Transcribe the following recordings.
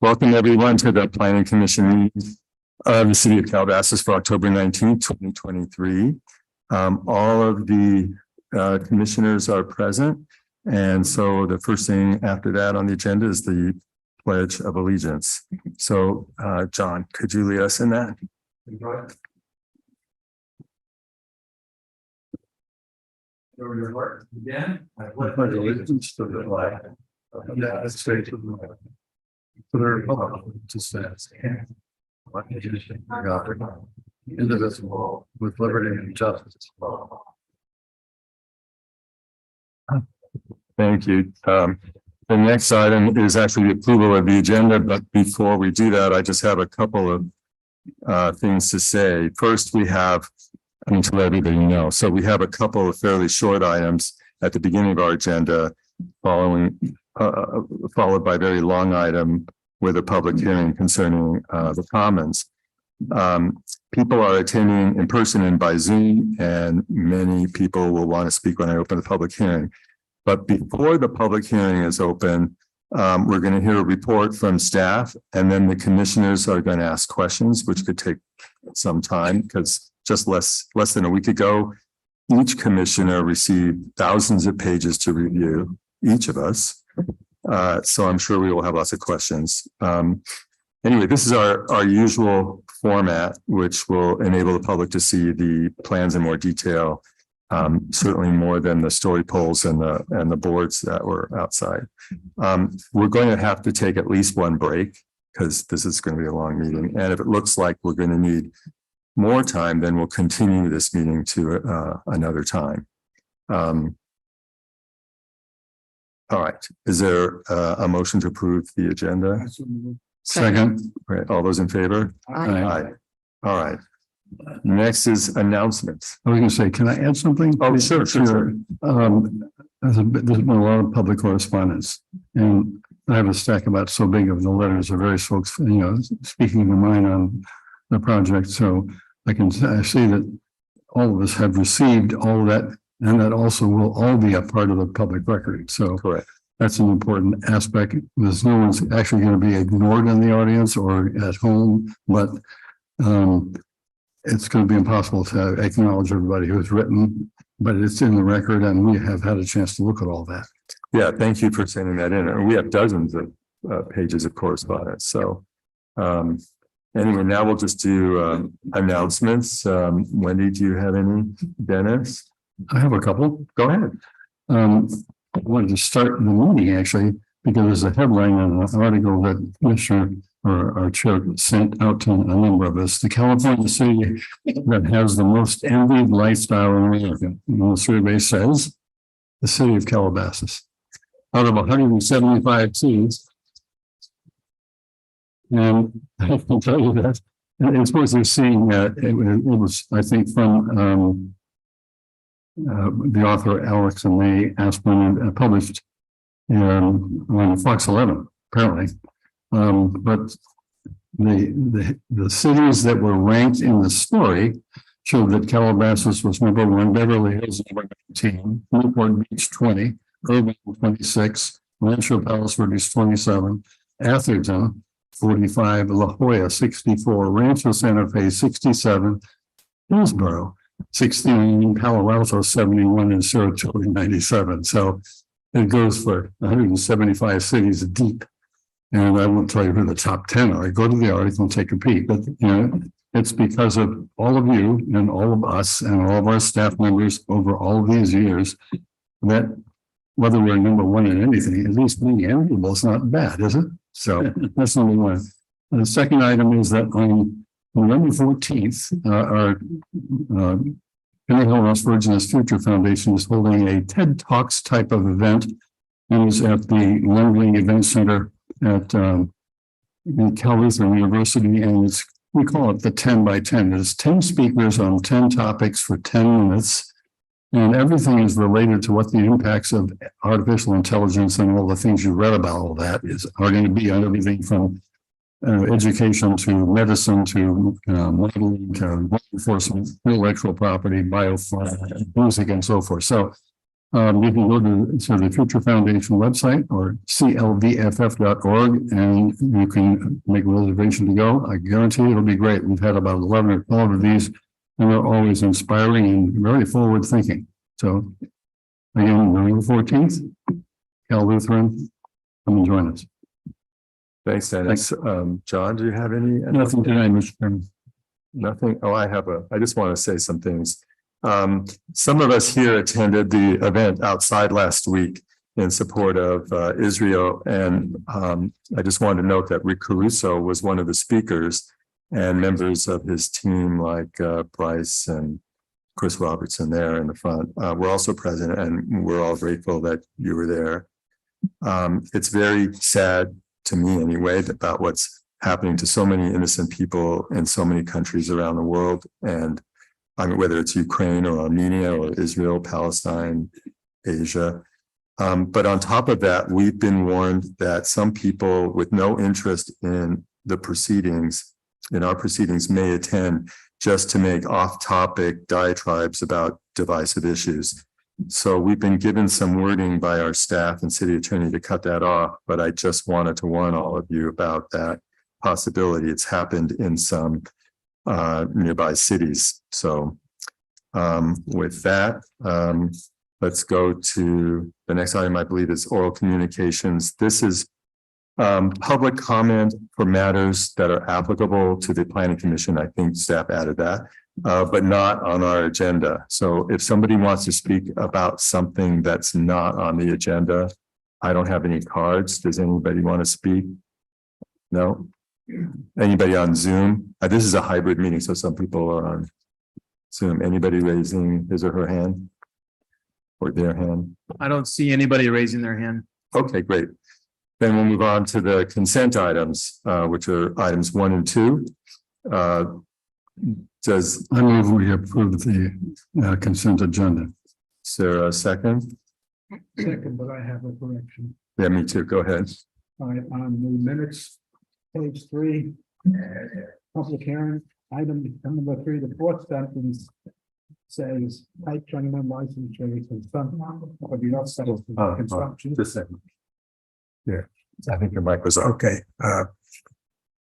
Welcome everyone to the Planning Commission meeting of the City of Calabasas for October 19th, 2023. All of the commissioners are present. And so the first thing after that on the agenda is the Pledge of Allegiance. So John, could you lead us in that? Over your heart again. I pledge allegiance to the flag of the United States of America, to the republic to stand, one nation under God, indivisible, with liberty and justice for all. Thank you. The next item is actually the approval of the agenda, but before we do that, I just have a couple of things to say. First, we have, I mean, to let everybody know. So we have a couple of fairly short items at the beginning of our agenda, followed by a very long item with a public hearing concerning the Commons. People are attending in person and by Zoom, and many people will want to speak when I open the public hearing. But before the public hearing is open, we're going to hear a report from staff, and then the commissioners are going to ask questions, which could take some time because just less than a week ago, each commissioner received thousands of pages to review, each of us. So I'm sure we will have lots of questions. Anyway, this is our usual format, which will enable the public to see the plans in more detail, certainly more than the story polls and the boards that were outside. We're going to have to take at least one break because this is going to be a long meeting. And if it looks like we're going to need more time, then we'll continue this meeting to another time. All right. Is there a motion to approve the agenda? Second. All right. All those in favor? Aye. All right. Next is announcements. I was going to say, can I add something? Oh, sure. There's been a lot of public correspondence, and I have a stack about so big of the letters of various folks, speaking their mind on the project. So I see that all of us have received all of that, and that also will all be a part of the public record. So correct. That's an important aspect. There's no one's actually going to be ignored in the audience or at home, but it's going to be impossible to acknowledge everybody who's written, but it's in the record, and we have had a chance to look at all that. Yeah, thank you for sending that in. And we have dozens of pages of correspondence. So anyway, now we'll just do announcements. Wendy, do you have any? Dennis? I have a couple. Go ahead. I wanted to start the meeting actually because there's a headline in an article that Commissioner or our chair sent out to a number of us. The California city that has the most envied lifestyle in America. And the survey says the city of Calabasas. Out of 175 cities. And I can tell you that it's worth seeing it was, I think, from the author Alex and May Aspin published on Fox 11, apparently. But the cities that were ranked in the story showed that Calabasas was number 1, Beverly Hills number 19, Newport Beach 20, Irvine 26, Rancho Palos Verdes 27, Atherton 45, La Jolla 64, Rancho Santa Fe 67, Hillsborough 69, Palo Alto 71, and Saratoga 97. So it goes for 175 cities deep. And I won't tell you who the top 10 are. Go to the article and take a peek. But it's because of all of you and all of us and all of our staff members over all of these years that whether we're number 1 in anything, at least being enviable is not bad, is it? So that's number 1. And the second item is that on November 14th, our Pinnacle Ross Virgin's Future Foundation is holding a TED Talks type of event. It was at the Wembley Event Center at Cal Lutheran University, and we call it the 10 by 10. There's 10 speakers on 10 topics for 10 minutes, and everything is related to what the impacts of artificial intelligence and all the things you read about all that are going to be on everything from education to medicine to modeling to law enforcement, intellectual property, biopharma, music, and so forth. So You can go to the Future Foundation website or clvff.org and you can make a reservation to go. I guarantee it'll be great. We've had about 11 or 12 of these and they're always inspiring and very forward thinking. So again, November 14th, Cal Lutheran, come and join us. Thanks, Dennis. John, do you have any? Nothing tonight, Mr. Chairman. Nothing. Oh, I just want to say some things. Some of us here attended the event outside last week in support of Israel. And I just wanted to note that Rick Caruso was one of the speakers and members of his team like Bryce and Chris Robertson there in the front. We're also present and we're all grateful that you were there. It's very sad to me anyway about what's happening to so many innocent people in so many countries around the world. And I mean, whether it's Ukraine or Armenia or Israel, Palestine, Asia. But on top of that, we've been warned that some people with no interest in the proceedings, in our proceedings, may attend just to make off-topic diatribes about divisive issues. So we've been given some wording by our staff and city attorney to cut that off, but I just wanted to warn all of you about that possibility. It's happened in some nearby cities. So with that, let's go to the next item, I believe is oral communications. This is public comment for matters that are applicable to the Planning Commission. I think staff added that, but not on our agenda. So if somebody wants to speak about something that's not on the agenda, I don't have any cards. Does anybody want to speak? No? Anybody on Zoom? This is a hybrid meeting, so some people are on Zoom. Anybody raising his or her hand or their hand? I don't see anybody raising their hand. Okay, great. Then we'll move on to the consent items, which are items 1 and 2. Does I move we approve the consent agenda. is there a second? Second, but I have a correction. Yeah, me too. Go ahead. All right, on the minutes, page 3, public hearing, item number 3, the fourth sentence says type 21 licensure consumption of the offsite consumption. Just a second. Yeah, I think your mic was on. Okay,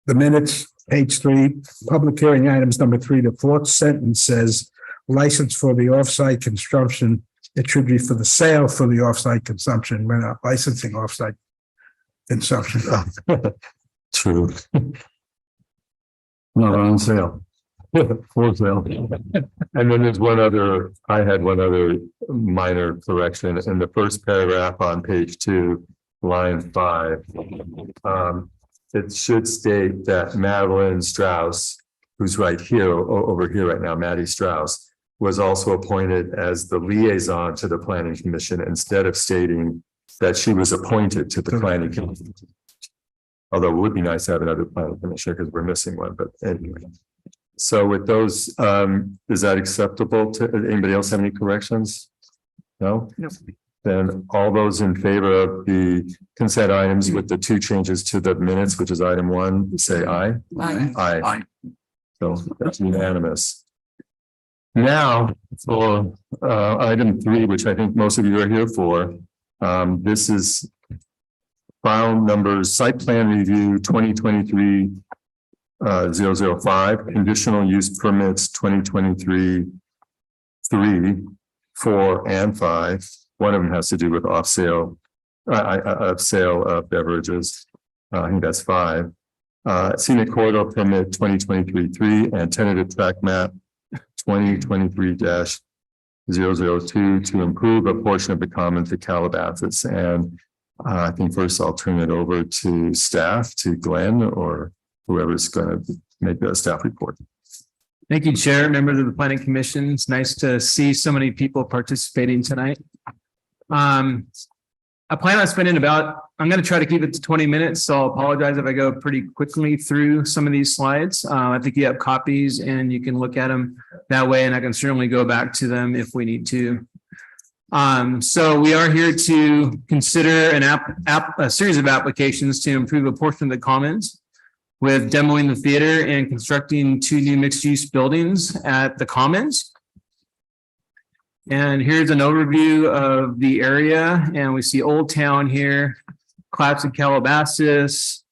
the minutes, page 3, public hearing items number 3, the fourth sentence says license for the offsite consumption. It should be for the sale for the offsite consumption. We're not licensing offsite consumption. True. Not on sale. For sale. And then there's one other, I had one other minor correction in the first paragraph on page 2, line 5. It should state that Madeline Strauss, who's right here, over here right now, Maddie Strauss, was also appointed as the liaison to the Planning Commission instead of stating that she was appointed to the Planning Commission. Although it would be nice to have another Planning Commissioner because we're missing one, but anyway. So with those, is that acceptable to anybody else have any corrections? No? No. Then all those in favor of the consent items with the 2 changes to the minutes, which is item 1, say aye. Aye. Aye. So that's unanimous. Now for item 3, which I think most of you are here for. This is file number site plan review 2023 005, conditional use permits 2023 3, 4, and 5. One of them has to do with off sale, sale of beverages. I think that's 5. Scenic corridor permit 2023 3 and tentative track map 2023-002 to improve a portion of the common to Calabasas. And I think first I'll turn it over to staff, to Glenn or whoever's going to make the staff report. Thank you, Chair, members of the Planning Commission. It's nice to see so many people participating tonight. I plan on spending I'm going to try to keep it to 20 minutes, so I'll apologize if I go pretty quickly through some of these slides. I think you have copies and you can look at them that way, and I can certainly go back to them if we need to. So we are here to consider a series of applications to improve a portion of the commons with demoing the theater and constructing 2 new mixed-use buildings at the commons. And here's an overview of the area, and we see Old Town here, Collapse of Calabasas,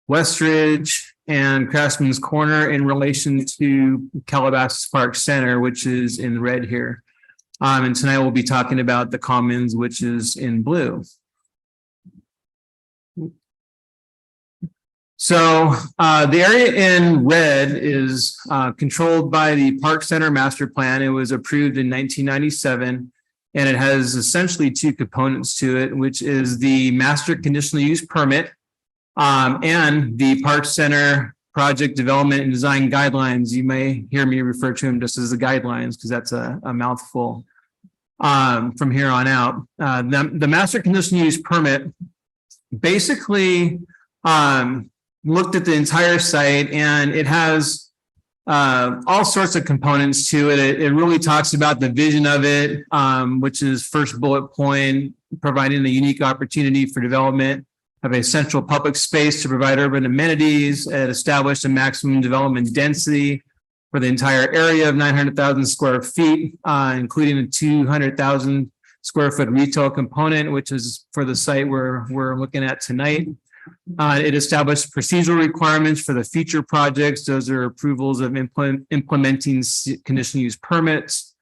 Westridge, and Craftsman's Corner in relation to Calabasas Park Center, which is in red here. And tonight we'll be talking about the Commons, which is in blue. So the area in red is controlled by the Park Center Master Plan. It was approved in 1997, and it has essentially two components to it, which is the Master Conditional Use Permit and the Park Center Project Development and Design Guidelines. You may hear me refer to them just as the guidelines because that's a mouthful from here on out. The Master Conditional Use Permit basically looked at the entire site, and it has all sorts of components to it. It really talks about the vision of it, which is first bullet point, providing a unique opportunity for development of a central public space to provide urban amenities. It established a maximum development density for the entire area of 900,000 square feet, including a 200,000 square foot retail component, which is for the site we're looking at tonight. It established procedural requirements for the future projects. Those are approvals of implementing conditional use permits.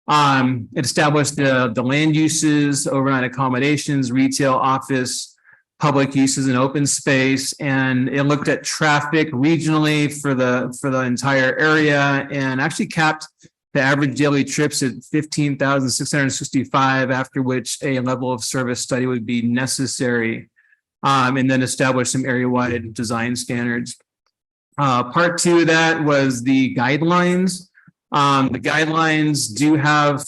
It established the land uses, overnight accommodations, retail, office, public uses, and open space. And it looked at traffic regionally for the entire area, and actually capped the average daily trips at 15,665, after which a level of service study would be necessary. And then establish some area-wide design standards. Part two of that was the guidelines. The guidelines do have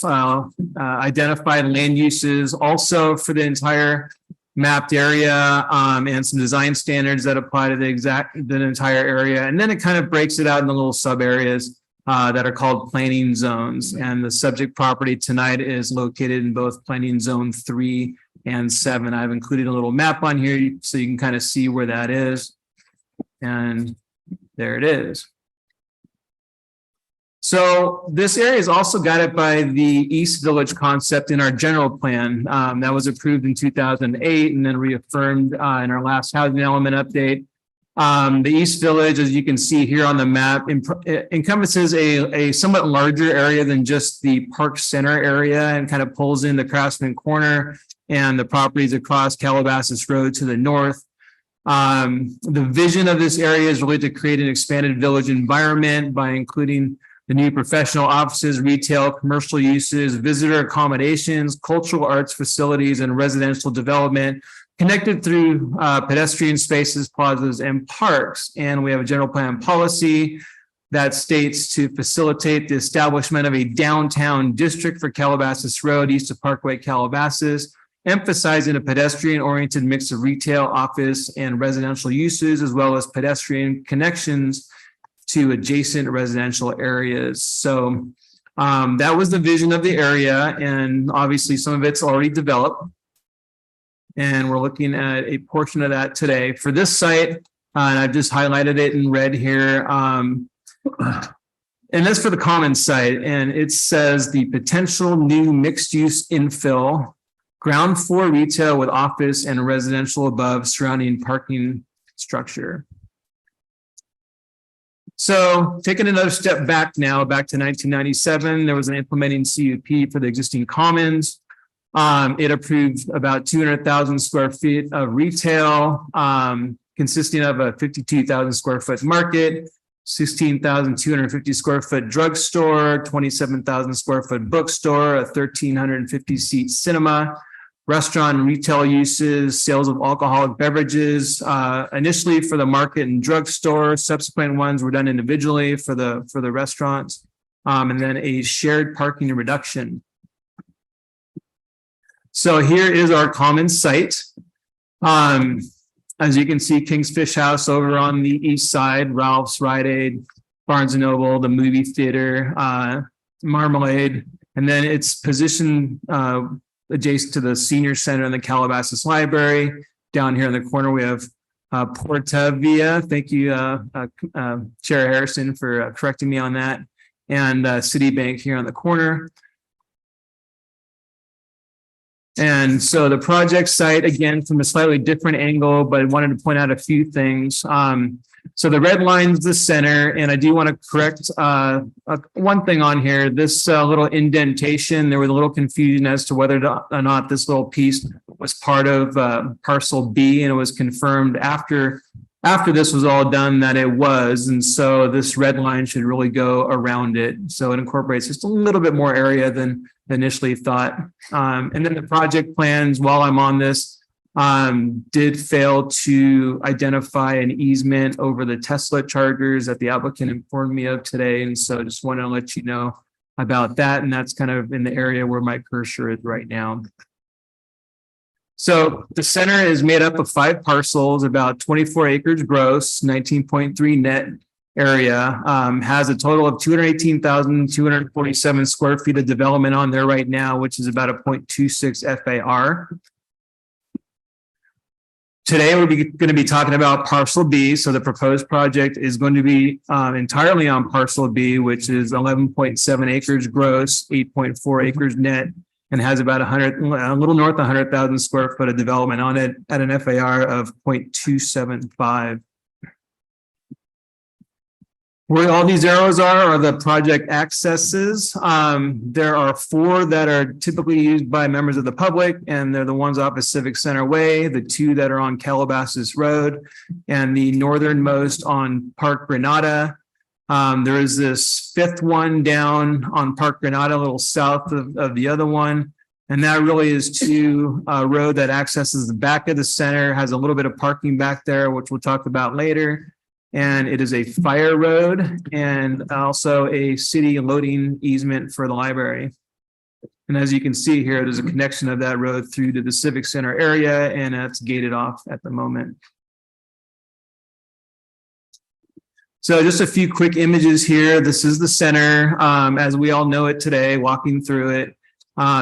identified land uses also for the entire mapped area, and some design standards that apply to the entire area. And then it kind of breaks it out into little sub areas that are called planning zones. And the subject property tonight is located in both planning zone 3 and 7. I've included a little map on here so you can kind of see where that is. And there it is. So this area is also guided by the East Village concept in our general plan that was approved in 2008 and then reaffirmed in our last housing element update. The East Village, as you can see here on the map, encompasses a somewhat larger area than just the Park Center area, and kind of pulls in the Craftsman Corner and the properties across Calabasas Road to the north. The vision of this area is really to create an expanded village environment by including the new professional offices, retail, commercial uses, visitor accommodations, cultural arts facilities, and residential development connected through pedestrian spaces, plazas, and parks. And we have a general plan policy that states to facilitate the establishment of a downtown district for Calabasas Road, east of Parkway Calabasas, emphasizing a pedestrian-oriented mix of retail, office, and residential uses, as well as pedestrian connections to adjacent residential areas. So that was the vision of the area, and obviously some of it's already developed. And we're looking at a portion of that today. For this site, and I've just highlighted it in red here, and that's for the common site, and it says the potential new mixed-use infill, ground floor retail with office and residential above surrounding parking structure. So taking another step back now, back to 1997, there was an implementing CUP for the existing commons. It approved about 200,000 square feet of retail, consisting of a 52,000 square foot market, 16,250 square foot drugstore, 27,000 square foot bookstore, a 1,350 seat cinema, restaurant and retail uses, sales of alcoholic beverages, initially for the market and drugstore. Subsequent ones were done individually for the restaurants, and then a shared parking reduction. So here is our common site. As you can see, King's Fish House over on the east side, Ralph's, Rite Aid, Barnes & Noble, the movie theater, Marmalade, and then it's positioned adjacent to the senior center and the Calabasas Library. Down here in the corner, we have Porta Via. Thank you, Chair Harrison, for correcting me on that. and Citibank here on the corner. And so the project site, again, from a slightly different angle, but I wanted to point out a few things. So the red line's the center, and I do want to correct one thing on here. This little indentation, there was a little confusion as to whether or not this little piece was part of parcel B, and it was confirmed after this was all done that it was. And so this red line should really go around it. So it incorporates just a little bit more area than initially thought. And then the project plans, while I'm on this, did fail to identify an easement over the Tesla chargers that the applicant informed me of today. And so just want to let you know about that. And that's kind of in the area where my cursor is right now. So the center is made up of 5 parcels, about 24 acres gross, 19.3 net area, has a total of 218,247 square feet of development on there right now, which is about a 0.26 FAR. Today, we're going to be talking about parcel B. So the proposed project is going to be entirely on parcel B, which is 11.7 acres gross, 8.4 acres net, and has about a little north of 100,000 square foot of development on it at an FAR of 0.275. Where all these arrows are the project accesses. There are 4 that are typically used by members of the public, and they're the ones off of Civic Center Way, the 2 that are on Calabasas Road, and the northernmost on Park Granada. There is this 5th one down on Park Granada, a little south of the other one. And that really is to a road that accesses the back of the center, has a little bit of parking back there, which we'll talk about later. And it is a fire road and also a city loading easement for the library. And as you can see here, there's a connection of that road through to the Civic Center area, and it's gated off at the moment. So just a few quick images here. This is the center as we all know it today, walking through it.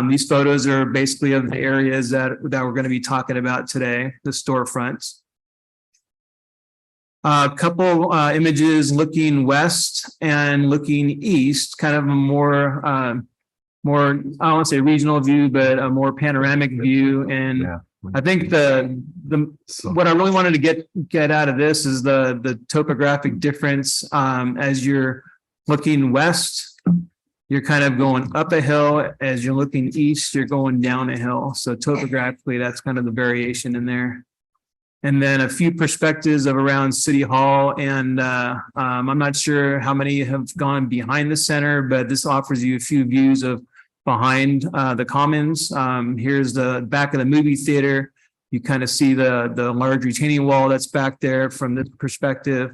These photos are basically of the areas that we're going to be talking about today, the storefronts. A couple images looking west and looking east, kind of a more, I don't want to say regional view, but a more panoramic view. And yeah. I think what I really wanted to get out of this is the topographic difference. As you're looking west, you're kind of going up a hill. As you're looking east, you're going down a hill. So topographically, that's kind of the variation in there. And then a few perspectives of around City Hall. And I'm not sure how many have gone behind the center, but this offers you a few views of behind the Commons. Here's the back of the movie theater. You kind of see the large retaining wall that's back there from this perspective.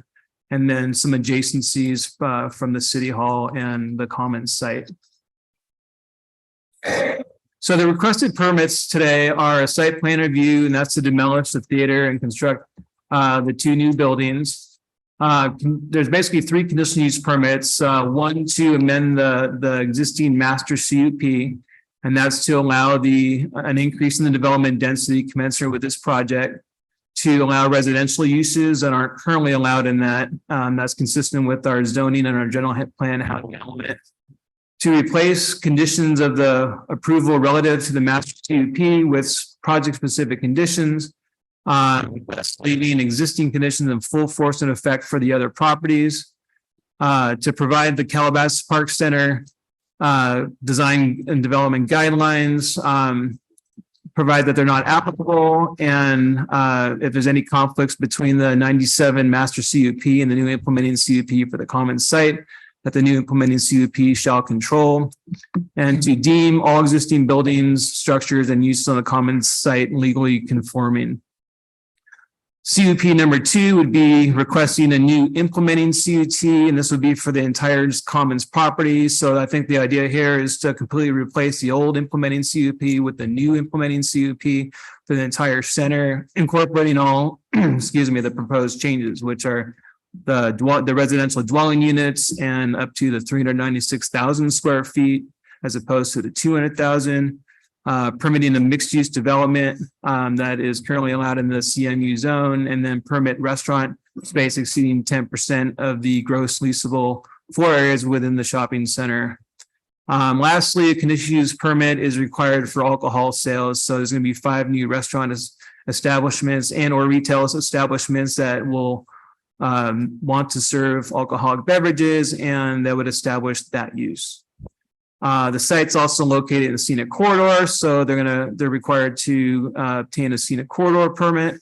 And then some adjacencies from the City Hall and the Commons site. So the requested permits today are a site plan review, and that's to demolish the theater and construct the 2 new buildings. There's basically 3 conditional use permits. 1 to amend the existing master CUP, and that's to allow an increase in the development density commensurate with this project, to allow residential uses that aren't currently allowed in that. That's consistent with our zoning and our general plan housing element. To replace conditions of the approval relative to the master CUP with project-specific conditions, leaving existing conditions in full force and effect for the other properties, to provide the Calabasas Park Center design and development guidelines, provide that they're not applicable, and if there's any conflicts between the 97 master CUP and the new implementing CUP for the common site, that the new implementing CUP shall control, and to deem all existing buildings, structures, and uses on the common site legally conforming. CUP number 2 would be requesting a new implementing CUT, and this would be for the entire commons property. So I think the idea here is to completely replace the old implementing CUP with the new implementing CUP for the entire center, incorporating all, excuse me, the proposed changes, which are the residential dwelling units and up to the 396,000 square feet as opposed to the 200,000, permitting the mixed use development that is currently allowed in the CMU zone, and then permit restaurant space exceeding 10% of the gross leasable floor areas within the shopping center. Lastly, a conditional use permit is required for alcohol sales. So there's going to be 5 new restaurant establishments and or retail establishments that will want to serve alcoholic beverages, and that would establish that use. The site's also located in the scenic corridor, so they're required to obtain a scenic corridor permit.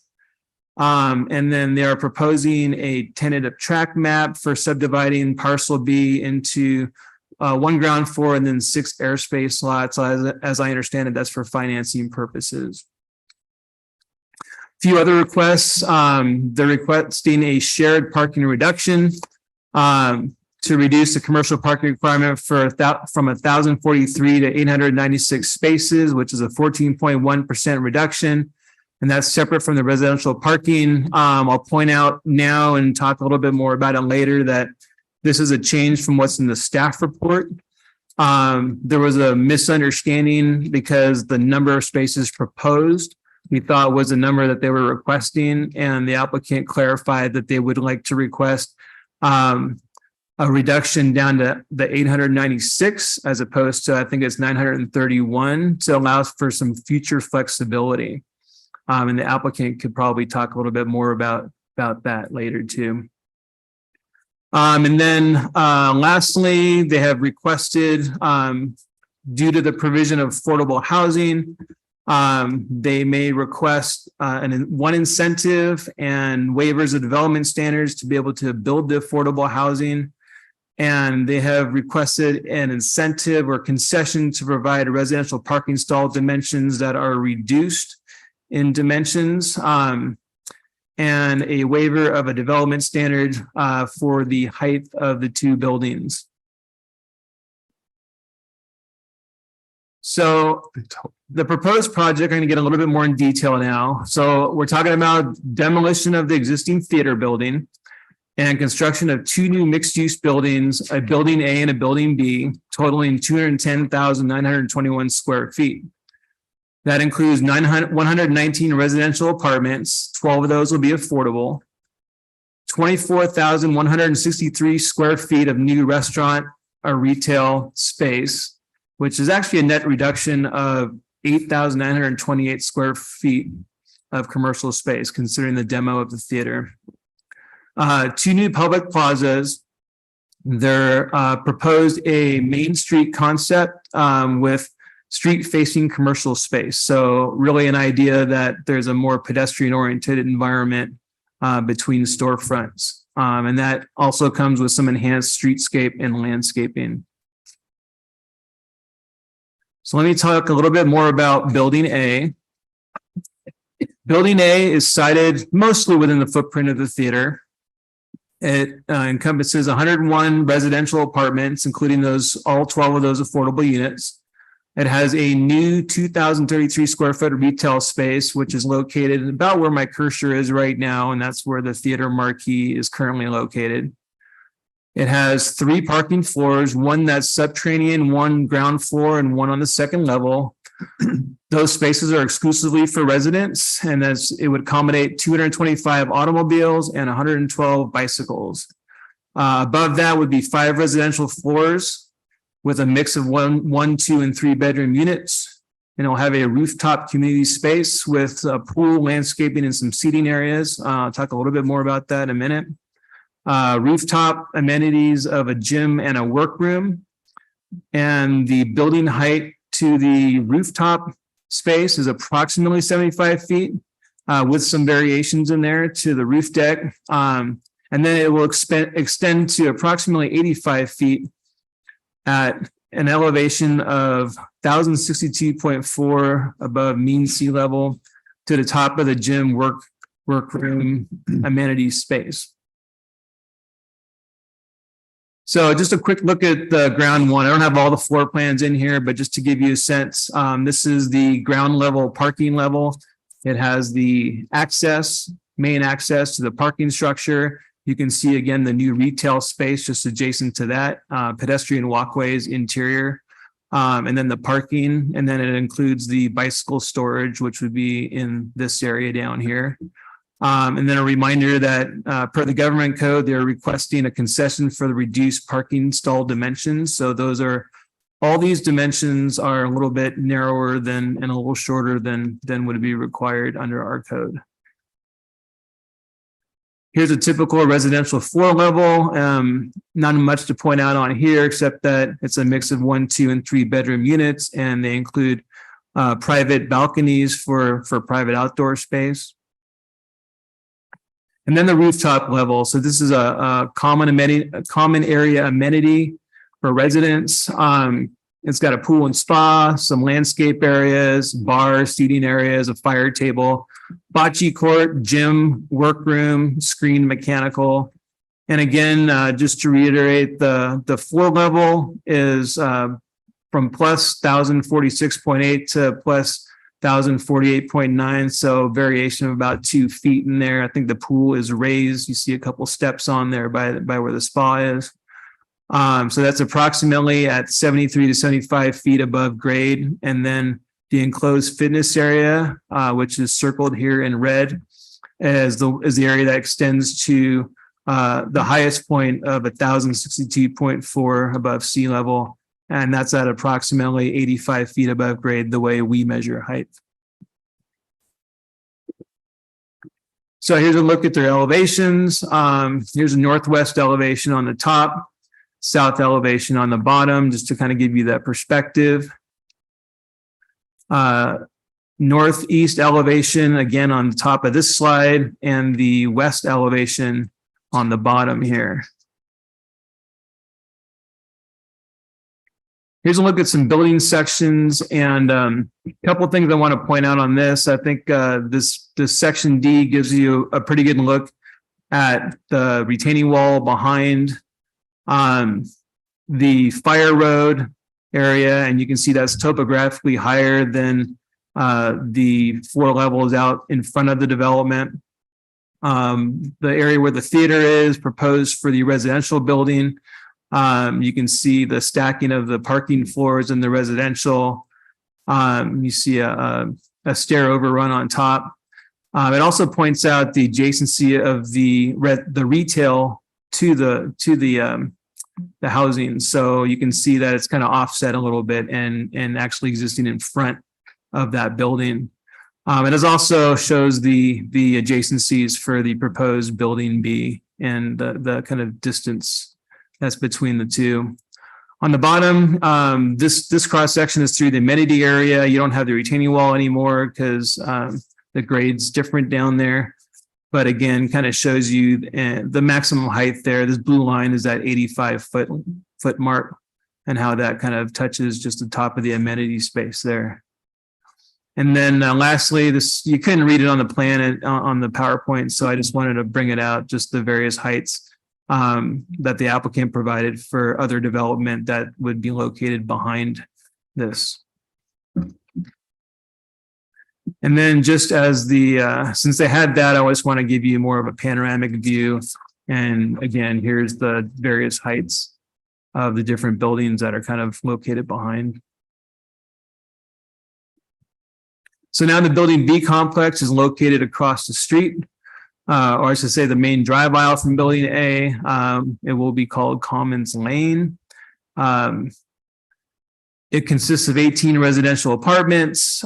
And then they are proposing a tentative track map for subdividing parcel B into 1 ground floor and then 6 airspace lots. As I understand it, that's for financing purposes. Few other requests. They're requesting a shared parking reduction to reduce the commercial parking requirement from 1,043 to 896 spaces, which is a 14.1% reduction. And that's separate from the residential parking. I'll point out now and talk a little bit more about it later that this is a change from what's in the staff report. There was a misunderstanding because the number of spaces proposed we thought was the number that they were requesting, and the applicant clarified that they would like to request a reduction down to the 896 as opposed to, I think it's 931, to allow for some future flexibility. And the applicant could probably talk a little bit more about that later too. And then lastly, they have requested, due to the provision of affordable housing, they may request one incentive and waivers of development standards to be able to build the affordable housing. And they have requested an incentive or concession to provide residential parking stall dimensions that are reduced in dimensions, and a waiver of a development standard for the height of the 2 buildings. So the proposed project, I'm going to get a little bit more in detail now. So we're talking about demolition of the existing theater building and construction of 2 new mixed-use buildings, a building A and a building B, totaling 210,921 square feet. That includes 119 residential apartments. 12 of those will be affordable. 24,163 square feet of new restaurant or retail space, which is actually a net reduction of 8,928 square feet of commercial space, considering the demo of the theater. 2 new public plazas. They're proposed a Main Street concept with street-facing commercial space. So really an idea that there's a more pedestrian-oriented environment between storefronts. And that also comes with some enhanced streetscape and landscaping. So let me talk a little bit more about Building A. Building A is sited mostly within the footprint of the theater. It encompasses 101 residential apartments, including all 12 of those affordable units. It has a new 2,033 square foot retail space, which is located about where my cursor is right now, and that's where the theater marquee is currently located. It has 3 parking floors, one that's subterranean, 1 ground floor, and 1 on the 2nd level. Those spaces are exclusively for residents, and it would accommodate 225 automobiles and 112 bicycles. Above that would be 5 residential floors with a mix of 1, 2, and 3 bedroom units. And it'll have a rooftop community space with a pool, landscaping, and some seating areas. I'll talk a little bit more about that in a minute. Rooftop amenities of a gym and a workroom. And the building height to the rooftop space is approximately 75 feet with some variations in there to the roof deck. And then it will extend to approximately 85 feet at an elevation of 1,062.4 above mean sea level to the top of the gym workroom amenity space. So just a quick look at the ground one. I don't have all the floor plans in here, but just to give you a sense, this is the ground level parking level. It has the main access to the parking structure. You can see again the new retail space just adjacent to that, pedestrian walkways, interior, and then the parking. And then it includes the bicycle storage, which would be in this area down here. And then a reminder that per the government code, they're requesting a concession for the reduced parking stall dimensions. So all these dimensions are a little bit narrower than and a little shorter than would be required under our code. Here's a typical residential floor level. Not much to point out on here, except that it's a mix of 1, 2, and 3 bedroom units, and they include private balconies for private outdoor space. And then the rooftop level. So this is a common area amenity for residents. It's got a pool and spa, some landscape areas, bars, seating areas, a fire table, bocce court, gym, workroom, screen mechanical. And again, just to reiterate, the floor level is from plus 1046.8 to plus 1048.9. So variation of about 2 feet in there. I think the pool is raised. You see a couple steps on there by where the spa is. So that's approximately at 73 to 75 feet above grade. And then the enclosed fitness area, which is circled here in red, is the area that extends to the highest point of 1062.4 above sea level. And that's at approximately 85 feet above grade, the way we measure height. So here's a look at their elevations. Here's a northwest elevation on the top, south elevation on the bottom, just to kind of give you that perspective. Northeast elevation, again, on the top of this slide, and the west elevation on the bottom here. Here's a look at some building sections, and a couple of things I want to point out on this. I think this section D gives you a pretty good look at the retaining wall behind the fire road area, and you can see that's topographically higher than the floor levels out in front of the development. The area where the theater is proposed for the residential building. You can see the stacking of the parking floors in the residential. You see a stair overrun on top. It also points out the adjacency of the retail to the housing. So you can see that it's kind of offset a little bit and actually existing in front of that building. It also shows the adjacencies for the proposed building B and the kind of distance that's between the two. On the bottom, this cross section is through the amenity area. You don't have the retaining wall anymore because the grade's different down there. But again, kind of shows you the maximum height there. This blue line is that 85 foot mark, and how that kind of touches just the top of the amenity space there. And then lastly, this, you couldn't read it on the plan on the PowerPoint, so I just wanted to bring it out, just the various heights that the applicant provided for other development that would be located behind this. And then just as since they had that, I always want to give you more of a panoramic view. And again, here's the various heights of the different buildings that are kind of located behind. So now the building B complex is located across the street, or I should say the main drive aisle from building A. It will be called Commons Lane. It consists of 18 residential apartments,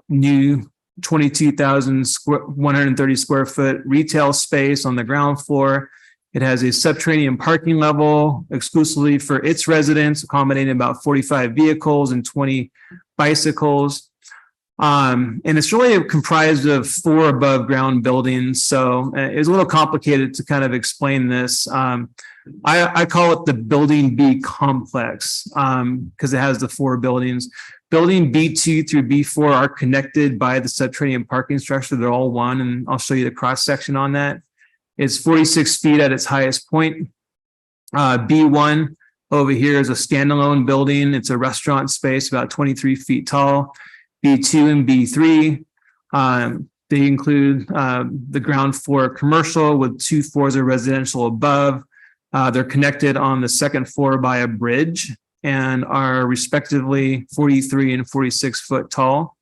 new 22,130 square foot retail space on the ground floor. It has a subterranean parking level exclusively for its residents, accommodating about 45 vehicles and 20 bicycles. And it's really comprised of 4 above ground buildings. So it's a little complicated to kind of explain this. I call it the building B complex because it has the 4 buildings. Building B2 through B4 are connected by the subterranean parking structure. They're all one, and I'll show you the cross section on that. It's 46 feet at its highest point. B1 over here is a standalone building. It's a restaurant space about 23 feet tall. B2 and B3, they include the ground floor commercial with 2 floors of residential above. They're connected on the second floor by a bridge and are respectively 43 and 46 foot tall.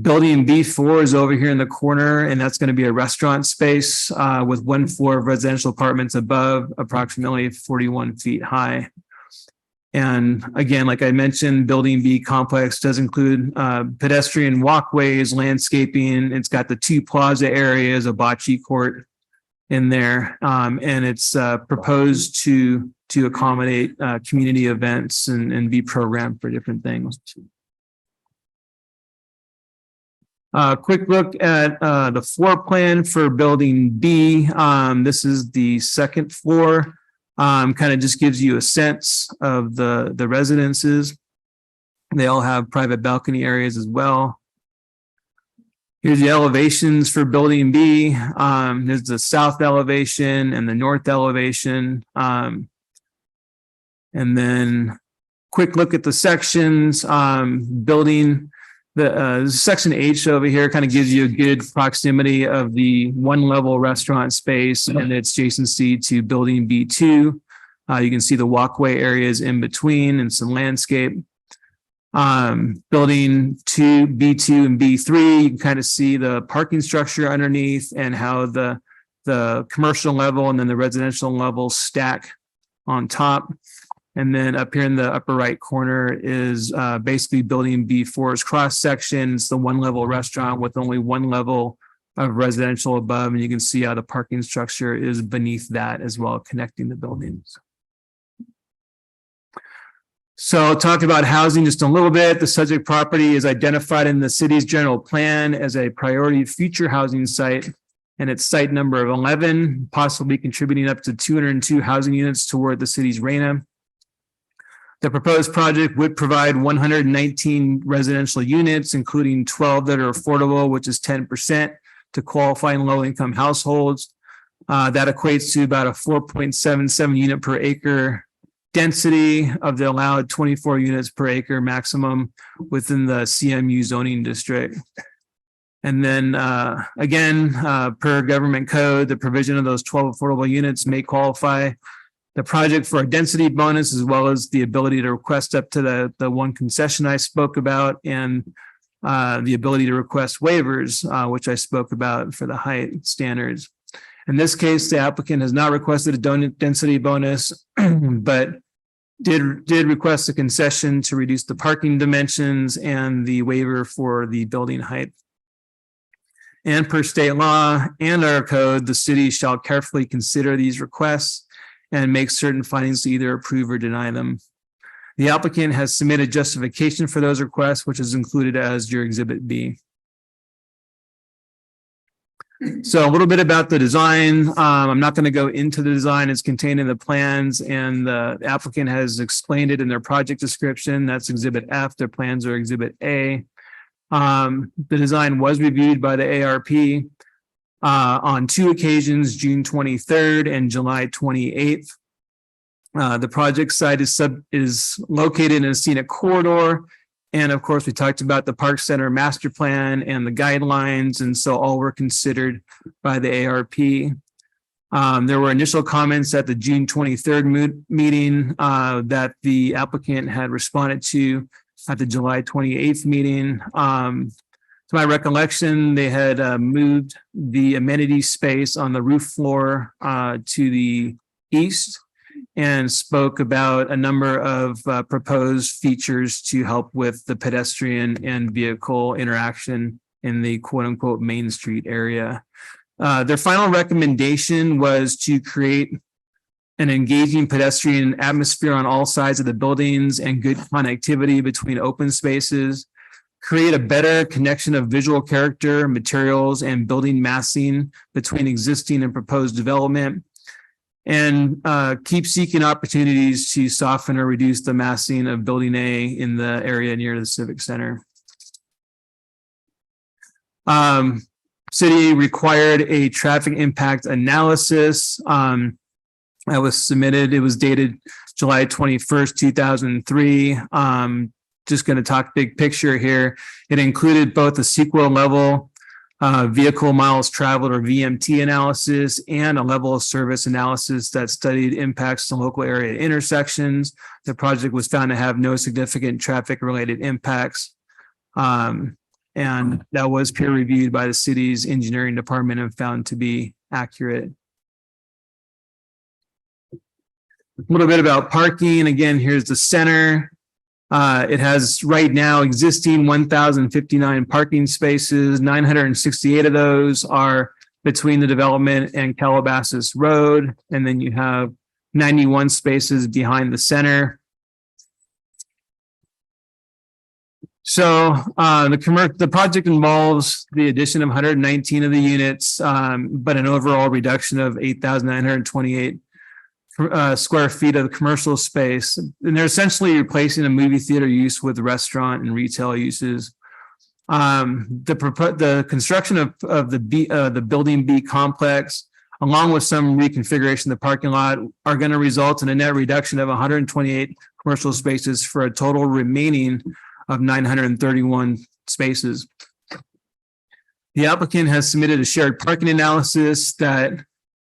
Building B4 is over here in the corner, and that's going to be a restaurant space with one floor of residential apartments above, approximately 41 feet high. And again, like I mentioned, Building B complex does include pedestrian walkways, landscaping. It's got the two plaza areas, a bocce court in there, and it's proposed to accommodate community events and be programmed for different things. Quick look at the floor plan for Building B. This is the second floor. Kind of just gives you a sense of the residences. They all have private balcony areas as well. Here's the elevations for Building B. There's the south elevation and the north elevation. And then quick look at the sections. Building the section H over here kind of gives you a good proximity of the one level restaurant space and its adjacency to Building B2. You can see the walkway areas in between and some landscape. Building B2 and B3, you can kind of see the parking structure underneath and how the commercial level and then the residential level stack on top. And then up here in the upper right corner is basically Building B4's cross section. It's the one level restaurant with only one level of residential above. And you can see how the parking structure is beneath that as well, connecting the buildings. So I'll talk about housing just a little bit. The subject property is identified in the city's general plan as a priority future housing site. And it's site number 11, possibly contributing up to 202 housing units toward the city's RENA. The proposed project would provide 119 residential units, including 12 that are affordable, which is 10% to qualifying low-income households. That equates to about a 4.77 unit per acre density of the allowed 24 units per acre maximum within the CMU zoning district. And then again, per government code, the provision of those 12 affordable units may qualify the project for a density bonus, as well as the ability to request up to the one concession I spoke about, and the ability to request waivers, which I spoke about for the height standards. In this case, the applicant has not requested a density bonus, but did request a concession to reduce the parking dimensions and the waiver for the building height. And per state law and our code, the city shall carefully consider these requests and make certain findings to either approve or deny them. The applicant has submitted justification for those requests, which is included as your Exhibit B. So a little bit about the design. I'm not going to go into the design. It's contained in the plans, and the applicant has explained it in their project description. That's Exhibit F. Their plans are Exhibit A. The design was reviewed by the ARP on two occasions, June 23rd and July 28th. The project site is located in a scenic corridor. And of course, we talked about the Park Center master plan and the guidelines. And so all were considered by the ARP. There were initial comments at the June 23rd meeting that the applicant had responded to at the July 28th meeting. To my recollection, they had moved the amenity space on the roof floor to the east and spoke about a number of proposed features to help with the pedestrian and vehicle interaction in the quote unquote Main Street area. Their final recommendation was to create an engaging pedestrian atmosphere on all sides of the buildings and good connectivity between open spaces, create a better connection of visual character, materials, and building massing between existing and proposed development, and keep seeking opportunities to soften or reduce the massing of Building A in the area near the Civic Center. City required a traffic impact analysis that was submitted. It was dated July 21st, 2003. Just going to talk big picture here. It included both a sequel level vehicle miles traveled or VMT analysis and a level of service analysis that studied impacts to local area intersections. The project was found to have no significant traffic related impacts. And that was peer reviewed by the city's engineering department and found to be accurate. A little bit about parking. Again, here's the center. It has right now existing 1,059 parking spaces. 968 of those are between the development and Calabasas Road. And then you have 91 spaces behind the center. So the project involves the addition of 119 of the units, but an overall reduction of 8,928 square feet of commercial space. And they're essentially replacing a movie theater use with restaurant and retail uses. The construction of the Building B complex, along with some reconfiguration of the parking lot, are going to result in a net reduction of 128 commercial spaces for a total remaining of 931 spaces. The applicant has submitted a shared parking analysis that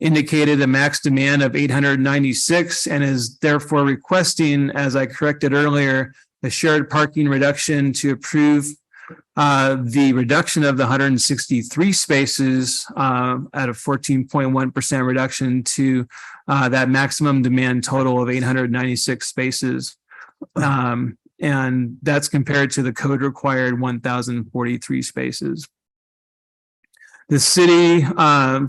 indicated a max demand of 896 and is therefore requesting, as I corrected earlier, a shared parking reduction to approve the reduction of the 163 spaces at a 14.1% reduction to that maximum demand total of 896 spaces. And that's compared to the code required 1,043 spaces. The city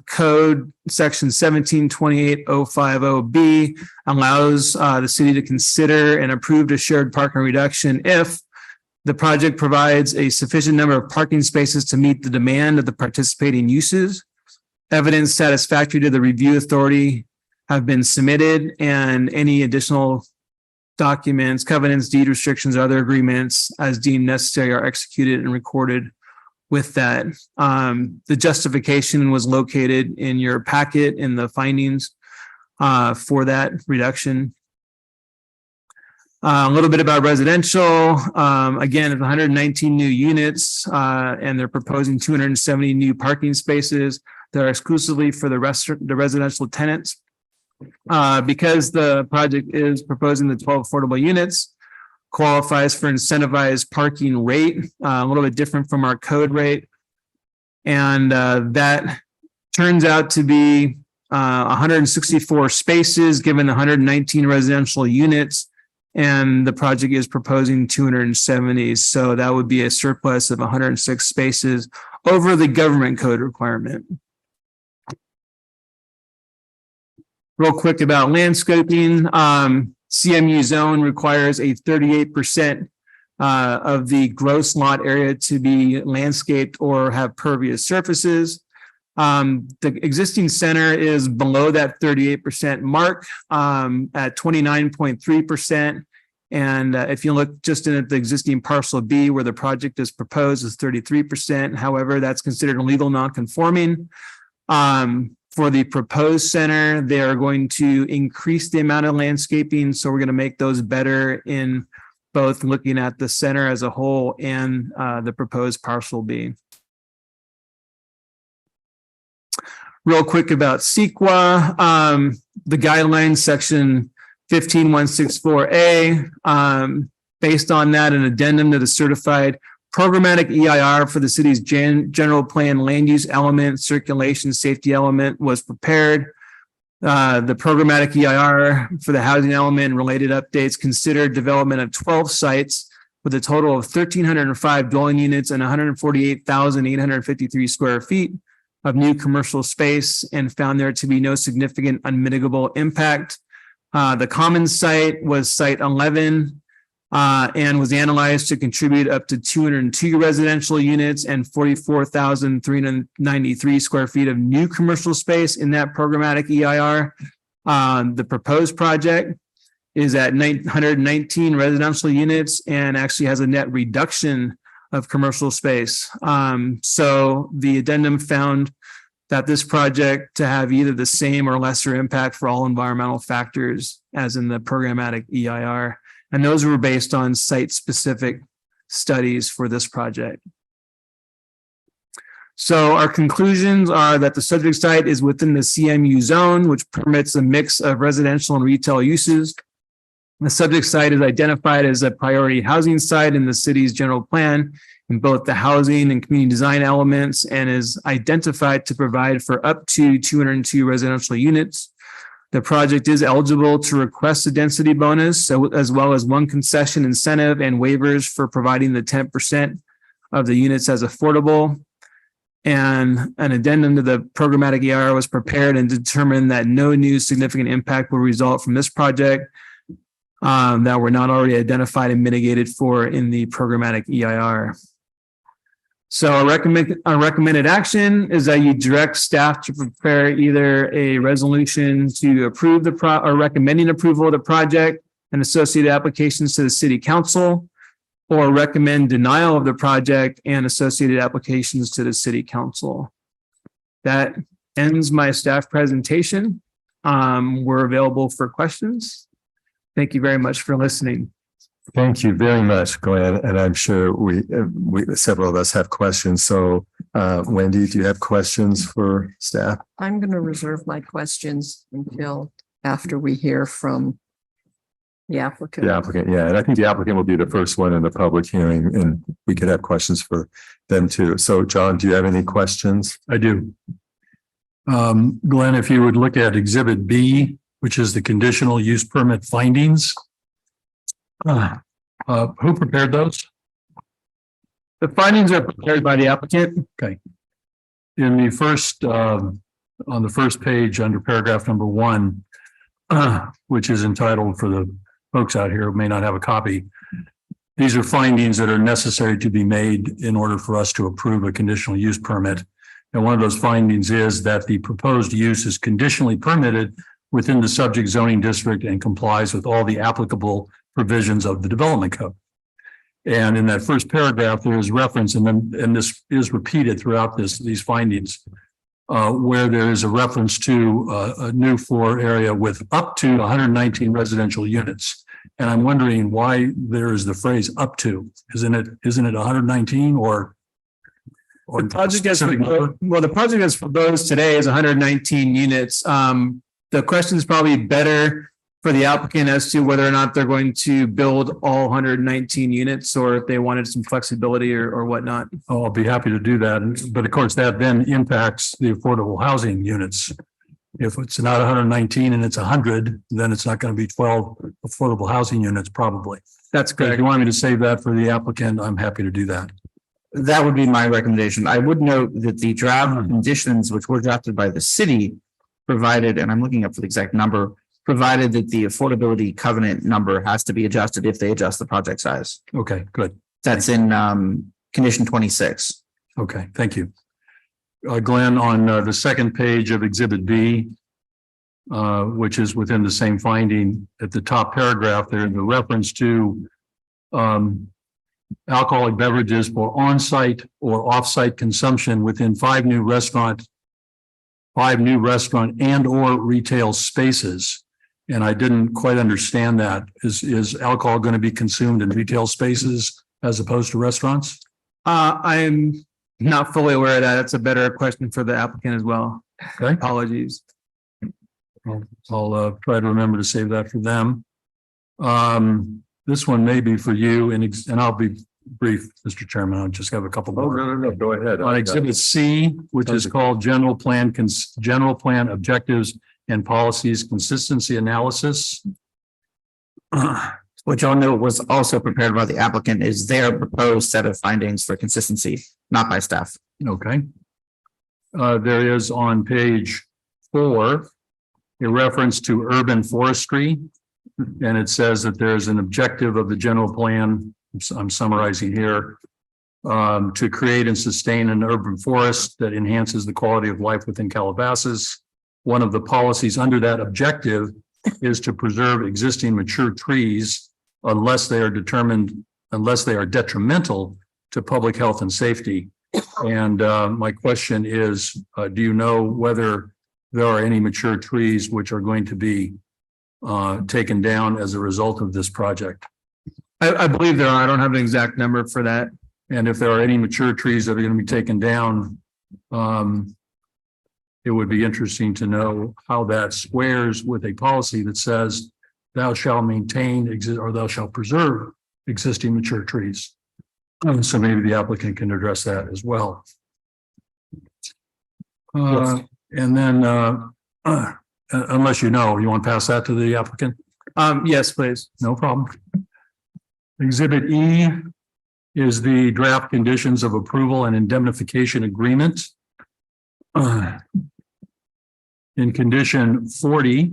code section 1728.050B allows the city to consider and approve a shared parking reduction if the project provides a sufficient number of parking spaces to meet the demand of the participating uses. Evidence satisfactory to the review authority have been submitted, and any additional documents, covenants, deed restrictions, or other agreements as deemed necessary are executed and recorded with that. The justification was located in your packet in the findings for that reduction. A little bit about residential. Again, it's 119 new units, and they're proposing 270 new parking spaces that are exclusively for the residential tenants. Because the project is proposing the 12 affordable units, qualifies for incentivized parking rate, a little bit different from our code rate. And that turns out to be 164 spaces given the 119 residential units, and the project is proposing 270. So that would be a surplus of 106 spaces over the government code requirement. Real quick about landscaping. CMU zone requires a 38% of the gross lot area to be landscaped or have pervious surfaces. The existing center is below that 38% mark at 29.3%. And if you look just at the existing parcel B where the project is proposed is 33%. However, that's considered legal non-conforming. For the proposed center, they are going to increase the amount of landscaping. So we're going to make those better in both looking at the center as a whole and the proposed parcel B. Real quick about CEQA, the guidelines section 15164A, based on that, an addendum to the certified programmatic EIR for the city's general plan land use element, circulation safety element was prepared. The programmatic EIR for the housing element and related updates considered development of 12 sites with a total of 1,305 dwelling units and 148,853 square feet of new commercial space, and found there to be no significant unmitigable impact. The common site was site 11 and was analyzed to contribute up to 202 residential units and 44,393 square feet of new commercial space in that programmatic EIR. The proposed project is at 919 residential units and actually has a net reduction of commercial space. So the addendum found that this project to have either the same or lesser impact for all environmental factors as in the programmatic EIR. And those were based on site-specific studies for this project. So our conclusions are that the subject site is within the CMU zone, which permits a mix of residential and retail uses. The subject site is identified as a priority housing site in the city's general plan in both the housing and community design elements, and is identified to provide for up to 202 residential units. The project is eligible to request a density bonus, as well as one concession incentive and waivers for providing the 10% of the units as affordable. And an addendum to the programmatic EIR was prepared and determined that no new significant impact will result from this project that were not already identified and mitigated for in the programmatic EIR. So a recommended action is that you direct staff to prepare either a resolution to approve or recommending approval of the project and associated applications to the city council, or recommend denial of the project and associated applications to the city council. That ends my staff presentation. We're available for questions. Thank you very much for listening. Thank you very much, Glenn. And I'm sure we several of us have questions. So Wendy, do you have questions for staff? I'm going to reserve my questions until after we hear from the applicant. The applicant, yeah. And I think the applicant will be the first one in the public hearing, and we could have questions for them too. So John, do you have any questions? I do. Glenn, if you would look at Exhibit B, which is the conditional use permit findings. Who prepared those? The findings are prepared by the applicant. In the first, on the first page under paragraph number 1, which is entitled, for the folks out here who may not have a copy, these are findings that are necessary to be made in order for us to approve a conditional use permit. And one of those findings is that the proposed use is conditionally permitted within the subject zoning district and complies with all the applicable provisions of the development code. And in that first paragraph, there is reference, and this is repeated throughout these findings, where there is a reference to a new floor area with up to 119 residential units. And I'm wondering why there is the phrase up to. Isn't it 119 or The project the project as proposed today is 119 units. The question is probably better for the applicant as to whether or not they're going to build all 119 units, or if they wanted some flexibility or whatnot. Oh, I'll be happy to do that. But of course, that then impacts the affordable housing units. If it's not 119 and it's 100, then it's not going to be 12 affordable housing units, probably. That's If correct. you want me to save that for the applicant, I'm happy to do that. That would be my recommendation. I would note that the draft conditions, which were drafted by the city, provided, and I'm looking up for the exact number, provided that the affordability covenant number has to be adjusted if they adjust the project size. Okay, good. That's in condition 26. Okay, thank you. Glenn, on the second page of Exhibit B, which is within the same finding, at the top paragraph, there's a reference to alcoholic beverages for on-site or off-site consumption within 5 new restaurant and or retail spaces. And I didn't quite understand that. Is alcohol going to be consumed in retail spaces as opposed to restaurants? I'm not fully aware of that. That's a better question for the applicant as well. Okay. Apologies. I'll try to remember to save that for them. This one may be for you, and I'll be brief, Mr. Chairman. I'll just have a couple more. No, go ahead. On Exhibit C, which is called General Plan Objectives and Policies Consistency Analysis. Which I'll note was also prepared by the applicant, is their proposed set of findings for consistency, not by staff. Okay. There is on page 4 a reference to urban forestry, and it says that there's an objective of the general plan. I'm summarizing here, to create and sustain an urban forest that enhances the quality of life within Calabasas. One of the policies under that objective is to preserve existing mature trees unless they are detrimental to public health and safety. And my question is, do you know whether there are any mature trees which are going to be taken down as a result of this project? I believe there are. I don't have an exact number for that. And if there are any mature trees that are going to be taken down, it would be interesting to know how that squares with a policy that says thou shalt maintain or thou shalt preserve existing mature trees. So maybe the applicant can address that as well. And then, unless you want to pass that to the applicant? Yes, please. No problem. Exhibit E is the draft conditions of approval and indemnification agreement. In condition 40.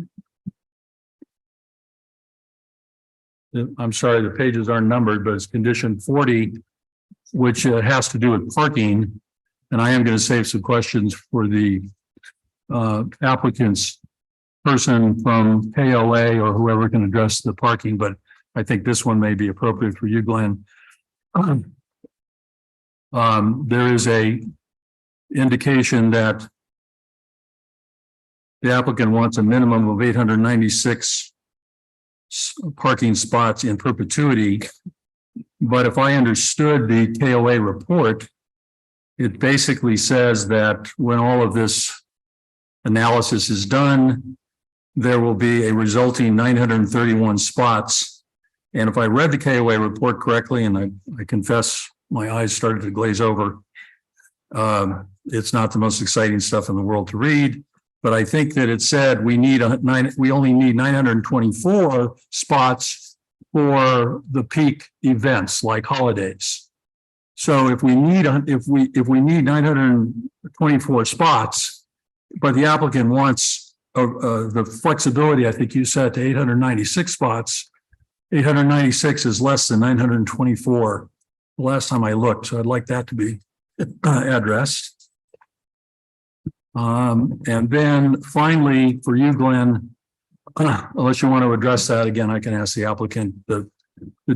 I'm sorry, the pages aren't numbered, but it's condition 40, which has to do with parking. And I am going to save some questions for the applicant's person from KOA or whoever can address the parking, but I think this one may be appropriate for you, Glenn. There is a indication that the applicant wants a minimum of 896 parking spots in perpetuity. But if I understood the KOA report, it basically says that when all of this analysis is done, there will be a resulting 931 spots. And if I read the KOA report correctly, and I confess my eyes started to glaze over, it's not the most exciting stuff in the world to read, but I think that it said we only need 924 spots for the peak events like holidays. So if we need 924 spots, but the applicant wants the flexibility, I think you said, to 896 spots. 896 is less than 924 the last time I looked, so I'd like that to be addressed. And then finally, for you, Glenn, unless you want to address that again, I can ask the applicant the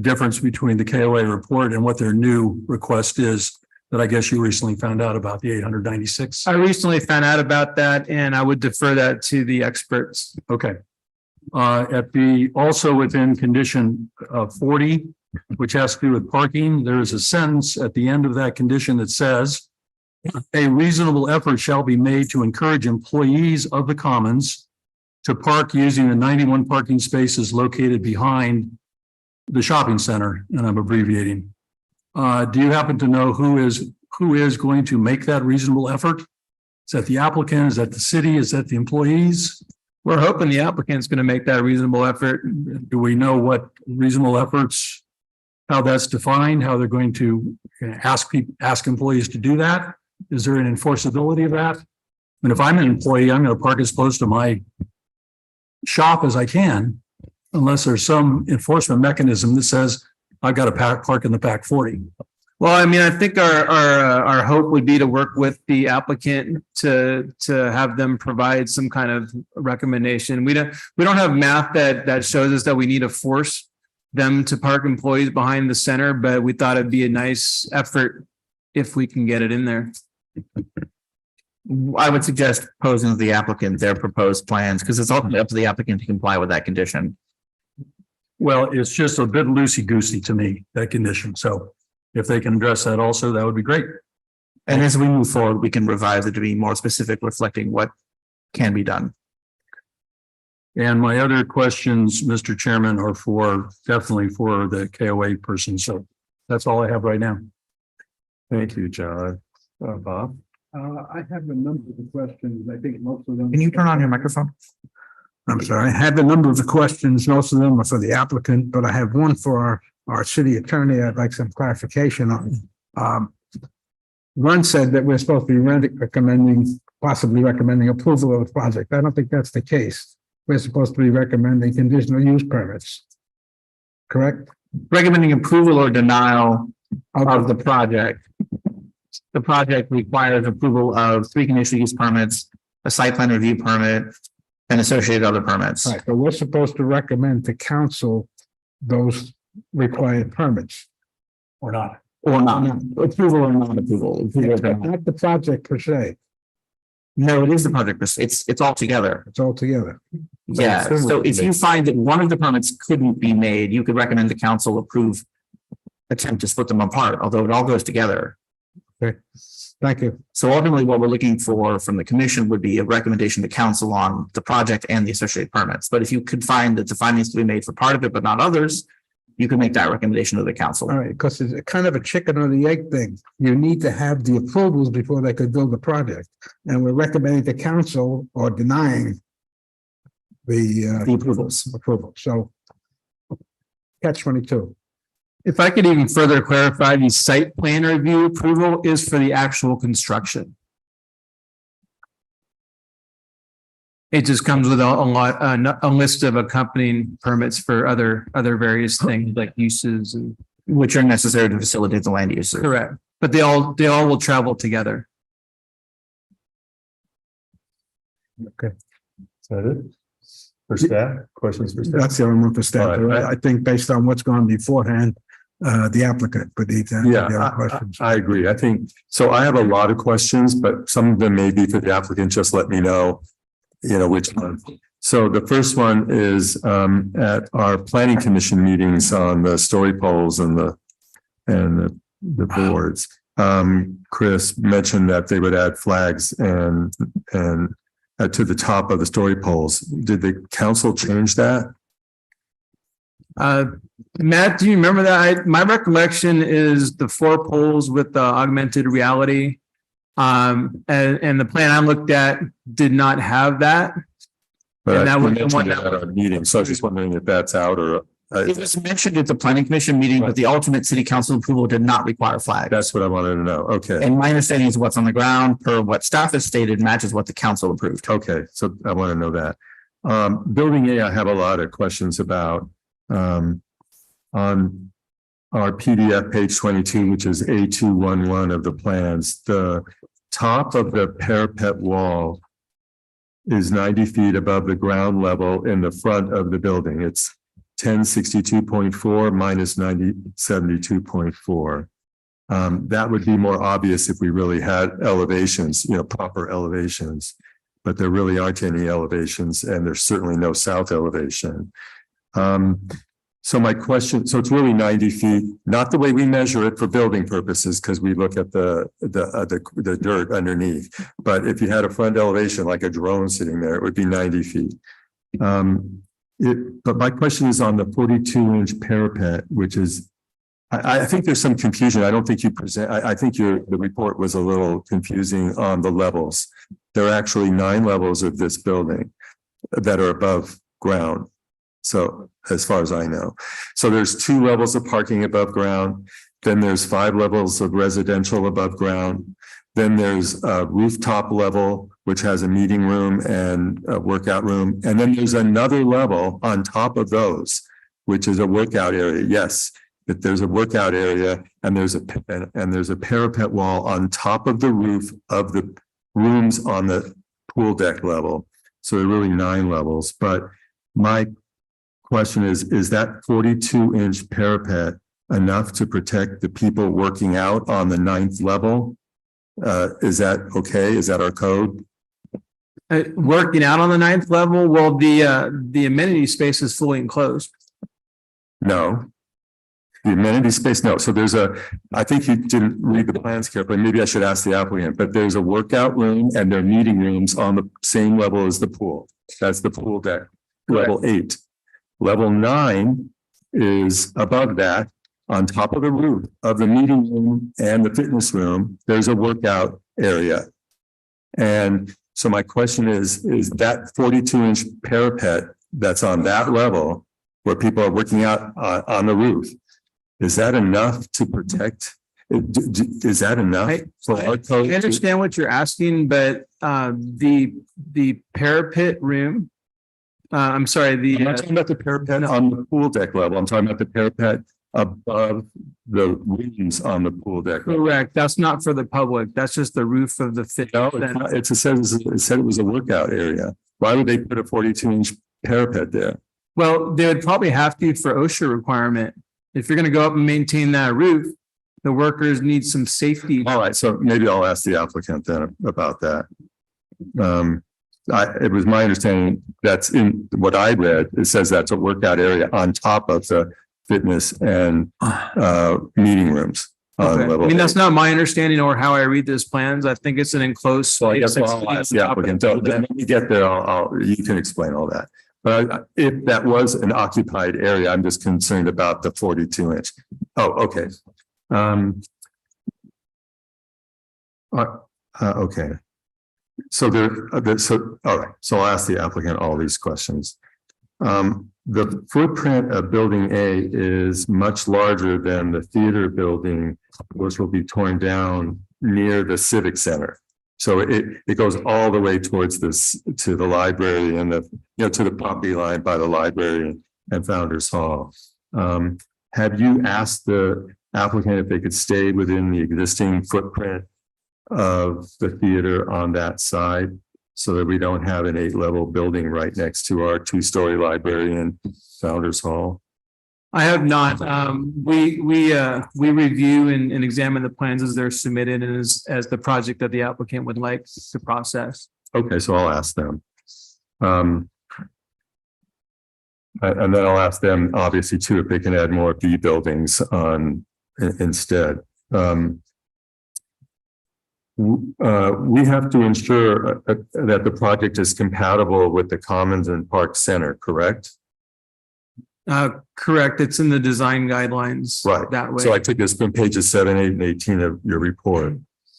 difference between the KOA report and what their new request is that I guess you recently found out about, the 896. I recently found out about that, and I would defer that to the experts. Okay. Also within condition 40, which has to do with parking, there is a sentence at the end of that condition that says, a reasonable effort shall be made to encourage employees of the commons to park using the 91 parking spaces located behind the shopping center, and I'm abbreviating. Do you happen to know who is going to make that reasonable effort? Is that the applicant? Is that the city? Is that the employees? We're hoping the applicant's going to make that reasonable effort. Do we know what reasonable efforts, how that's defined, how they're going to ask employees to do that? Is there an enforceability of that? And if I'm an employee, I'm going to park as close to my shop as I can, unless there's some enforcement mechanism that says I've got to park in the back 40. Well, I mean, I think our hope would be to work with the applicant to have them provide some kind of recommendation. We don't have math that shows us that we need to force them to park employees behind the center, but we thought it'd be a nice effort if we can get it in there. I would suggest posing to the applicant their proposed plans, because it's ultimately up to the applicant to comply with that condition. Well, it's just a bit loosey-goosey to me, that condition. So if they can address that also, that would be great. And as we move forward, we can revise it to be more specific, reflecting what can be done. And my other questions, Mr. Chairman, are definitely for the KOA person. So that's all I have right now. Thank you, John. Bob? I have a number of questions. I think most of them. Can you turn on your microphone? I'm sorry. I have a number of the questions. Most of them are for the applicant, but I have one for our city attorney. I'd like some clarification on. One said that we're supposed to be possibly recommending approval of the project. I don't think that's the case. We're supposed to be recommending conditional use permits. Correct? Recommending approval or denial of the project. The project requires approval of 3 conditional use permits, a site plan review permit, and associated other permits. Right, but we're supposed to recommend to council those required permits. Or not. Or not. Approval or non-approval. Not the project per se, No, it is the project. It's all together. it's all together. Yeah, so if you find that one of the permits couldn't be made, you could recommend the council attempt to split them apart, although it all goes together. Thank you. So ultimately, what we're looking for from the commission would be a recommendation to council on the project and the associated permits. But if you could find that the findings to be made for part of it, but not others, you can make that recommendation to the council. All right, because it's kind of a chicken or the egg thing. You need to have the approvals before they could build the project. And we're recommending to council or denying the The approvals. approval. So catch 22. If I could even further clarify, the site plan review approval is for the actual construction. It just comes with a list of accompanying permits for other various things like uses and. Which are necessary to facilitate the land use. Correct, but they all will travel together. Is that it? For staff, questions for staff? That's the only one for staff. All right. I think based on what's gone beforehand, the applicant would need to answer the other questions. I agree. I think, so I have a lot of questions, but some of them may be for the applicant. Just let me know, which one. So the first one is at our planning commission meetings on the story poles and the boards. Chris mentioned that they would add flags and to the top of the story poles. Did the council change that? Matt, do you remember that? My recollection is the 4 poles with the augmented reality. And the plan I looked at did not have that. But And that I was the mentioned one it that- at our meeting, so I was just wondering if that's out or. It was mentioned at the planning commission meeting, but the ultimate city council approval did not require flags. That's what I wanted to know. Okay. And my understanding is what's on the ground per what staff has stated matches what the council approved. Okay, so I want to know that. Building A, I have a lot of questions about. On our PDF page 22, which is A211 of the plans, the top of the parapet wall is 90 feet above the ground level in the front of the building. It's 1062.4 minus 9072.4. That would be more obvious if we really had elevations, proper elevations, but there really aren't any elevations and there's certainly no south elevation. So my question, so it's really 90 feet, not the way we measure it for building purposes, because we look at the dirt underneath. But if you had a front elevation, like a drone sitting there, it would be 90 feet. But my question is on the 42-inch parapet, which is, I think there's some confusion. I don't think you present, I think the report was a little confusing on the levels. There are actually 9 levels of this building that are above ground. So as far as I know, so there's 2 levels of parking above ground. Then there's 5 levels of residential above ground. Then there's a rooftop level, which has a meeting room and a workout room. And then there's another level on top of those, which is a workout area. Yes, but there's a workout area and there's a parapet wall on top of the roof of the rooms on the pool deck level. So there are really 9 levels. But my question is that 42-inch parapet enough to protect the people working out on the 9th level? Is that okay? Is that our code? Working out on the 9th level, well, the amenity space is fully enclosed. No. The amenity space, no. So I think you didn't read the plans carefully. Maybe I should ask the applicant, but there's a workout room and there are meeting rooms on the same level as the pool. That's the pool deck, level 8. Level 9 is above that, on top of the roof of the meeting room and the fitness room. There's a workout area. And so my question is that 42-inch parapet that's on that level where people are working out on the roof, is that enough to protect? Is that enough for our code? I understand what you're asking, but the parapet room, I'm sorry, I'm not talking about the parapet on the pool deck level. I'm talking about the parapet above the rooms on the pool deck. correct. That's not for the public. That's just the roof of the fitness No, center. it said it was a workout area. Why would they put a 42-inch parapet there? Well, they would probably have to for OSHA requirement. If you're going to go up and maintain that roof, the workers need some safety. All right, so maybe I'll ask the applicant then about that. It was my understanding that's in what I read. It says that's a workout area on top of the fitness and meeting rooms. Okay. I level mean, A. that's not my understanding or how I read those plans. I think it's an enclosed. So I guess space I'll ask the on top of applicant, it. when you get there, you can explain all that. But if that was an occupied area, I'm just concerned about the 42-inch. Oh, okay. Okay. So all right, so I'll ask the applicant all these questions. The footprint of building A is much larger than the theater building, which will be torn down near the civic center. So it goes all the way towards to the library and to the property line by the library and Founders Hall. Have you asked the applicant if they could stay within the existing footprint of the theater on that side, so that we don't have an 8-level building right next to our 2-story library and Founders Hall? I have not. We review and examine the plans as they're submitted and as the project that the applicant would like to process. Okay, so I'll ask them. And then I'll ask them, obviously, too, if they can add more B buildings on instead. We have to ensure that the project is compatible with the Commons and Park Center, correct? Correct. It's in the design guidelines. Right. That way. So I took this from pages 7, 8, and 18 of your report.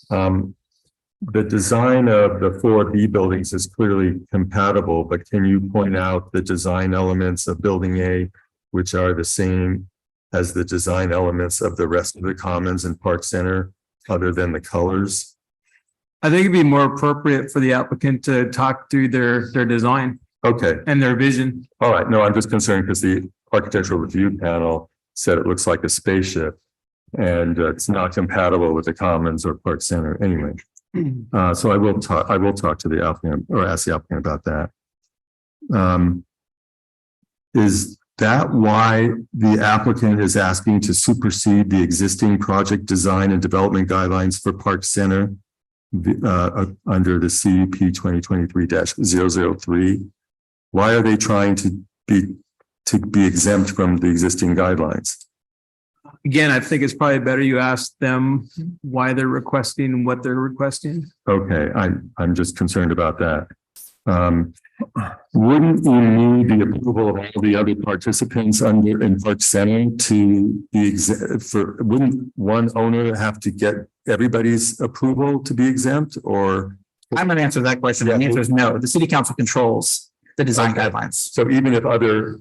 The design of the 4 B buildings is clearly compatible, but can you point out the design elements of building A, which are the same as the design elements of the rest of the Commons and Park Center, other than the colors? I think it'd be more appropriate for the applicant to talk through their design Okay, and their vision. all right. No, I'm just concerned because the architectural review panel said it looks like a spaceship, and it's not compatible with the Commons or Park Center anyway. So I will talk to the applicant, or ask the applicant about that. Is that why the applicant is asking to supersede the existing project design and development guidelines for Park Center under the CUP 2023-003? Why are they trying to be exempt from the existing guidelines? Again, I think it's probably better you ask them why they're requesting what they're requesting. Okay, I'm just concerned about that. Wouldn't we need the approval of all the other participants in Park Center to be exempt? Wouldn't one owner have to get everybody's approval to be exempt, or? I'm going to answer that question. Yeah. The answer is no. The city council controls the design Okay. guidelines. So even if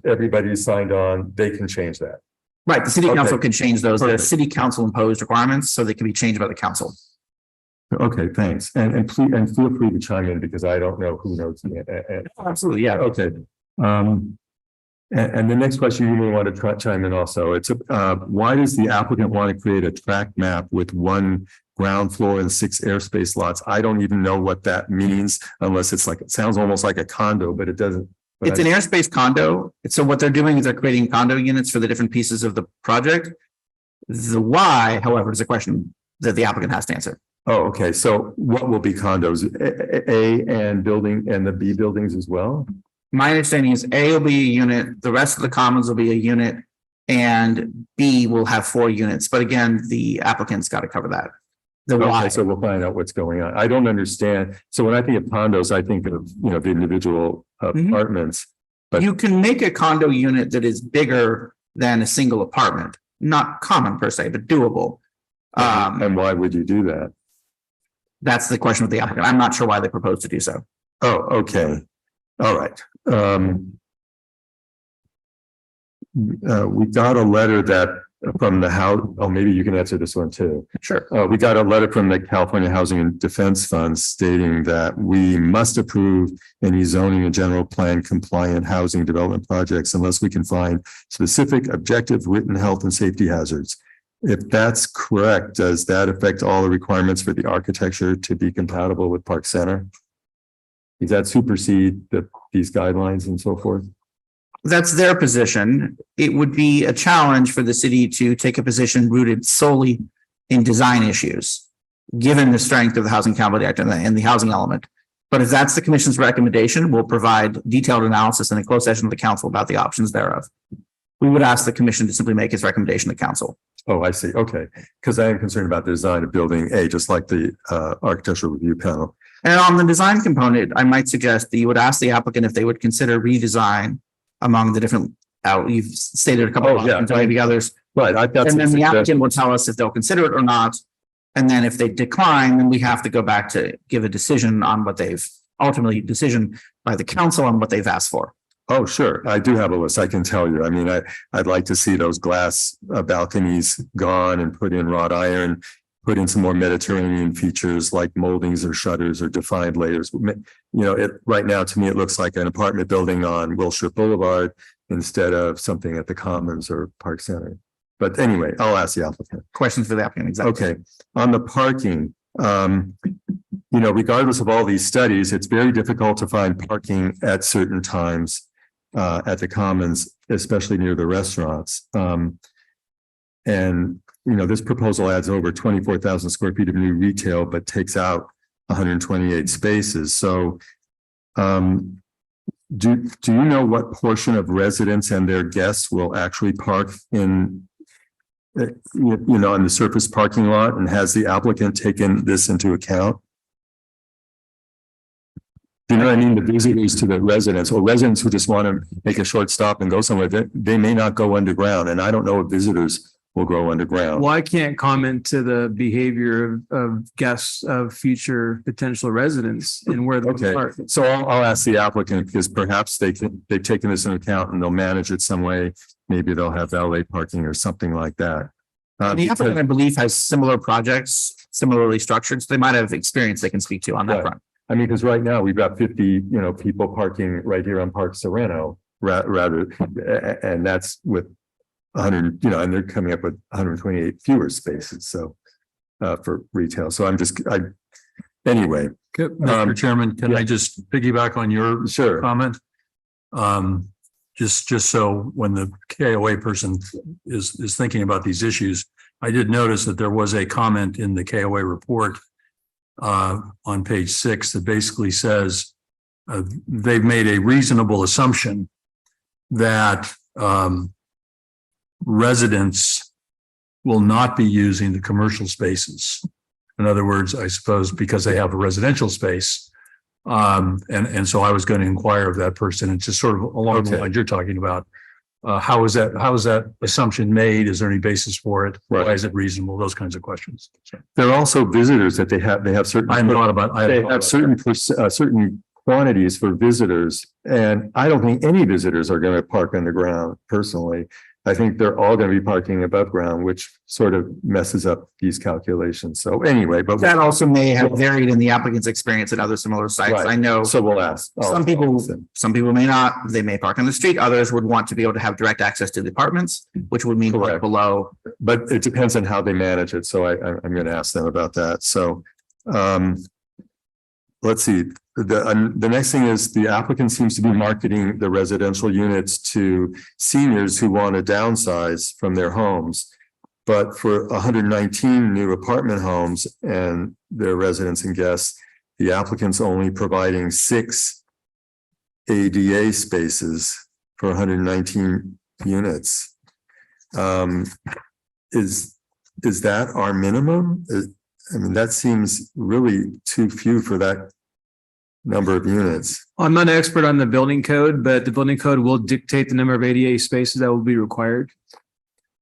everybody signed on, they can change that? Right. The city Okay. council can change those. They're Perfect. city council imposed requirements, so they can be changed by the council. Okay, thanks. And please, and feel free to chime in because I don't know who knows. Absolutely. Yeah. Okay. And the next question you may want to chime in also. It's why does the applicant want to create a track map with 1 ground floor and 6 airspace lots? I don't even know what that means unless it's like, it sounds almost like a condo, but it doesn't. But It's an airspace condo. So what they're doing is they're creating condo units for the different pieces of the project. The why, however, is a question that the applicant has to answer. Oh, okay. So what will be condos? A and building and the B buildings as well? My understanding is A will be a unit, the rest of the commons will be a unit, and B will have 4 units. But again, the applicant's got to cover that. The why. Okay, so we'll find out what's going on. I don't understand. So when I think of condos, I think of, the individual apartments. But You can make a condo unit that is bigger than a single apartment, not common per se, but doable. and why would you do that? That's the question with the applicant. I'm not sure why they propose to do so. Oh, okay. All right. We got a letter from the house. Oh, maybe you can answer this one too. Sure. We got a letter from the California Housing and Defense Fund stating that we must approve any zoning and general plan compliant housing development projects unless we can find specific objective written health and safety hazards. If that's correct, does that affect all the requirements for the architecture to be compatible with Park Center? Does that supersede these guidelines and so forth? That's their position. It would be a challenge for the city to take a position rooted solely in design issues, given the strength of the Housing Accountability Act and the housing element. But if that's the commission's recommendation, we'll provide detailed analysis in a closed session with the council about the options thereof. We would ask the commission to simply make its recommendation to council. Oh, I see. Okay. Because I am concerned about the design of building A, just like the architectural review panel. And on the design component, I might suggest that you would ask the applicant if they would consider redesign among the different, you've stated a couple Oh, of yeah. options, maybe others. Right. And then the applicant will tell us if they'll consider it or not. And then if they decline, then we have to go back to give a decision on what they've ultimately decision by the council on what they've asked for. Oh, sure. I do have a list. I can tell you. I mean, I'd like to see those glass balconies gone and put in wrought iron, put in some more Mediterranean features like moldings or shutters or defined layers. You know, right now to me, it looks like an apartment building on Wilshire Boulevard instead of something at the Commons or Park Center. But anyway, I'll ask the applicant. Questions for the applicant, exactly. Okay, on the parking, you know, regardless of all these studies, it's very difficult to find parking at certain times at the Commons, especially near the restaurants. And, you know, this proposal adds over 24,000 square feet of new retail, but takes out 128 spaces. So do you know what portion of residents and their guests will actually park in, you know, in the surface parking lot, and has the applicant taken this into account? You know what I mean? The visitors to the residents, or residents who just want to make a short stop and go somewhere, they may not go underground, and I don't know if visitors will go underground. Well, I can't comment to the behavior of guests of future potential residents and where they Okay, park. so I'll ask the applicant, because perhaps they've taken this into account and they'll manage it some way. Maybe they'll have valet parking or something like that. The applicant, I believe, has similar projects, similarly structured, so they might have experience they can speak to on that Right. front. I mean, because right now we've got 50, you know, people parking right here on Park Sereno, rather, and that's with 100, you know, and they're coming up with 128 fewer spaces. So for retail. So anyway. Mr. Chairman, can I just piggyback on your Sure. comment? Just so when the KOA person is thinking about these issues, I did notice that there was a comment in the KOA report on page 6 that basically says they've made a reasonable assumption that residents will not be using the commercial spaces. In other words, I suppose because they have a residential space. And so I was going to inquire of that person, and just sort of along the lines you're talking about. How is that assumption made? Is there any basis for it? Right. Why is it reasonable? Those kinds of questions. So, There are also visitors that they have certain. I hadn't thought about. They have certain quantities for visitors, and I don't think any visitors are going to park underground personally. I think they're all going to be parking above ground, which sort of messes up these calculations. So anyway, but That also may have varied in the applicant's experience at other similar sites. Right. I know so we'll ask. some people may not, they may park on the street. Others would want to be able to have direct access to the apartments, which would mean Correct. below. But it depends on how they manage it. So I'm going to ask them about that. So let's see. The next thing is the applicant seems to be marketing the residential units to seniors who want to downsize from their homes. But for 119 new apartment homes and their residents and guests, the applicant's only providing 6 ADA spaces for 119 units. Is that our minimum? I mean, that seems really too few for that number of units. I'm not an expert on the building code, but the building code will dictate the number of ADA spaces that will be required.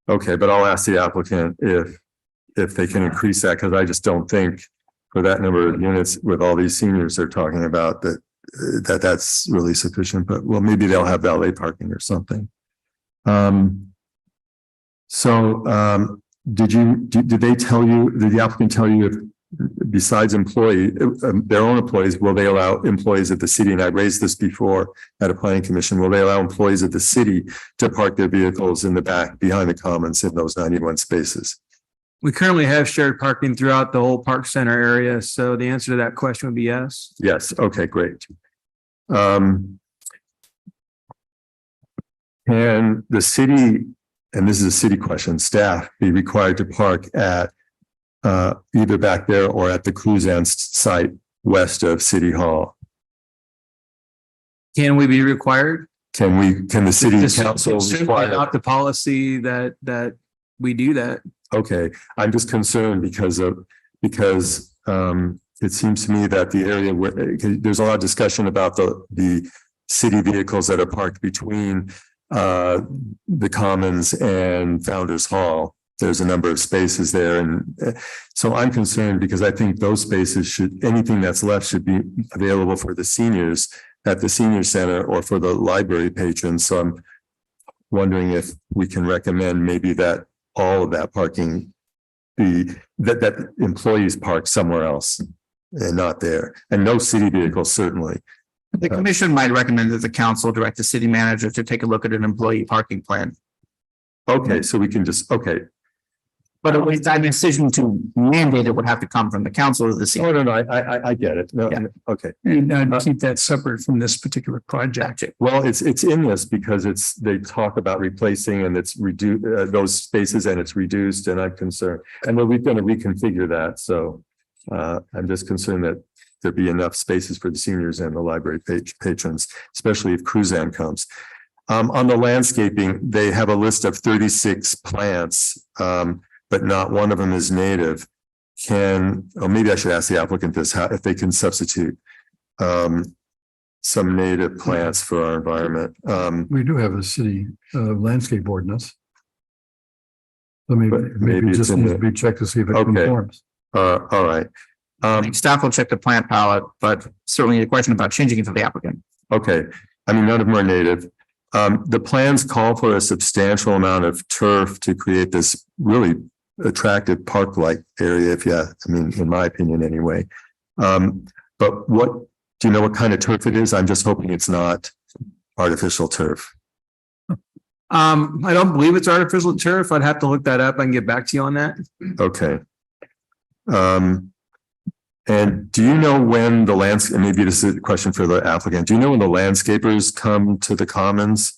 Okay, but I'll ask the applicant if they can increase that, because I just don't think for that number of units with all these seniors they're talking about that's really sufficient. But well, maybe they'll have valet parking or something. Did they tell you, did the applicant tell you if besides their own employees, will they allow employees of the city? And I raised this before at a planning commission. Will they allow employees of the city to park their vehicles in the back behind the Commons in those 91 spaces? We currently have shared parking throughout the whole park center area. So the answer to that question would be yes. Yes. Okay, great. Can the city, and this is a city question, staff be required to park at either back there or at the Cruzan site west of City Hall? Can we be required? Can the city This council is certainly require? not the policy that we do that. Okay, I'm just concerned because it seems to me that the area where there's a lot of discussion about the city vehicles that are parked between the Commons and Founder's Hall. There's a number of spaces there, and so I'm concerned because I think those spaces anything that's left should be available for the seniors at the senior center or for the library patrons. So I'm wondering if we can recommend maybe that all of that parking that employees park somewhere else and not there, and no city vehicles certainly. The commission might recommend that the council direct the city manager to take a look at an employee parking plan. Okay, so we can just, okay. But at least that decision to mandate it would have to come from the council of the city. No, I get it. No, Yeah. okay. And keep that separate from this particular project. Well, it's in this because they talk about replacing and it's reduced, those spaces and it's reduced, and I'm concerned. And we're going to reconfigure that. So I'm just concerned that there be enough spaces for the seniors and the library patrons, especially if Cruzan comes. On the landscaping, they have a list of 36 plants, but not one of them is native. Maybe I should ask the applicant this, if they can substitute some native plants for our environment. We do have a city landscape ordinance. So maybe maybe it just it's in needs to be checked to see if it Okay. conforms. All right. Staff will check the plant palette, but certainly a question about changing it to the applicant. Okay, I mean, none of them are native. The plans call for a substantial amount of turf to create this really attractive park-like area, in my opinion anyway. But do you know what kind of turf it is? I'm just hoping it's not artificial turf. I don't believe it's artificial turf. I'd have to look that up. I can get back to you on that. Okay. And do you know when maybe this is a question for the applicant, do you know when the landscapers come to the Commons?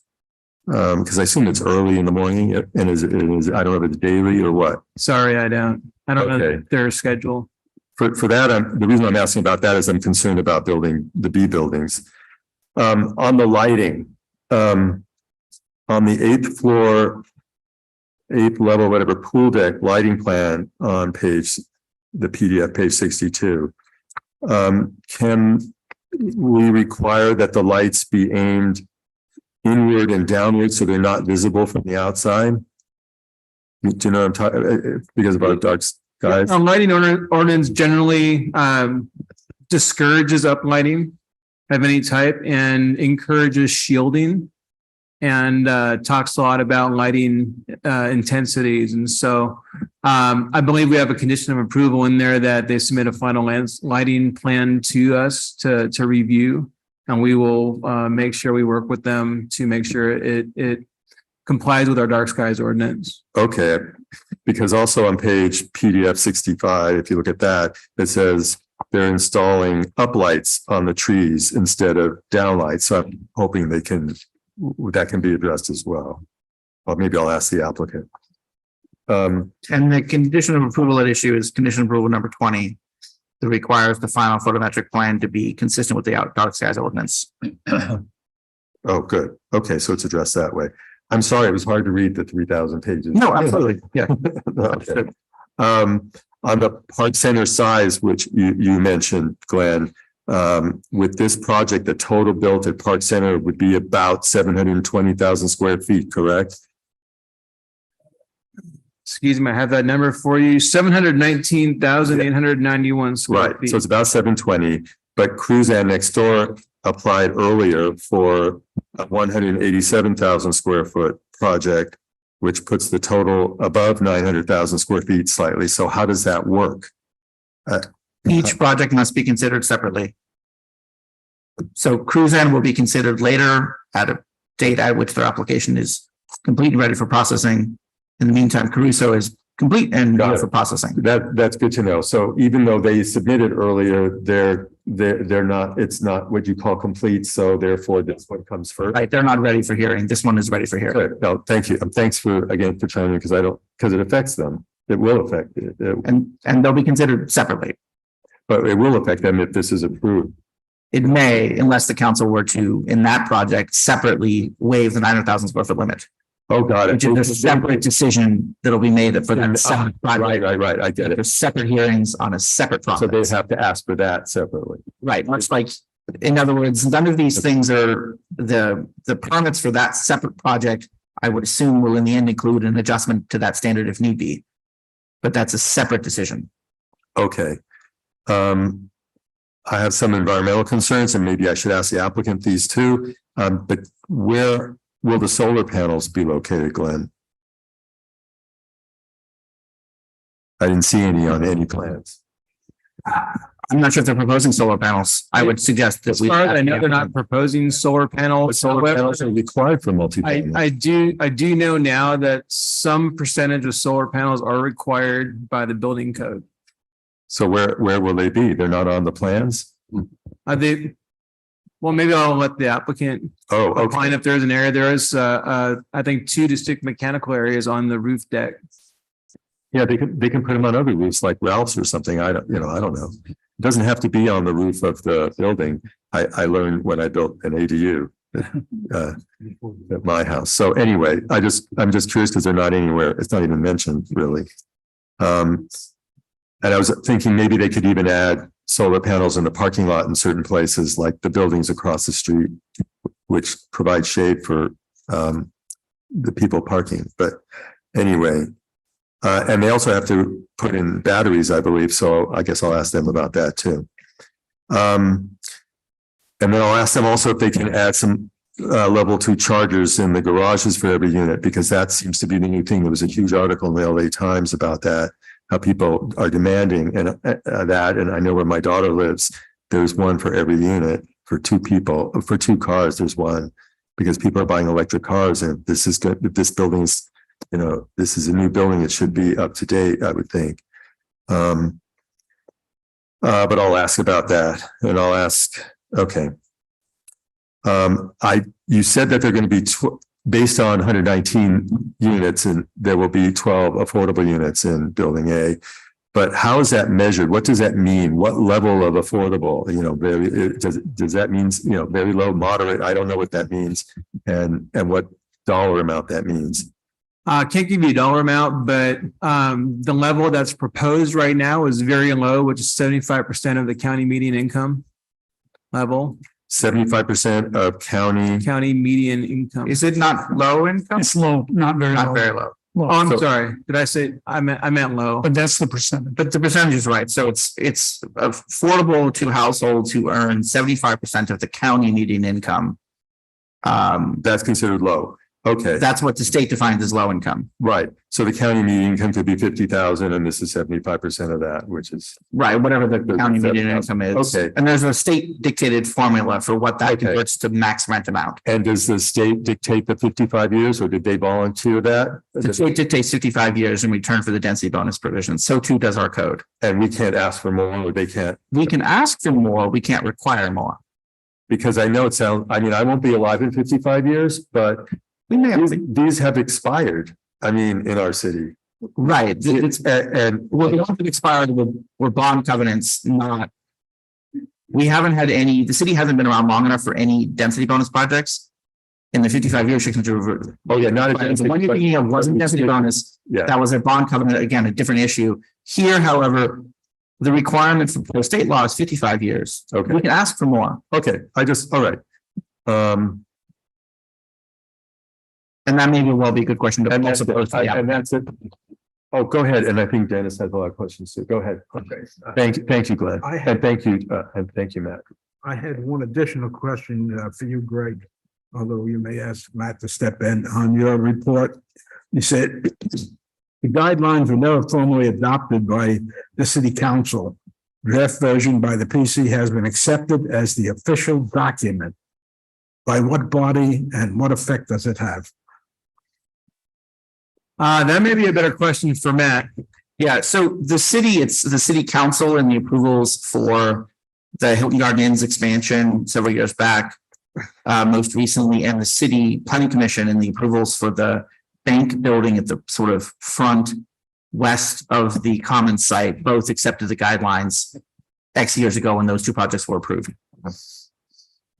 Because I assume it's early in the morning, and is I don't know if it's daily or what. Sorry, I don't know Okay. their schedule. For that, the reason I'm asking about that is I'm concerned about building the B buildings. On the lighting, on the 8th floor, 8th level, whatever, pool deck lighting plan on the PDF, page 62. Can we require that the lights be aimed inward and downward so they're not visible from the outside? Do you know what I'm talking, because of our dark skies? Lighting ordinance generally discourages uplighting of any type and encourages shielding, and talks a lot about lighting intensities. And so I believe we have a condition of approval in there that they submit a final lighting plan to us to review. And we will make sure we work with them to make sure it complies with our dark skies ordinance. Okay, because also on page PDF 65, if you look at that, it says they're installing uplights on the trees instead of downlights. So I'm hoping that can be addressed as well. Or maybe I'll ask the applicant. And the condition of approval at issue is condition approval number 20. That requires the final photometric plan to be consistent with the dark skies ordinance. Oh, good. Okay, so it's addressed that way. I'm sorry, it was hard to read the 3,000 pages. No, absolutely. Yeah. Okay. On the park center size, which you mentioned, Glenn, with this project, the total built at Park Center would be about 720,000 square feet, correct? Excuse me, I have that number for you. 719,891 square Right, feet. so it's about 720, but Cruzan next door applied earlier for a 187,000 square foot project, which puts the total above 900,000 square feet slightly. So how does that work? Each project must be considered separately. So Cruzan will be considered later at a date at which their application is complete and ready for processing. In the meantime, Caruso is complete and ready for processing. That's good to know. So even though they submitted earlier, they're not, it's not what you call complete. So therefore this one comes first. Right, they're not ready for hearing. This one is ready for hearing. Good. No, thank you. Thanks for chiming in because it affects them. It will affect it. And they'll be considered separately. But it will affect them if this is approved. It may, unless the council were to, in that project, separately waive the 900,000 square foot limit. Oh, got it. which is a separate decision that'll be made for that separate project. Right. I get it. There's separate hearings on a separate So they project. have to ask for that separately. Right, much like, in other words, none of these things are the permits for that separate project, I would assume will in the end include an adjustment to that standard if need be. But that's a separate decision. Okay. I have some environmental concerns and maybe I should ask the applicant these too. But where will the solar panels be located, Glenn? I didn't see any on any plans. I'm not sure if they're proposing solar panels. I would suggest that As far as I know, they're not proposing solar panels. Solar However, panels are required for multi-family. I do know now that some percentage of solar panels are required by the building code. So where will they be? They're not on the plans? Well, maybe I'll let the applicant Oh, okay. opine if there's an area. There is, I think, 2 distinct mechanical areas on the roof deck. Yeah, they can put them on other roofs like Ralph's or something. I don't know. It doesn't have to be on the roof of the building. I learned when I built an ADU at my house. So anyway, I'm just curious because they're not anywhere. It's not even mentioned really. And I was thinking maybe they could even add solar panels in the parking lot in certain places, like the buildings across the street, which provide shade for the people parking. But anyway, and they also have to put in batteries, I believe. So I guess I'll ask them about that too. And then I'll ask them also if they can add some level 2 chargers in the garages for every unit, because that seems to be the new thing. There was a huge article in the LA Times about that. How people are demanding and that, and I know where my daughter lives, there's one for every unit for 2 people, for 2 cars, there's one, because people are buying electric cars, and this is good. This building is, this is a new building. It should be up to date, I would think. But I'll ask about that, and I'll ask, okay. You said that they're going to be based on 119 units, and there will be 12 affordable units in building A. But how is that measured? What does that mean? What level of affordable, very, does that mean, very low, moderate? I don't know what that means, and what dollar amount that means. Can't give you a dollar amount, but the level that's proposed right now is very low, which is 75% of the county median income level. 75% of County median income. Is it not low income? It's low, not very Not low. very low. Oh, I'm So- sorry. Did I say, I meant low? But that's the percentage. But the percentage is right. So it's affordable to households who earn 75% of the county median income. That's considered low. Okay, That's what the state defines as low income. right. So the county median income could be 50,000, and this is 75% of that, which is Right, whatever the county median 7,000. income is. Okay. And there's a state dictated formula for what that Okay. converts to max rent amount. And does the state dictate the 55 years, or did they volunteer that? The state dictates 55 years in return for the density bonus provision. So too does our code. And we can't ask for more, or they can't, We can ask for more, we can't require more. because I know I won't be alive in 55 years, but We may have, these have expired. In our city. right, it's, And well, the ones that expired were bond covenants, not. We haven't had any, the city hasn't been around long enough for any density bonus projects. In the 55 years, oh yeah, not the one you're thinking of wasn't density bonus. Yeah. That was a bond covenant, again, a different issue. Here, however, the requirement for state law is 55 years. Okay. We can ask for more, Okay, all right. and that maybe will be a good question to And that's also pose to the it. applicant. And that's it. Oh, go ahead. And I think Dennis has a lot of questions too. Go ahead. Okay. Thank you, Glenn. I had- And thank you, Matt. I had one additional question for you, Greg, although you may ask Matt to step in on your report. You said the guidelines were never formally adopted by the city council. Draft version by the PC has been accepted as the official document. By what body and what effect does it have? That may be a better question for Matt. Yeah, so it's the city council and the approvals for the Hilton Garden Inn's expansion several years back. Most recently, and the city planning commission and the approvals for the bank building at the sort of front west of the common site, both accepted the guidelines X years ago when those 2 projects were approved.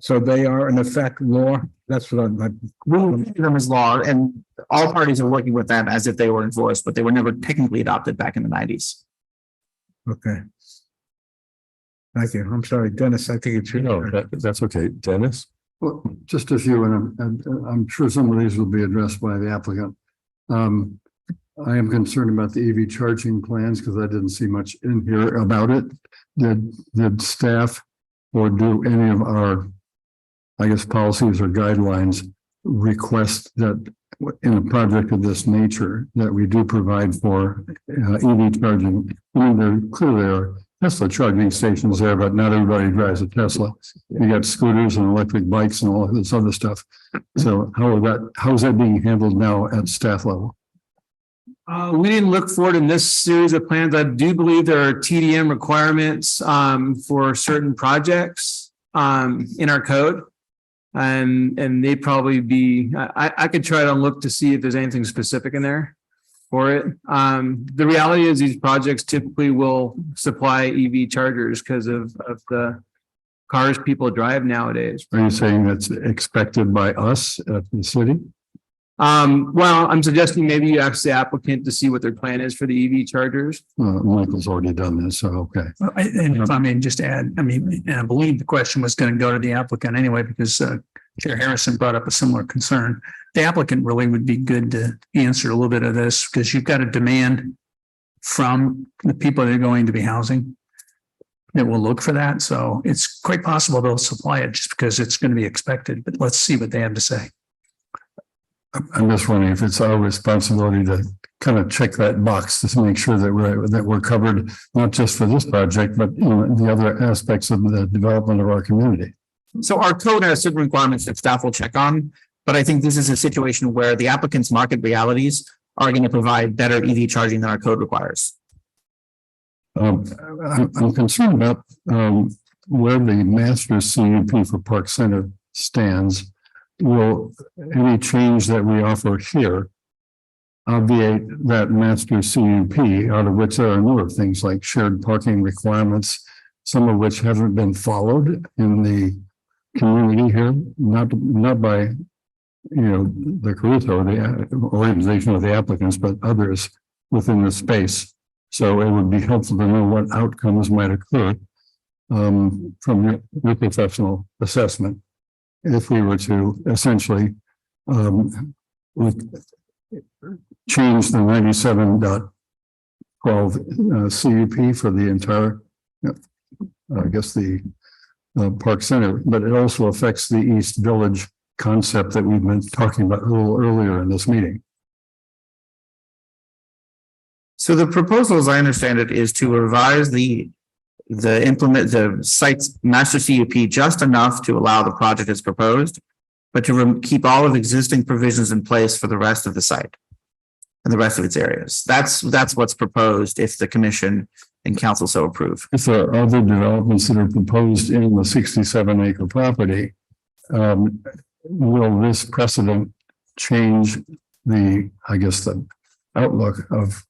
So they are in effect law. That's what I'm. We treat them as law, and all parties are working with them as if they were enforced, but they were never technically adopted back in the 90s. Okay. Thank you. I'm sorry, Dennis. I think it's. No, that's okay. Dennis? Well, just a few, and I'm sure some of these will be addressed by the applicant. I am concerned about the EV charging plans because I didn't see much in here about it. Did staff or do any of our, I guess, policies or guidelines request that in a project of this nature that we do provide for EV charging? I mean, there clearly are Tesla charging stations there, but not everybody drives a Tesla. You got scooters and electric bikes and all of this other stuff. So how is that being handled now at staff level? We didn't look for it in this series of plans. I do believe there are TDM requirements for certain projects in our code. And they probably be, I could try to look to see if there's anything specific in there for it. The reality is these projects typically will supply EV chargers because of the cars people drive nowadays. Are you saying that's expected by us at the city? Well, I'm suggesting maybe you ask the applicant to see what their plan is for the EV chargers. Michael's already done this, so okay. Well, and if I may just add, I mean, and I believe the question was going to go to the applicant anyway, because Chair Harrison brought up a similar concern. The applicant really would be good to answer a little bit of this because you've got a demand from the people that are going to be housing that will look for that. So it's quite possible they'll supply it just because it's going to be expected, but let's see what they have to say. I'm just wondering if it's our responsibility to kind of check that box to make sure that we're covered, not just for this project, but the other aspects of the development of our community. So our code has certain requirements that staff will check on, but I think this is a situation where the applicant's market realities are going to provide better EV charging than our code requires. I'm concerned about where the master CUP for Park Center stands. Will any change that we offer here obviate that master CUP, out of which there are a number of things like shared parking requirements, some of which haven't been followed in the community here, not by the Caruso or the organization of the applicants, but others within the space. So it would be helpful to know what outcomes might occur from your professional assessment if we were to essentially change the 97.12 CUP for the entire, I guess the Park Center, but it also affects the East Village concept that we've been talking about a little earlier in this meeting. So the proposal, as I understand it, is to revise the site's master CUP just enough to allow the project as proposed, but to keep all of existing provisions in place for the rest of the site and the rest of its areas. That's what's proposed if the commission and council so approve. If there are other developments that are proposed in the 67-acre property, will this precedent change the outlook of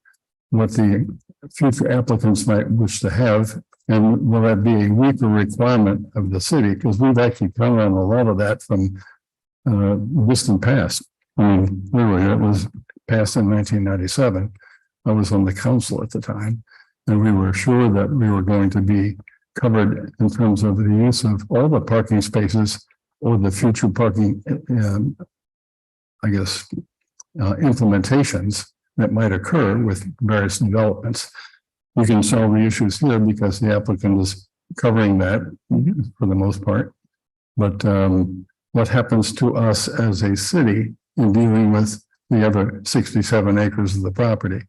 what the future applicants might wish to have? And will that be a weaker requirement of the city? Because we've actually come on a lot of that from distant past. I mean, literally, it was passed in 1997. I was on the council at the time, and we were sure that we were going to be covered in terms of the use of all the parking spaces or the future parking, implementations that might occur with various developments. We can solve the issues here because the applicant is covering that for the most part. But what happens to us as a city in dealing with the other 67 acres of the property?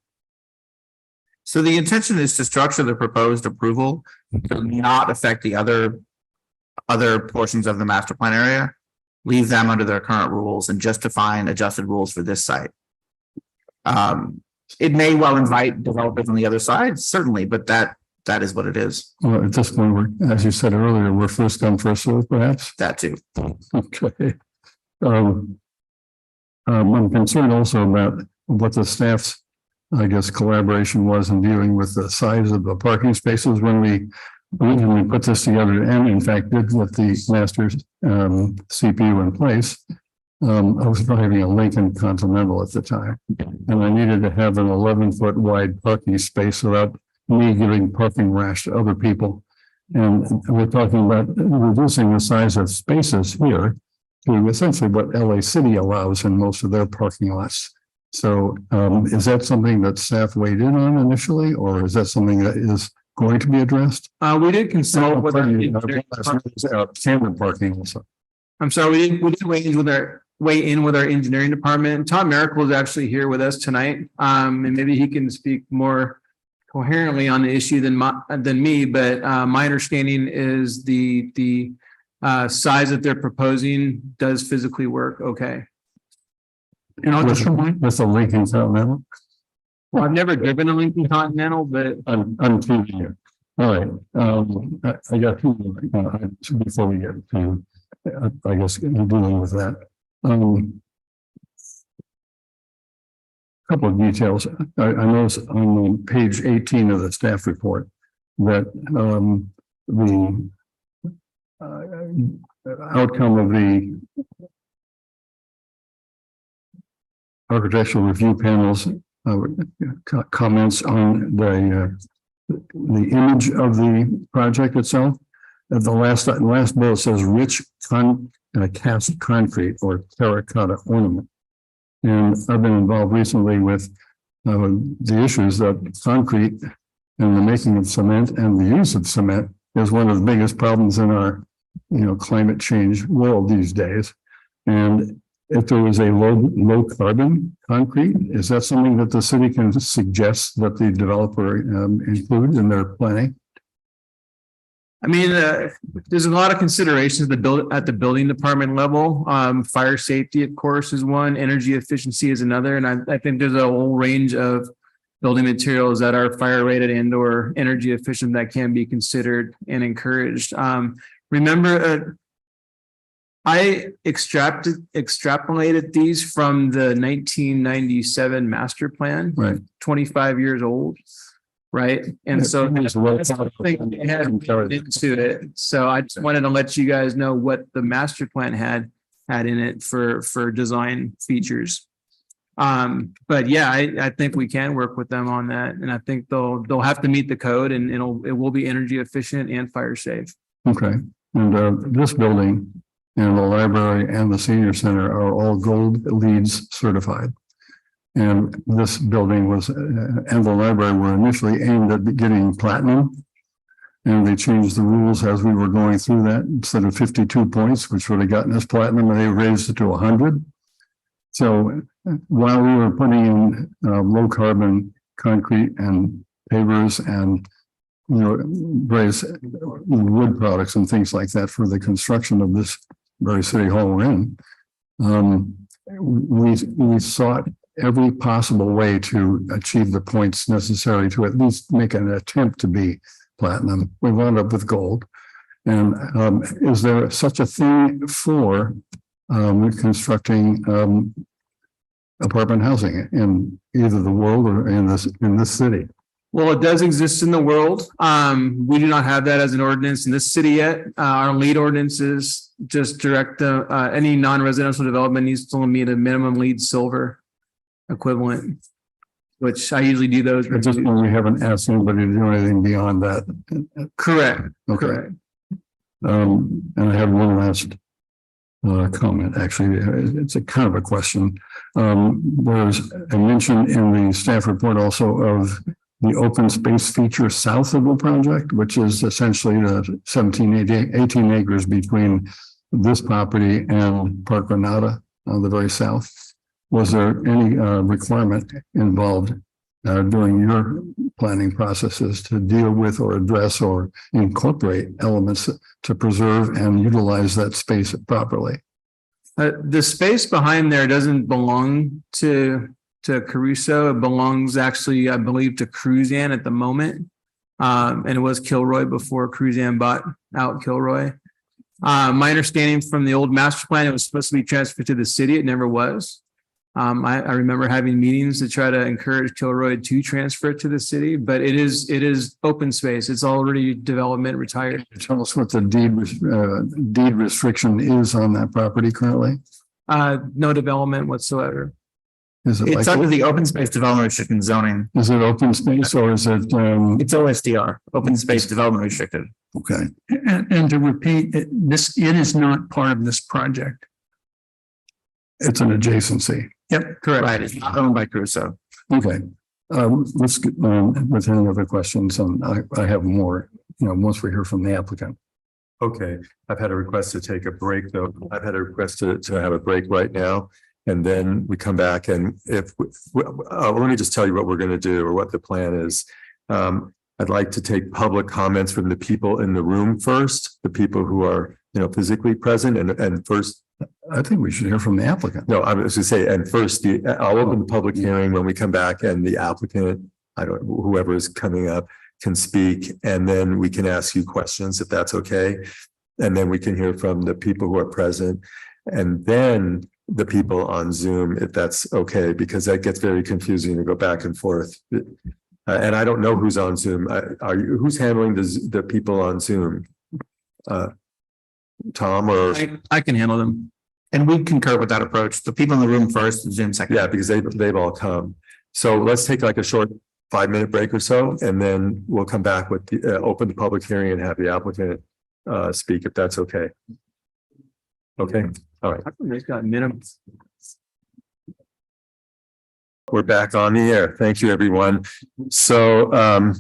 So the intention is to structure the proposed approval to not affect the other portions of the master plan area, leave them under their current rules and just define adjusted rules for this site. It may well invite developers on the other side, certainly, but that is what it is. Well, at this point, as you said earlier, we're first come, first served, perhaps. That too. Okay. I'm concerned also about what the staff's, collaboration was in dealing with the size of the parking spaces when we originally put this together and in fact did with the master CPU in place, I was driving a Lincoln Continental at the time, and I needed to have an 11-foot wide parking space without me giving parking rash to other people. And we're talking about reducing the size of spaces here to essentially what LA City allows in most of their parking lots. So is that something that staff weighed in on initially, or is that something that is going to be addressed? We did consult with our Standard parking also. I'm sorry, we did weigh in with our engineering department. Tom Miracle is actually here with us tonight. And maybe he can speak more coherently on the issue than me, but my understanding is the size that they're proposing does physically work okay. And I'll just remind, With the Lincoln Continental? Well, I've never driven a Lincoln Continental, but I'm TV here. All right, I got two more, before we get to, I guess, dealing with that. Couple of details. I noticed on page 18 of the staff report that the outcome of the architectural review panels comments on the image of the project itself. The last bullet says rich cast concrete or terracotta ornament. And I've been involved recently with the issues that concrete and the making of cement and the use of cement is one of the biggest problems in our, climate change world these days. And if there was a low carbon concrete, is that something that the city can suggest that the developer include in their planning? I mean, there's a lot of considerations at the building department level. Fire safety, of course, is one. Energy efficiency is another. And I think there's a whole range of building materials that are fire rated and or energy efficient that can be considered and encouraged. Remember, I extrapolated these from the 1997 master plan, Right. 25 years old. Right. And so that's the thing they had into it. So I just wanted to let you guys know what the master plan had in it for design features. But yeah, I think we can work with them on that. And I think they'll have to meet the code and it will be energy efficient and fire safe. Okay. And this building and the library and the senior center are all gold LEEDs certified. And this building was, and the library were initially aimed at getting platinum. And they changed the rules as we were going through that. Instead of 52 points, which would have gotten us platinum, and they raised it to 100. So while we were putting in low carbon concrete and pavers and various wood products and things like that for the construction of this very city hall we're in, we sought every possible way to achieve the points necessary to at least make an attempt to be platinum. We wound up with gold. And is there such a thing for constructing apartment housing in either the world or in this city? Well, it does exist in the world. We do not have that as an ordinance in this city yet. Our lead ordinances just direct any non-residential development needs to meet a minimum LEED silver equivalent, which I usually do those. At this point, we haven't asked anybody to do anything beyond that. Correct. Okay. Correct. And I have one last comment, actually. It's a kind of a question. There's a mention in the staff report also of the open space feature south of the project, which is essentially the 18 acres between this property and Park Granada on the very south. Was there any requirement involved during your planning processes to deal with or address or incorporate elements to preserve and utilize that space properly? The space behind there doesn't belong to Caruso. It belongs actually, I believe, to Cruzan at the moment. And it was Kilroy before Cruzan bought out Kilroy. My understanding from the old master plan, it was supposed to be transferred to the city. It never was. I remember having meetings to try to encourage Kilroy to transfer it to the city, but it is open space. It's already development retired. Tell us what the deed restriction is on that property currently. No development whatsoever. Is it It's like, under the open space development restriction zoning. is it open space or is it, It's OSDR, open space development restricted. okay, And to repeat, it is not part of this project. it's an adjacency. Yep, Correct. Right, it's not owned by Crusoe. Okay. Let's get with any other questions, and I have more, once we hear from the applicant. Okay, I've had a request to take a break, though. I've had a request to have a break right now. And then we come back and let me just tell you what we're going to do or what the plan is. I'd like to take public comments from the people in the room first, the people who are, physically present and first. I think we should hear from the applicant. No, I was going to say, and first, I'll open the public hearing when we come back and the applicant, whoever is coming up can speak, and then we can ask you questions if that's okay. And then we can hear from the people who are present and then the people on Zoom, if that's okay, because that gets very confusing to go back and forth. And I don't know who's on Zoom. Who's handling the people on Zoom? Tom or? I can handle them. And we concur with that approach. The people in the room first, Zoom second. Yeah, because they've all come. So let's take like a short 5-minute break or so, and then we'll come back with the open the public hearing and have the applicant speak, if that's okay. Okay, all right. They've got minimums. We're back on the air. Thank you, everyone. So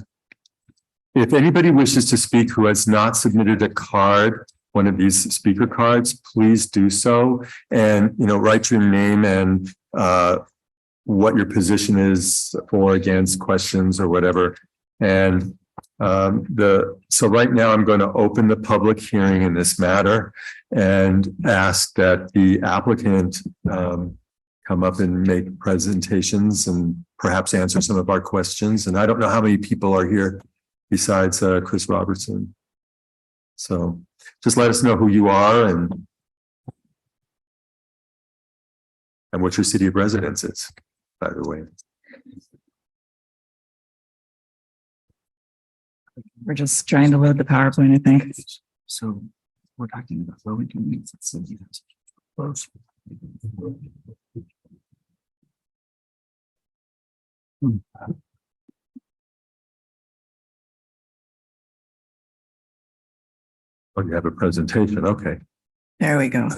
if anybody wishes to speak who has not submitted a card, one of these speaker cards, please do so. And, write your name and what your position is for, against, questions or whatever. And so right now I'm going to open the public hearing in this matter and ask that the applicant come up and make presentations and perhaps answer some of our questions. And I don't know how many people are here besides Chris Robertson. So just let us know who you are and what your city of residence is, by the way. We're just trying to load the PowerPoint, I think. So we're talking about low income needs. Close. Oh, you have a presentation. Okay. There we go.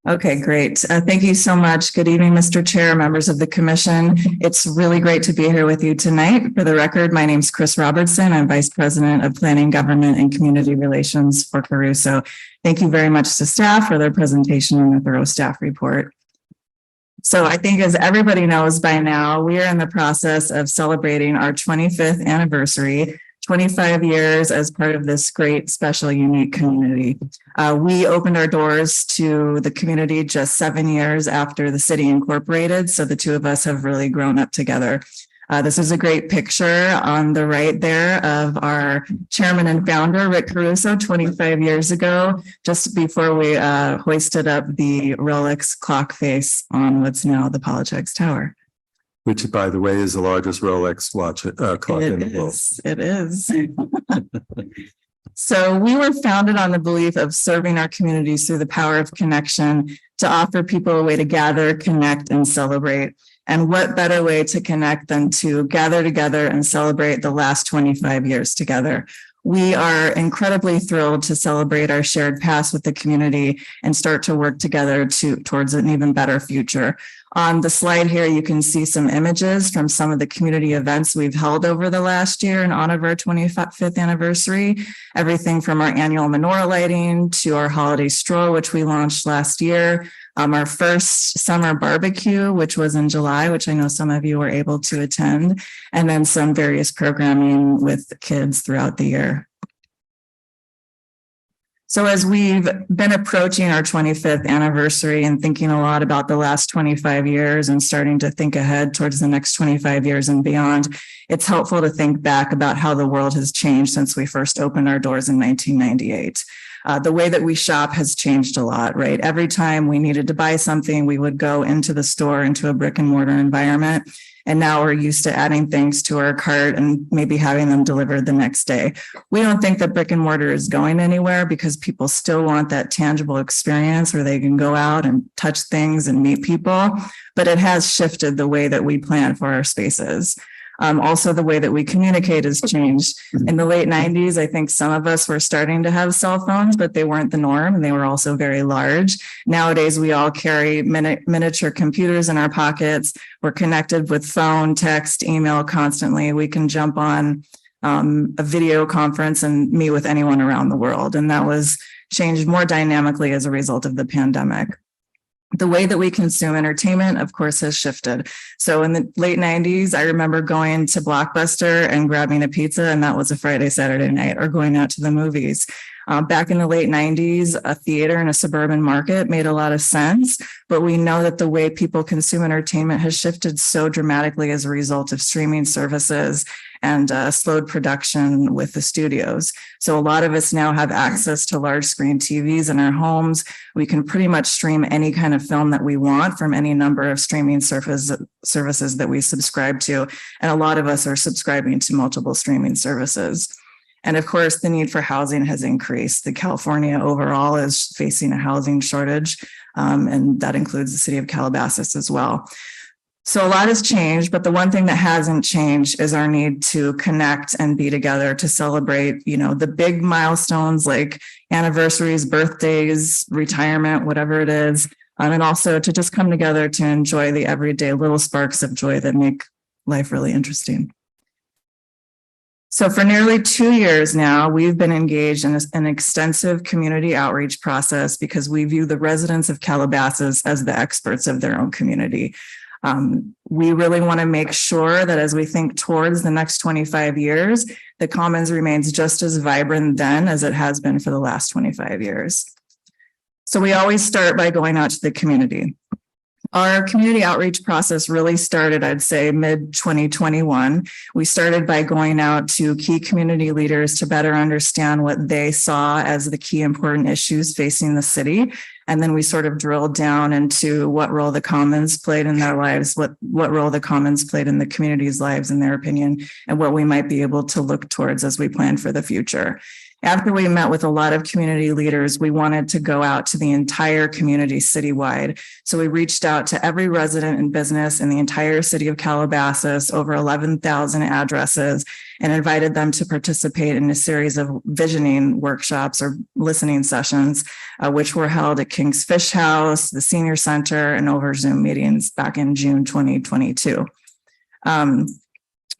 Okay, great. Thank you so much. Good evening, Mr. Chair, members of the commission. It's really great to be here with you tonight. For the record, my name is Chris Robertson. I'm Vice President of Planning, Government, and Community Relations for Caruso. Thank you very much to staff for their presentation and a thorough staff report. So I think, as everybody knows by now, we are in the process of celebrating our 25th anniversary. 25 years as part of this great, special, unique community. We opened our doors to the community just 7 years after the city incorporated. So the two of us have really grown up together. This is a great picture on the right there of our chairman and founder, Rick Caruso, 25 years ago, just before we hoisted up the Rolex clock face on what's now the Politics Tower. Which, by the way, is the largest Rolex watch clock in the world. It is. So we were founded on the belief of serving our communities through the power of connection to offer people a way to gather, connect, and celebrate. And what better way to connect than to gather together and celebrate the last 25 years together. We are incredibly thrilled to celebrate our shared past with the community and start to work together towards an even better future. On the slide here, you can see some images from some of the community events we've held over the last year in honor of our 25th anniversary. Everything from our annual menorah lighting to our holiday stroll, which we launched last year. Our first summer barbecue, which was in July, which I know some of you were able to attend, and then some various programming with the kids throughout the year. So as we've been approaching our 25th anniversary and thinking a lot about the last 25 years and starting to think ahead towards the next 25 years and beyond, it's helpful to think back about how the world has changed since we first opened our doors in 1998. The way that we shop has changed a lot, right? Every time we needed to buy something, we would go into the store, into a brick and mortar environment. And now we're used to adding things to our cart and maybe having them delivered the next day. We don't think that brick and mortar is going anywhere because people still want that tangible experience where they can go out and touch things and meet people. But it has shifted the way that we plan for our spaces. Also, the way that we communicate has changed. In the late 90s, I think some of us were starting to have cell phones, but they weren't the norm, and they were also very large. Nowadays, we all carry miniature computers in our pockets. We're connected with phone, text, email constantly. We can jump on a video conference and meet with anyone around the world. And that was changed more dynamically as a result of the pandemic. The way that we consume entertainment, of course, has shifted. So in the late 90s, I remember going to Blockbuster and grabbing a pizza, and that was a Friday, Saturday night, or going out to the movies. Back in the late 90s, a theater in a suburban market made a lot of sense, but we know that the way people consume entertainment has shifted so dramatically as a result of streaming services and slowed production with the studios. So a lot of us now have access to large screen TVs in our homes. We can pretty much stream any kind of film that we want from any number of streaming services that we subscribe to. And a lot of us are subscribing to multiple streaming services. And of course, the need for housing has increased. The California overall is facing a housing shortage, and that includes the city of Calabasas as well. So a lot has changed, but the one thing that hasn't changed is our need to connect and be together to celebrate, the big milestones like anniversaries, birthdays, retirement, whatever it is, and also to just come together to enjoy the everyday little sparks of joy that make life really interesting. So for nearly 2 years now, we've been engaged in an extensive community outreach process because we view the residents of Calabasas as the experts of their own community. We really want to make sure that as we think towards the next 25 years, the Commons remains just as vibrant then as it has been for the last 25 years. So we always start by going out to the community. Our community outreach process really started, I'd say, mid-2021. We started by going out to key community leaders to better understand what they saw as the key important issues facing the city. And then we sort of drilled down into what role the Commons played in their lives, what role the Commons played in the community's lives, in their opinion, and what we might be able to look towards as we plan for the future. After we met with a lot of community leaders, we wanted to go out to the entire community citywide. So we reached out to every resident and business in the entire city of Calabasas, over 11,000 addresses, and invited them to participate in a series of visioning workshops or listening sessions, which were held at King's Fish House, the Senior Center, and over Zoom meetings back in June 2022.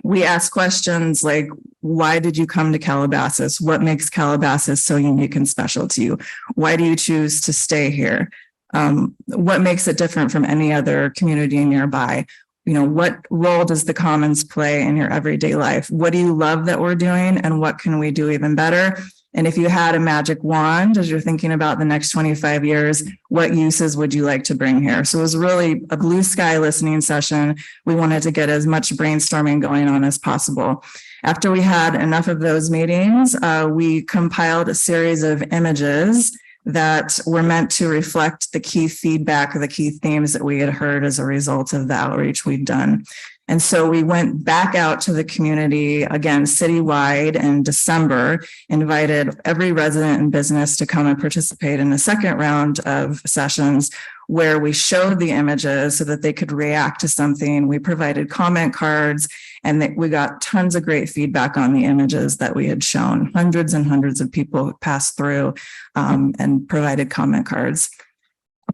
We asked questions like, why did you come to Calabasas? What makes Calabasas so unique and special to you? Why do you choose to stay here? What makes it different from any other community nearby? What role does the Commons play in your everyday life? What do you love that we're doing? And what can we do even better? And if you had a magic wand, as you're thinking about the next 25 years, what uses would you like to bring here? So it was really a blue sky listening session. We wanted to get as much brainstorming going on as possible. After we had enough of those meetings, we compiled a series of images that were meant to reflect the key feedback or the key themes that we had heard as a result of the outreach we'd done. And so we went back out to the community again, citywide in December, invited every resident and business to come and participate in a second round of sessions where we showed the images so that they could react to something. We provided comment cards, and we got tons of great feedback on the images that we had shown. Hundreds and hundreds of people passed through and provided comment cards.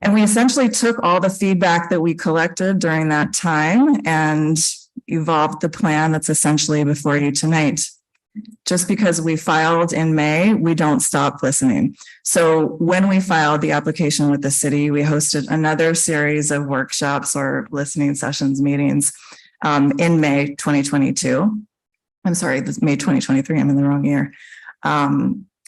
And we essentially took all the feedback that we collected during that time and evolved the plan that's essentially before you tonight. Just because we filed in May, we don't stop listening. So when we filed the application with the city, we hosted another series of workshops or listening sessions meetings in May 2022. I'm sorry, this May 2023, I'm in the wrong year.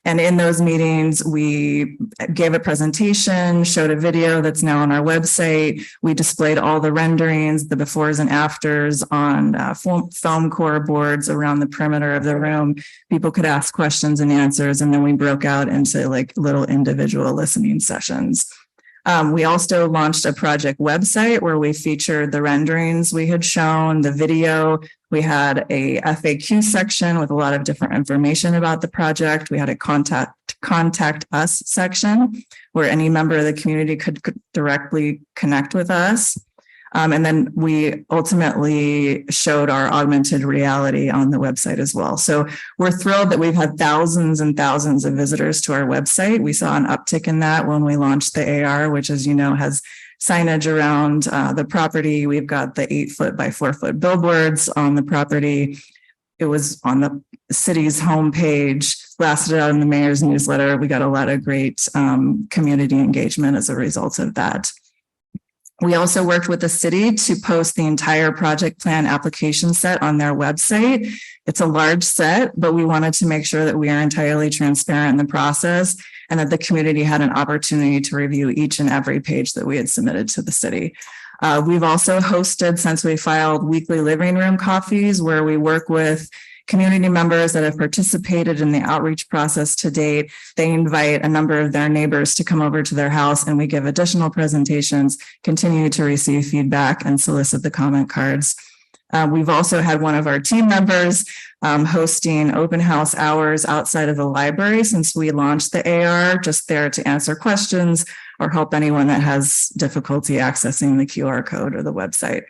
And in those meetings, we gave a presentation, showed a video that's now on our website. We displayed all the renderings, the befores and afters on foam core boards around the perimeter of the room. People could ask questions and answers, and then we broke out into like little individual listening sessions. We also launched a project website where we featured the renderings we had shown, the video. We had a FAQ section with a lot of different information about the project. We had a contact us section where any member of the community could directly connect with us. And then we ultimately showed our augmented reality on the website as well. So we're thrilled that we've had thousands and thousands of visitors to our website. We saw an uptick in that when we launched the AR, which, as you know, has signage around the property. We've got the 8-foot by 4-foot billboards on the property. It was on the city's homepage, blasted out in the mayor's newsletter. We got a lot of great community engagement as a result of that. We also worked with the city to post the entire project plan application set on their website. It's a large set, but we wanted to make sure that we are entirely transparent in the process and that the community had an opportunity to review each and every page that we had submitted to the city. We've also hosted, since we filed, weekly living room coffees where we work with community members that have participated in the outreach process to date. They invite a number of their neighbors to come over to their house, and we give additional presentations, continue to receive feedback, and solicit the comment cards. We've also had one of our team members hosting open house hours outside of the library since we launched the AR, just there to answer questions or help anyone that has difficulty accessing the QR code or the website.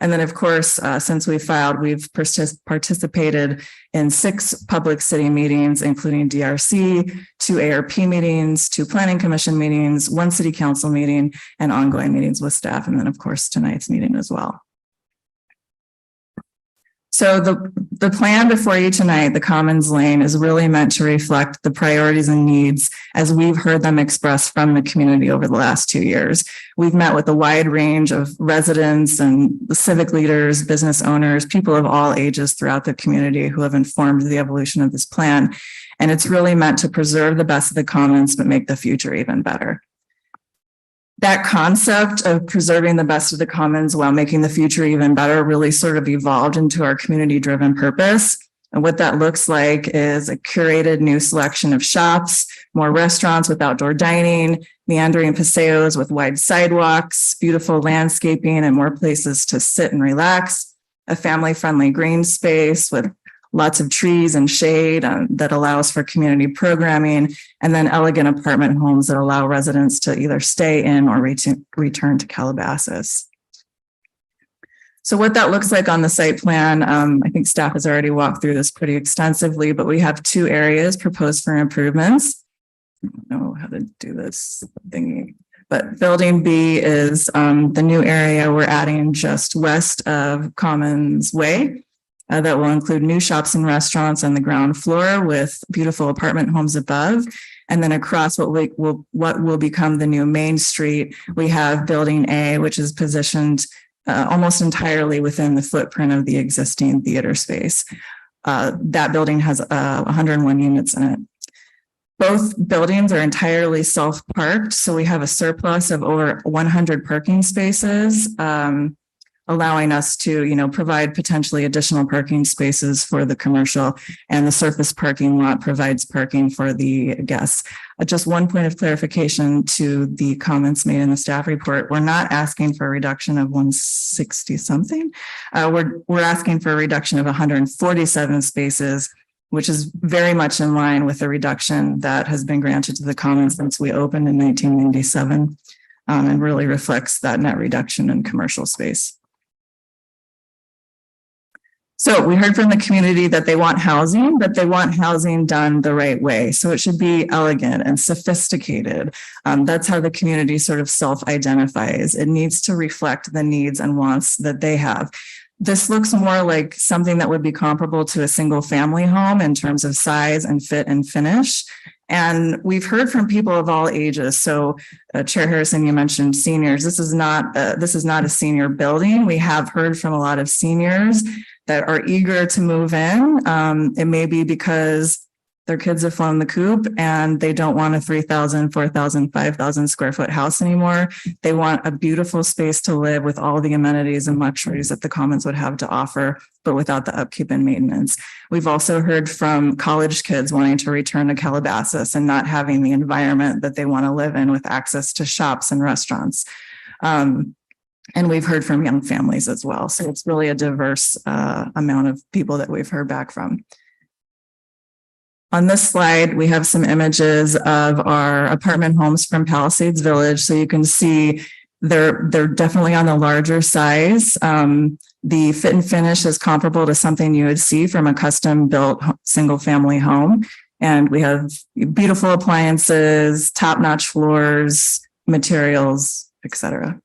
And then, of course, since we filed, we've participated in 6 public city meetings, including DRC, 2 ARP meetings, 2 planning commission meetings, 1 city council meeting, and ongoing meetings with staff. And then, of course, tonight's meeting as well. So the plan before you tonight, the Commons Lane, is really meant to reflect the priorities and needs as we've heard them expressed from the community over the last 2 years. We've met with a wide range of residents and civic leaders, business owners, people of all ages throughout the community who have informed the evolution of this plan. And it's really meant to preserve the best of the commons, but make the future even better. That concept of preserving the best of the commons while making the future even better really sort of evolved into our community-driven purpose. And what that looks like is a curated new selection of shops, more restaurants with outdoor dining, meandering paseos with wide sidewalks, beautiful landscaping and more places to sit and relax, a family-friendly green space with lots of trees and shade that allows for community programming, and then elegant apartment homes that allow residents to either stay in or return to Calabasas. So what that looks like on the site plan, I think staff has already walked through this pretty extensively, but we have 2 areas proposed for improvements. I don't know how to do this thingy, but building B is the new area we're adding just west of Commons Way. That will include new shops and restaurants on the ground floor with beautiful apartment homes above. And then across what will become the new Main Street, we have Building A, which is positioned almost entirely within the footprint of the existing theater space. That building has 101 units in it. Both buildings are entirely self-parked, so we have a surplus of over 100 parking spaces, allowing us to, provide potentially additional parking spaces for the commercial, and the surface parking lot provides parking for the guests. Just one point of clarification to the comments made in the staff report: we're not asking for a reduction of 160 something. We're asking for a reduction of 147 spaces, which is very much in line with the reduction that has been granted to the commons since we opened in 1997, and really reflects that net reduction in commercial space. So we heard from the community that they want housing, but they want housing done the right way. So it should be elegant and sophisticated. That's how the community sort of self-identifies. It needs to reflect the needs and wants that they have. This looks more like something that would be comparable to a single family home in terms of size and fit and finish. And we've heard from people of all ages. So Chair Harrison, you mentioned seniors. This is not a senior building. We have heard from a lot of seniors that are eager to move in. It may be because Their kids have flown the coop and they don't want a 3,000, 4,000, 5,000 square foot house anymore. They want a beautiful space to live with all the amenities and luxuries that the Commons would have to offer, but without the upkeep and maintenance. We've also heard from college kids wanting to return to Calabasas and not having the environment that they want to live in with access to shops and restaurants. And we've heard from young families as well. So it's really a diverse amount of people that we've heard back from. On this slide, we have some images of our apartment homes from Palisades Village. So you can see they're definitely on the larger size. The fit and finish is comparable to something you would see from a custom built single family home. And we have beautiful appliances, top-notch floors, materials, etc.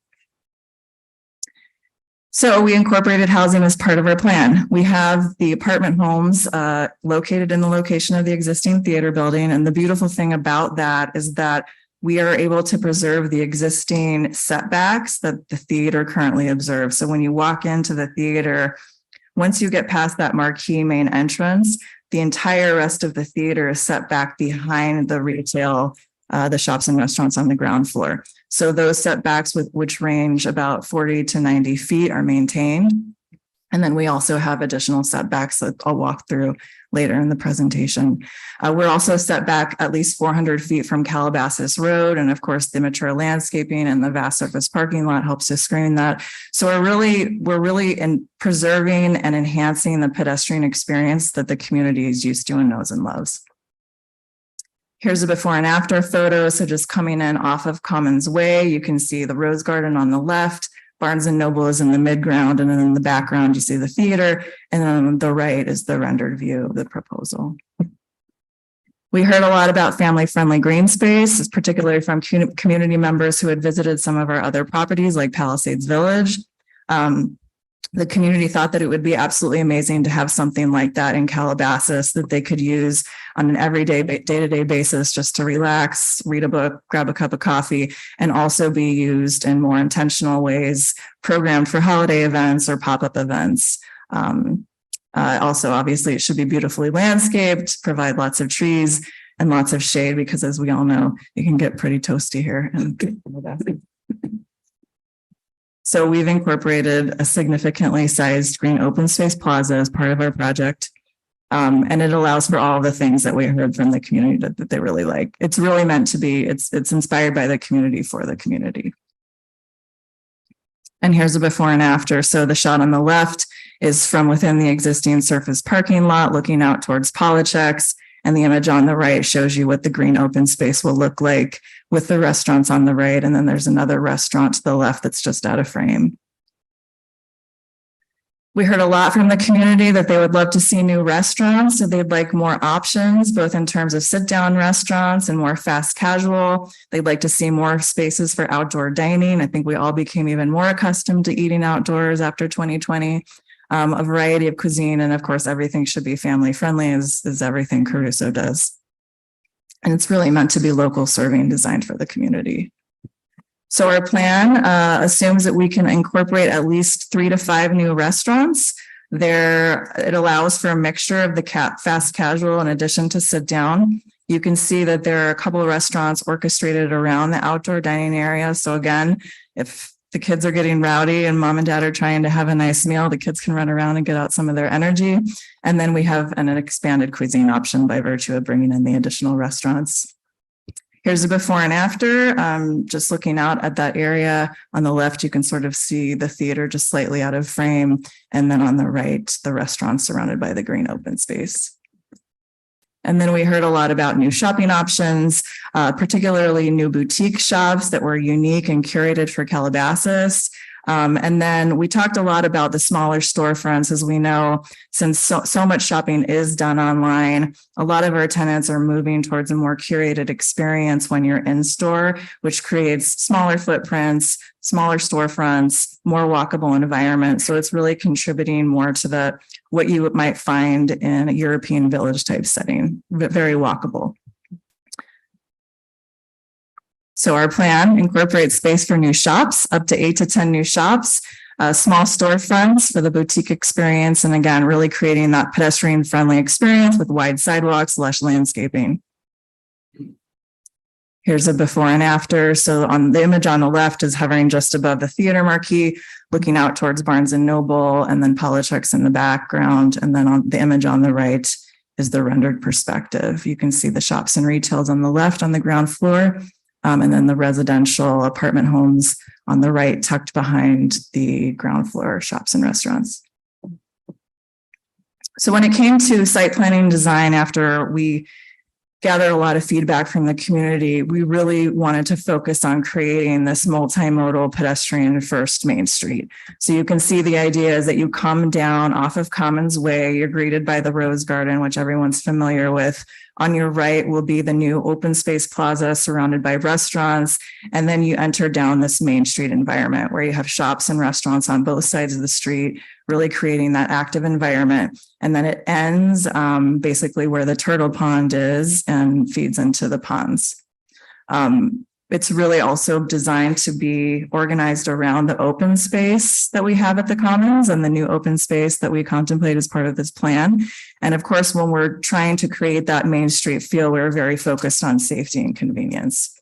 So we incorporated housing as part of our plan. We have the apartment homes located in the location of the existing theater building. And the beautiful thing about that is that we are able to preserve the existing setbacks that the theater currently observes. So when you walk into the theater, once you get past that marquee main entrance, the entire rest of the theater is set back behind the retail, the shops and restaurants on the ground floor. So those setbacks, which range about 40 to 90 feet, are maintained. And then we also have additional setbacks that I'll walk through later in the presentation. We're also set back at least 400 feet from Calabasas Road. And of course, the mature landscaping and the vast surface parking lot helps to screen that. So we're really in preserving and enhancing the pedestrian experience that the community is used to and knows and loves. Here's a before and after photo. So just coming in off of Commons Way, you can see the Rose Garden on the left, Barnes and Noble is in the midground, and then in the background, you see the theater, and then on the right is the rendered view of the proposal. We heard a lot about family-friendly green space, particularly from community members who had visited some of our other properties like Palisades Village. The community thought that it would be absolutely amazing to have something like that in Calabasas that they could use on an everyday, day-to-day basis just to relax, read a book, grab a cup of coffee, and also be used in more intentional ways, programmed for holiday events or pop-up events. Also, obviously, it should be beautifully landscaped, provide lots of trees and lots of shade, because as we all know, it can get pretty toasty here. So we've incorporated a significantly sized green open space plaza as part of our project. And it allows for all the things that we heard from the community that they really like. It's really meant to be, it's inspired by the community for the community. And here's a before and after. So the shot on the left is from within the existing surface parking lot, looking out towards Polychecks. And the image on the right shows you what the green open space will look like with the restaurants on the right. And then there's another restaurant to the left that's just out of frame. We heard a lot from the community that they would love to see new restaurants. So they'd like more options, both in terms of sit-down restaurants and more fast casual. They'd like to see more spaces for outdoor dining. I think we all became even more accustomed to eating outdoors after 2020. A variety of cuisine, and of course, everything should be family friendly, as everything Caruso does. And it's really meant to be local serving, designed for the community. So our plan assumes that we can incorporate at least 3 to 5 new restaurants. It allows for a mixture of the fast casual in addition to sit down. You can see that there are a couple of restaurants orchestrated around the outdoor dining area. So again, if the kids are getting rowdy and mom and dad are trying to have a nice meal, the kids can run around and get out some of their energy. And then we have an expanded cuisine option by virtue of bringing in the additional restaurants. Here's a before and after. Just looking out at that area on the left, you can sort of see the theater just slightly out of frame. And then on the right, the restaurant surrounded by the green open space. And then we heard a lot about new shopping options, particularly new boutique shops that were unique and curated for Calabasas. And then we talked a lot about the smaller storefronts. As we know, since so much shopping is done online, a lot of our tenants are moving towards a more curated experience when you're in store, which creates smaller footprints, smaller storefronts, more walkable environment. So it's really contributing more to what you might find in a European village type setting, but very walkable. So our plan incorporates space for new shops, up to 8 to 10 new shops. small storefronts for the boutique experience. And again, really creating that pedestrian friendly experience with wide sidewalks, lush landscaping. Here's a before and after. So on the image on the left is hovering just above the theater marquee, looking out towards Barnes and Noble, and then Politics in the background. And then on the image on the right is the rendered perspective. You can see the shops and retails on the left on the ground floor, and then the residential apartment homes on the right, tucked behind the ground floor shops and restaurants. So when it came to site planning design, after we gathered a lot of feedback from the community, we really wanted to focus on creating this multimodal pedestrian first Main Street. So you can see the idea is that you come down off of Commons Way, you're greeted by the Rose Garden, which everyone's familiar with. On your right will be the new open space plaza surrounded by restaurants. And then you enter down this Main Street environment where you have shops and restaurants on both sides of the street, really creating that active environment. And then it ends basically where the turtle pond is and feeds into the ponds. It's really also designed to be organized around the open space that we have at the Commons and the new open space that we contemplate as part of this plan. And of course, when we're trying to create that Main Street feel, we're very focused on safety and convenience.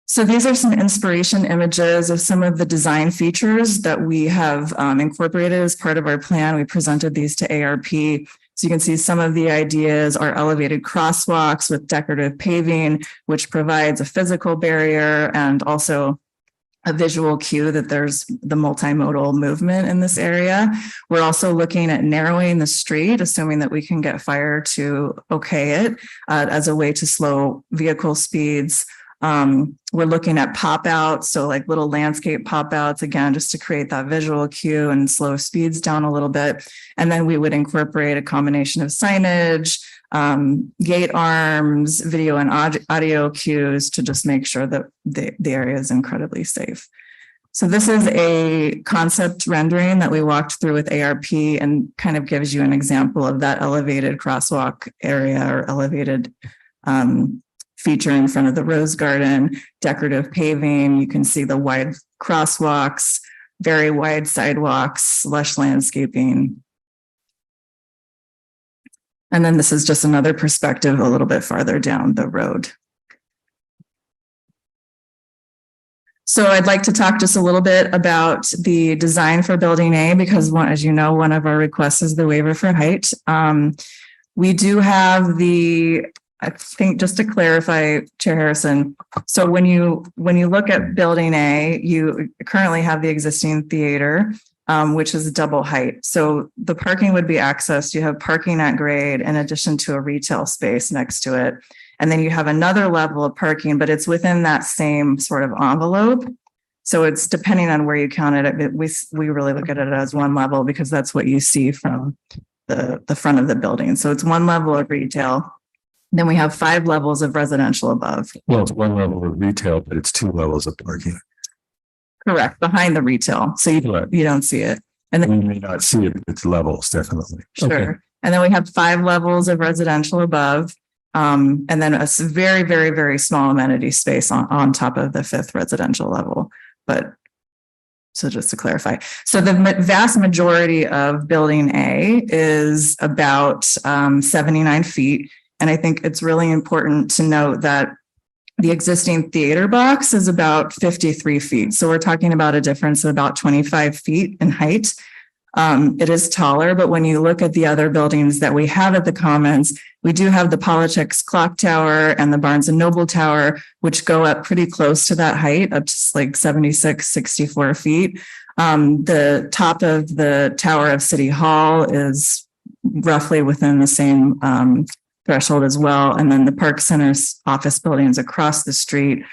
So these are some inspiration images of some of the design features that we have incorporated as part of our plan. We presented these to ARP. So you can see some of the ideas are elevated crosswalks with decorative paving, which provides a physical barrier and also a visual cue that there's the multimodal movement in this area. We're also looking at narrowing the street, assuming that we can get fire to okay it as a way to slow vehicle speeds. We're looking at pop outs, so like little landscape pop outs, again, just to create that visual cue and slow speeds down a little bit. And then we would incorporate a combination of signage, gate arms, video and audio cues to just make sure that the area is incredibly safe. So this is a concept rendering that we walked through with ARP and kind of gives you an example of that elevated crosswalk area or elevated feature in front of the Rose Garden, decorative paving. You can see the wide crosswalks, very wide sidewalks, lush landscaping. And then this is just another perspective a little bit farther down the road. So I'd like to talk just a little bit about the design for Building A, because as you know, one of our requests is the waiver for height. We do have I think just to clarify, Chair Harrison, so when you look at Building A, you currently have the existing theater, which is double height. So the parking would be accessed. You have parking at grade in addition to a retail space next to it. And then you have another level of parking, but it's within that same sort of envelope. So it's depending on where you count it. We really look at it as one level because that's what you see from the front of the building. So it's one level of retail. Then we have 5 levels of residential above. Well, it's one level of retail, but it's 2 levels of parking. Correct, behind the retail. So you don't see it. And then You may not see it, but it's levels, definitely. sure. Okay. And then we have 5 levels of residential above. And then a very, very, very small amenity space on top of the 5th residential level. But so just to clarify, so the vast majority of Building A is about 79 feet. And I think it's really important to note that the existing theater box is about 53 feet. So we're talking about a difference of about 25 feet in height. It is taller, but when you look at the other buildings that we have at the Commons, we do have the Politics Clock Tower and the Barnes and Noble Tower, which go up pretty close to that height, up to like 76, 64 feet. The top of the Tower of City Hall is roughly within the same threshold as well. And then the Park Center's office buildings across the street,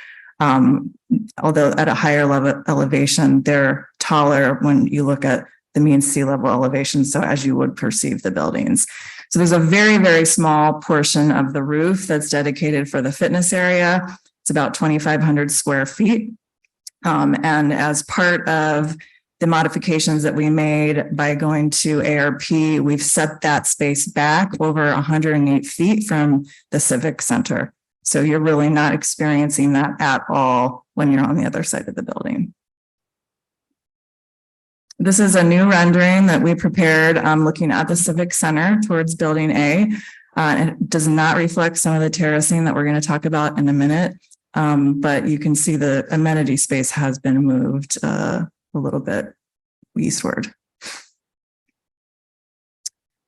although at a higher level elevation, they're taller when you look at the mean sea level elevation. So as you would perceive the buildings. So there's a very, very small portion of the roof that's dedicated for the fitness area. It's about 2,500 square feet. And as part of the modifications that we made by going to ARP, we've set that space back over 108 feet from the Civic Center. So you're really not experiencing that at all when you're on the other side of the building. This is a new rendering that we prepared, looking at the Civic Center towards Building A. And it does not reflect some of the terracing that we're going to talk about in a minute. But you can see the amenity space has been moved a little bit eastward.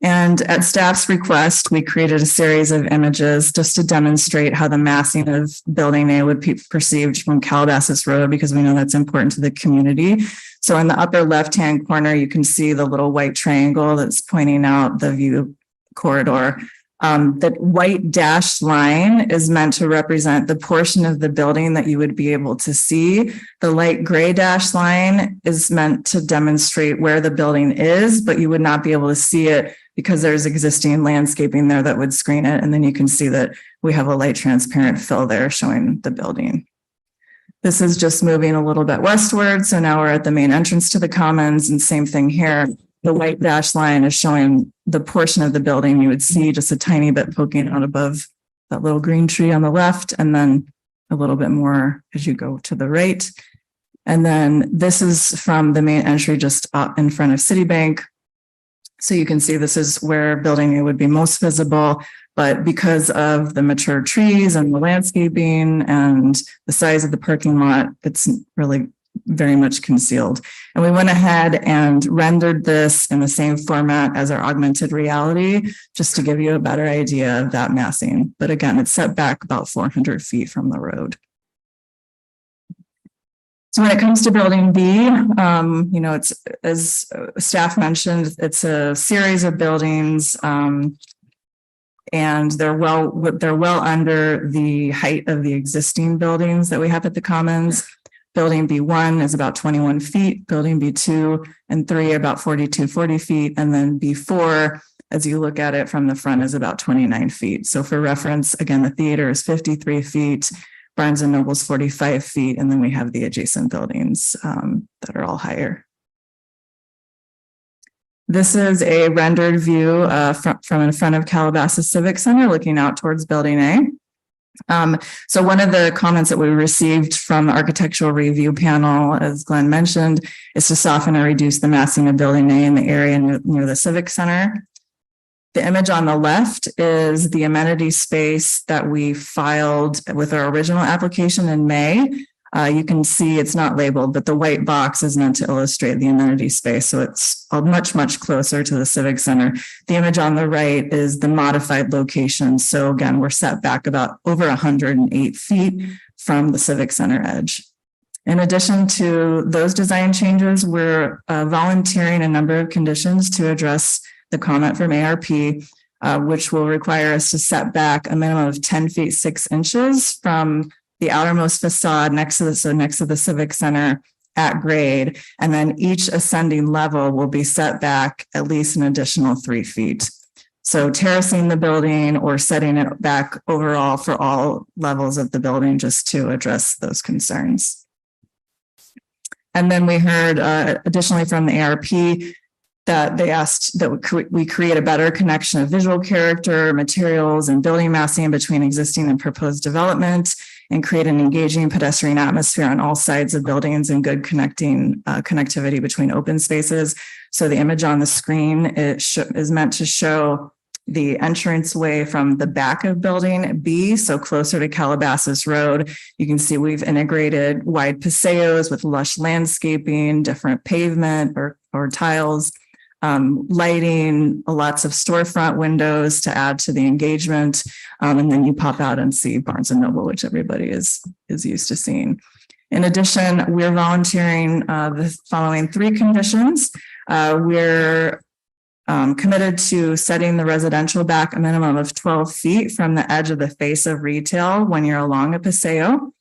And at staff's request, we created a series of images just to demonstrate how the massing of Building A would be perceived from Calabasas Road, because we know that's important to the community. So in the upper left-hand corner, you can see the little white triangle that's pointing out the view corridor. That white dashed line is meant to represent the portion of the building that you would be able to see. The light gray dashed line is meant to demonstrate where the building is, but you would not be able to see it because there's existing landscaping there that would screen it. And then you can see that we have a light transparent fill there showing the building. This is just moving a little bit westward. So now we're at the main entrance to the commons, and same thing here. The white dashed line is showing the portion of the building you would see just a tiny bit poking out above that little green tree on the left, and then a little bit more as you go to the right. And then this is from the main entry just up in front of Citibank. So you can see this is where Building A would be most visible, but because of the mature trees and the landscaping and the size of the parking lot, it's really very much concealed. And we went ahead and rendered this in the same format as our augmented reality, just to give you a better idea of that massing. But again, it's set back about 400 feet from the road. So when it comes to Building B, it's, as staff mentioned, it's a series of buildings, and they're well under the height of the existing buildings that we have at the Commons. Building B1 is about 21 feet, Building B2 and 3 about 40 feet, and then B4, as you look at it from the front, is about 29 feet. So for reference, again, the theater is 53 feet, Barnes and Noble's 45 feet, and then we have the adjacent buildings that are all higher. This is a rendered view from in front of Calabasas Civic Center, looking out towards Building A. So one of the comments that we received from the architectural review panel, as Glenn mentioned, is to soften or reduce the massing of Building A in the area near the Civic Center. The image on the left is the amenity space that we filed with our original application in May. You can see it's not labeled, but the white box is meant to illustrate the amenity space. So it's much, much closer to the Civic Center. The image on the right is the modified location. So again, we're set back about over 108 feet from the Civic Center edge. In addition to those design changes, we're volunteering a number of conditions to address the comment from ARP, which will require us to set back a minimum of 10 feet 6 inches from the outermost facade next to the Civic Center at grade, and then each ascending level will be set back at least an additional 3 feet. So terracing the building or setting it back overall for all levels of the building, just to address those concerns. And then we heard additionally from the ARP that they asked that we create a better connection of visual character, materials, and building massing between existing and proposed development, and create an engaging pedestrian atmosphere on all sides of buildings and good connectivity between open spaces. So the image on the screen is meant to show the entranceway from the back of Building B, so closer to Calabasas Road. You can see we've integrated wide paseos with lush landscaping, different pavement or tiles, lighting, lots of storefront windows to add to the engagement. And then you pop out and see Barnes and Noble, which everybody is used to seeing. In addition, we're volunteering the following 3 conditions. We're committed to setting the residential back a minimum of 12 feet from the edge of the face of retail when you're along a paseo.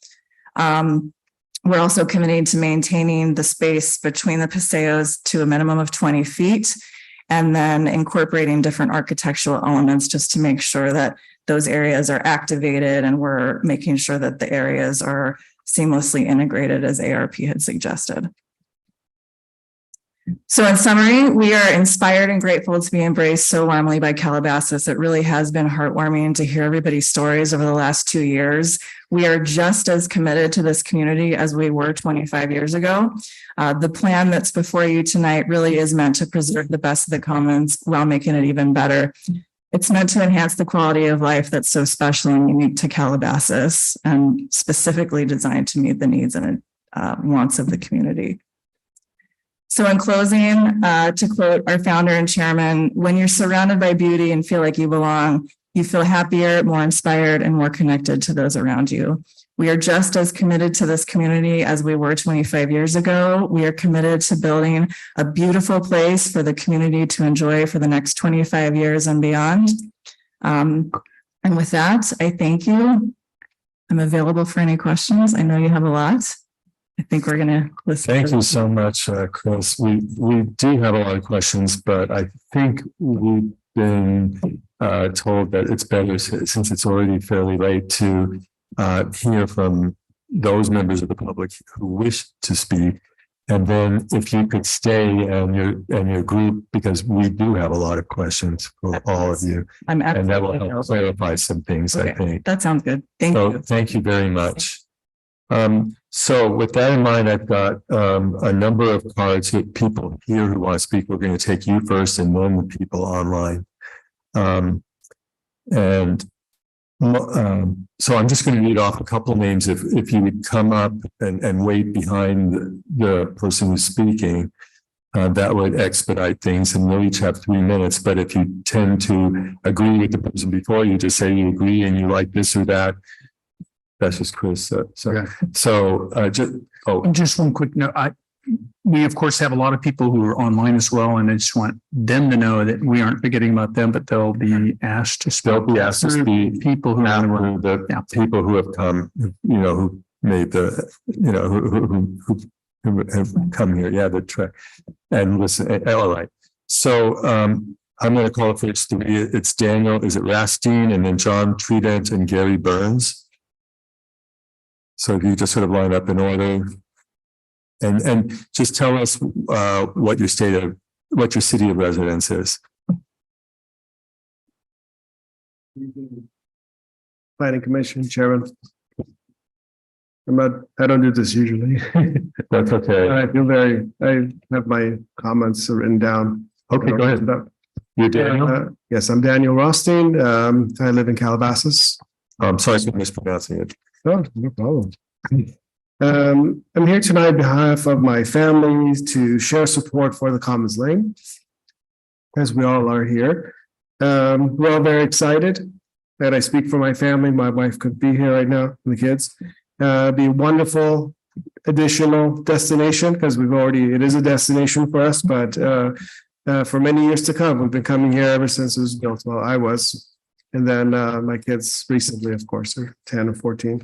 We're also committing to maintaining the space between the paseos to a minimum of 20 feet, and then incorporating different architectural elements just to make sure that those areas are activated, and we're making sure that the areas are seamlessly integrated as ARP had suggested. So in summary, we are inspired and grateful to be embraced so warmly by Calabasas. It really has been heartwarming to hear everybody's stories over the last 2 years. We are just as committed to this community as we were 25 years ago. The plan that's before you tonight really is meant to preserve the best of the commons while making it even better. It's meant to enhance the quality of life that's so special and unique to Calabasas, and specifically designed to meet the needs and wants of the community. So in closing, to quote our founder and chairman, when you're surrounded by beauty and feel like you belong, you feel happier, more inspired, and more connected to those around you. We are just as committed to this community as we were 25 years ago. We are committed to building a beautiful place for the community to enjoy for the next 25 years and beyond. And with that, I thank you. I'm available for any questions. I know you have a lot. I think we're going to listen. Thank you so much, Chris. We do have a lot of questions, but I think we've been told that it's better, since it's already fairly late, to hear from those members of the public who wish to speak. And then if you could stay and your group, because we do have a lot of questions for all of you. I'm And that will absolutely help clarify some things, I think. That sounds good. Thank you. Thank you very much. So with that in mind, I've got a number of cards with people here who want to speak. We're going to take you first and then the people online. So I'm just going to read off a couple of names. If you would come up and wait behind the person who's speaking, that would expedite things, and we'll each have 3 minutes. But if you tend to agree with the person before you, just say you agree and you like this or that. That's just Chris. Just one quick note. We of course have a lot of people who are online as well, and I just want them to know that we aren't forgetting about them, but they'll be asked to speak. They'll be asked to speak people who after the people who have come, who made the, who have come here. Yeah, the track and listen. All right. So I'm going to call it first three. It's Daniel, is it Rastine, and then John Trident and Gary Burns. So if you just sort of line up in order, and just tell us what your city of residence is. Planning Commission Chairman. I don't do this usually. That's okay. I have my comments written down. Okay, go ahead. You're Daniel? Yes, I'm Daniel Rothstein. I live in Calabasas. I'm sorry for mispronouncing it. Oh, no problem. I'm here tonight on behalf of my family to share support for the Commons Lane, as we all are here. We're all very excited that I speak for my family. My wife could be here right now, and the kids. Be a wonderful additional destination, because it is a destination for us, but for many years to come. We've been coming here ever since it was built. Well, I was, and then my kids recently, of course, are 10 or 14.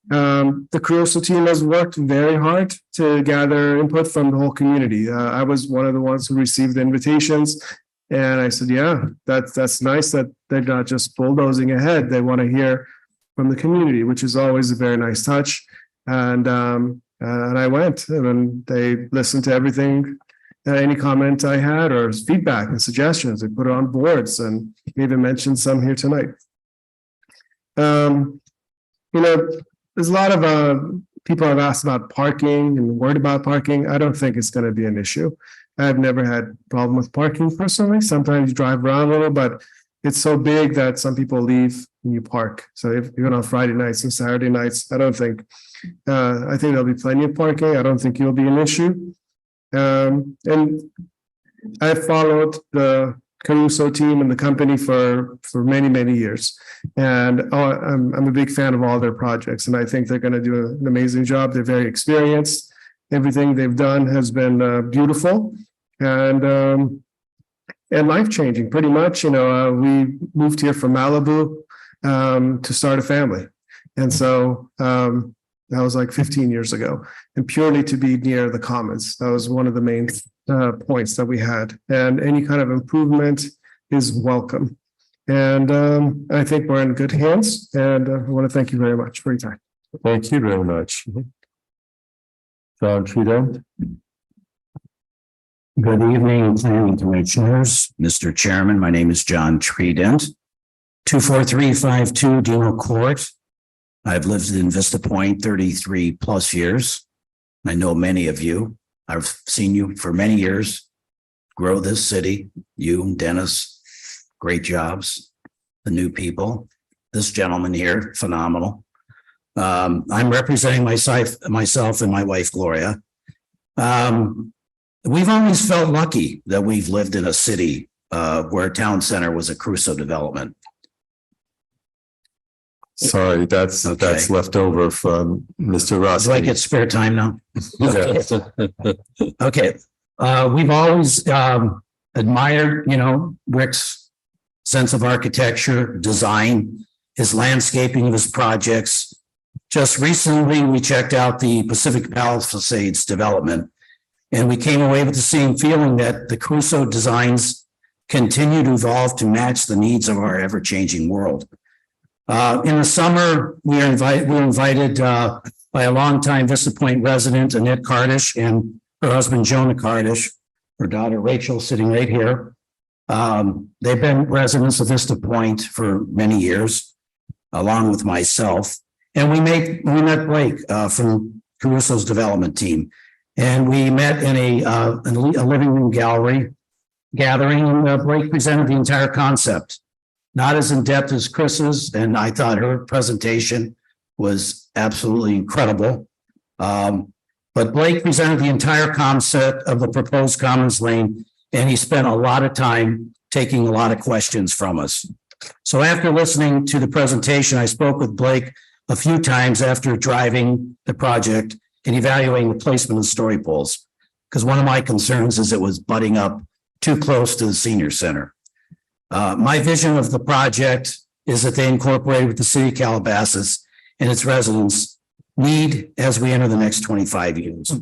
The Caruso team has worked very hard to gather input from the whole community. I was one of the ones who received the invitations, and I said, yeah, that's nice that they're not just bulldozing ahead. They want to hear from the community, which is always a very nice touch. And I went, and then they listened to everything, any comment I had or feedback and suggestions. They put it on boards, and even mentioned some here tonight. There's a lot of people have asked about parking and worried about parking. I don't think it's going to be an issue. I've never had a problem with parking personally. Sometimes you drive around a little, but it's so big that some people leave when you park. So even on Friday nights and Saturday nights, I think there'll be plenty of parking. I don't think it'll be an issue. And I've followed the Caruso team and the company for many, many years. And I'm a big fan of all their projects, and I think they're going to do an amazing job. They're very experienced. Everything they've done has been beautiful and life-changing, pretty much. We moved here from Malibu to start a family. And so that was like 15 years ago, and purely to be near the Commons. That was one of the main points that we had, and any kind of improvement is welcome. And I think we're in good hands, and I want to thank you very much for your time. Thank you very much. John Trident. Good evening, planning commissioners. Mr. Chairman, my name is John Tredent. 24352 Dino Court. I've lived in Vista Point 33 plus years. I know many of you. I've seen you for many years grow this city. You and Dennis, great jobs. The new people. This gentleman here, phenomenal. I'm representing myself and my wife, Gloria. We've always felt lucky that we've lived in a city where town center was a Crusoe development. Sorry, that's left over from Mr. Ross. Do I get spare time now? Yeah. Okay. We've always admired, Rick's sense of architecture, design, his landscaping of his projects. Just recently, we checked out the Pacific Palisades development, and we came away with the same feeling that the Crusoe designs continue to evolve to match the needs of our ever-changing world. In the summer, we were invited by a longtime Vista Point resident, Annette Cardish, and her husband, Jonah Cardish, her daughter, Rachel, sitting right here. They've been residents of Vista Point for many years, along with myself. And we met Blake from Crusoe's development team. And we met in a living room gallery gathering, and Blake presented the entire concept. Not as in-depth as Chris's, and I thought her presentation was absolutely incredible. But Blake presented the entire concept of the proposed Commons Lane, and he spent a lot of time taking a lot of questions from us. So after listening to the presentation, I spoke with Blake a few times after driving the project and evaluating the placement of story poles, because one of my concerns is it was butting up too close to the senior center. My vision of the project is that they incorporate with the city of Calabasas and its residents need as we enter the next 25 years.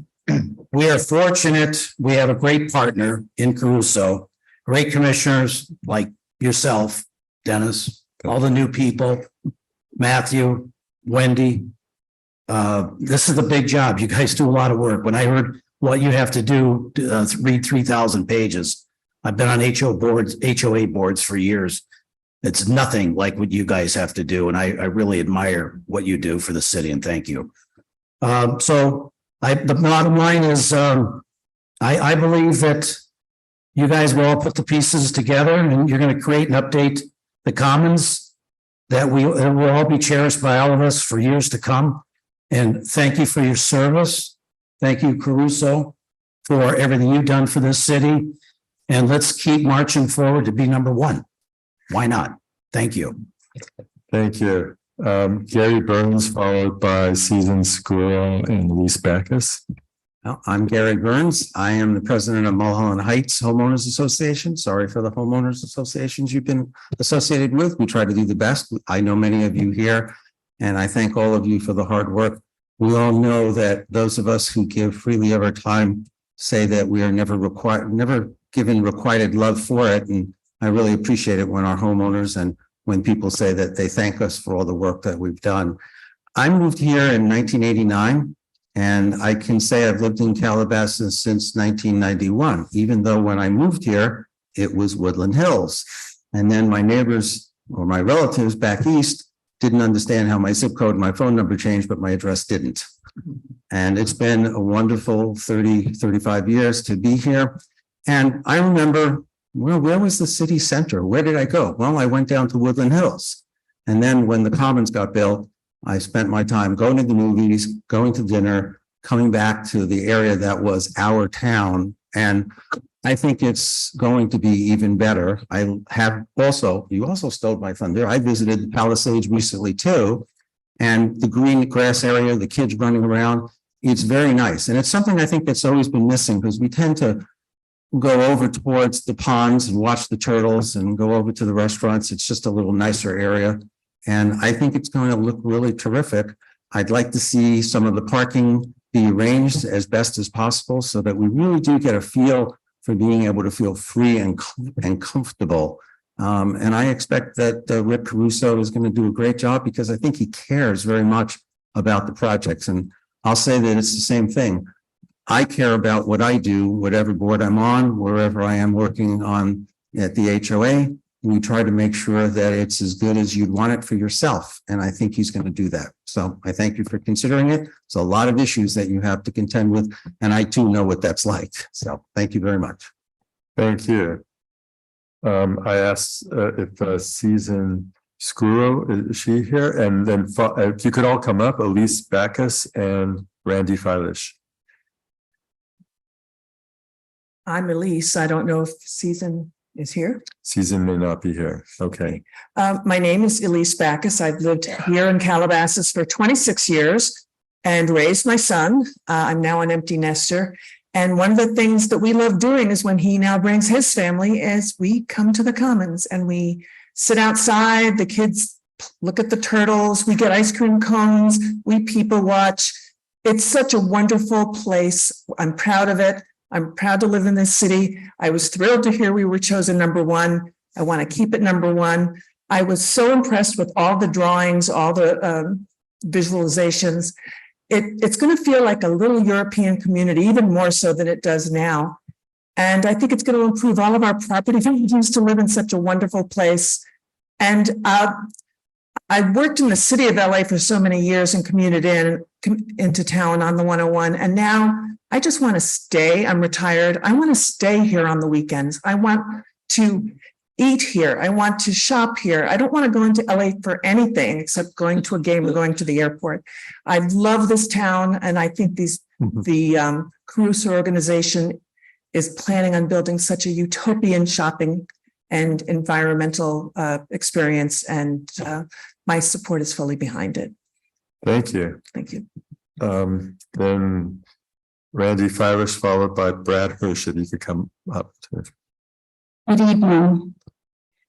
We are fortunate. We have a great partner in Crusoe, great commissioners like yourself, Dennis, all the new people, Matthew, Wendy. This is a big job. You guys do a lot of work. When I heard what you have to do, read 3,000 pages. I've been on HOA boards for years. It's nothing like what you guys have to do. And I really admire what you do for the city, and thank you. The bottom line is, I believe that you guys will all put the pieces together and you're going to create and update the commons that will all be cherished by all of us for years to come. And thank you for your service. Thank you, Caruso, for everything you've done for this city. And let's keep marching forward to be number one. Why not? Thank you. Thank you. Gary Burns, followed by Susan Squirrel and Luis Backus. Well, I'm Gary Burns. I am the president of Mulholland Heights Homeowners Association. Sorry for the homeowners associations you've been associated with. We try to do the best. I know many of you here, and I thank all of you for the hard work. We all know that those of us who give freely of our time say that we are never given requited love for it. And I really appreciate it when our homeowners and when people say that they thank us for all the work that we've done. I moved here in 1989, and I can say I've lived in Calabasas since 1991, even though when I moved here, it was Woodland Hills. And then my neighbors or my relatives back east didn't understand how my zip code and my phone number changed, but my address didn't. And it's been a wonderful 35 years to be here. And I remember, well, where was the city center? Where did I go? Well, I went down to Woodland Hills. And then when the Commons got built, I spent my time going to the movies, going to dinner, coming back to the area that was our town. And I think it's going to be even better. You also stole my thunder. I visited the Palisades recently too. And the green grass area, the kids running around, it's very nice. And it's something I think that's always been missing, because we tend to go over towards the ponds and watch the turtles and go over to the restaurants. It's just a little nicer area. And I think it's going to look really terrific. I'd like to see some of the parking be arranged as best as possible so that we really do get a feel for being able to feel free and comfortable. And I expect that Rick Caruso is going to do a great job, because I think he cares very much about the projects. And I'll say that it's the same thing. I care about what I do, whatever board I'm on, wherever I am working on at the HOA. We try to make sure that it's as good as you'd want it for yourself. And I think he's going to do that. So I thank you for considering it. It's a lot of issues that you have to contend with. And I too know what that's like. So thank you very much. Thank you. I asked if Susan Scuro, is she here? And then if you could all come up, Elise Backus and Randy Filish. I'm Elise. I don't know if Susan is here. Susan may not be here. Okay. My name is Elise Backus. I've lived here in Calabasas for 26 years and raised my son. I'm now an empty nester. And one of the things that we love doing is when he now brings his family is we come to the Commons and we sit outside. The kids look at the turtles. We get ice cream cones. We people watch. It's such a wonderful place. I'm proud of it. I'm proud to live in this city. I was thrilled to hear we were chosen #1. I want to keep it #1. I was so impressed with all the drawings, all the visualizations. It's going to feel like a little European community, even more so than it does now. And I think it's going to improve all of our property values to live in such a wonderful place. And I worked in the city of LA for so many years and commuted into town on the 101. And now I just want to stay. I'm retired. I want to stay here on the weekends. I want to eat here. I want to shop here. I don't want to go into LA for anything except going to a game or going to the airport. I love this town. And I think the Caruso organization is planning on building such a utopian shopping and environmental experience. And my support is fully behind it. Thank you. Thank you. Then Randy Filish, followed by Brad Hirsch, if you could come up. Good evening.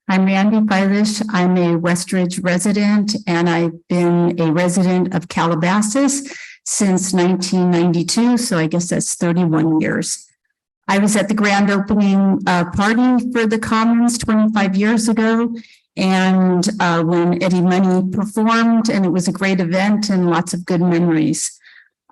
I'm Randy Filish. I'm a Westridge resident, and I've been a resident of Calabasas since 1992. So I guess that's 31 years. I was at the grand opening party for the Commons 25 years ago. And when Eddie Money performed, and it was a great event and lots of good memories.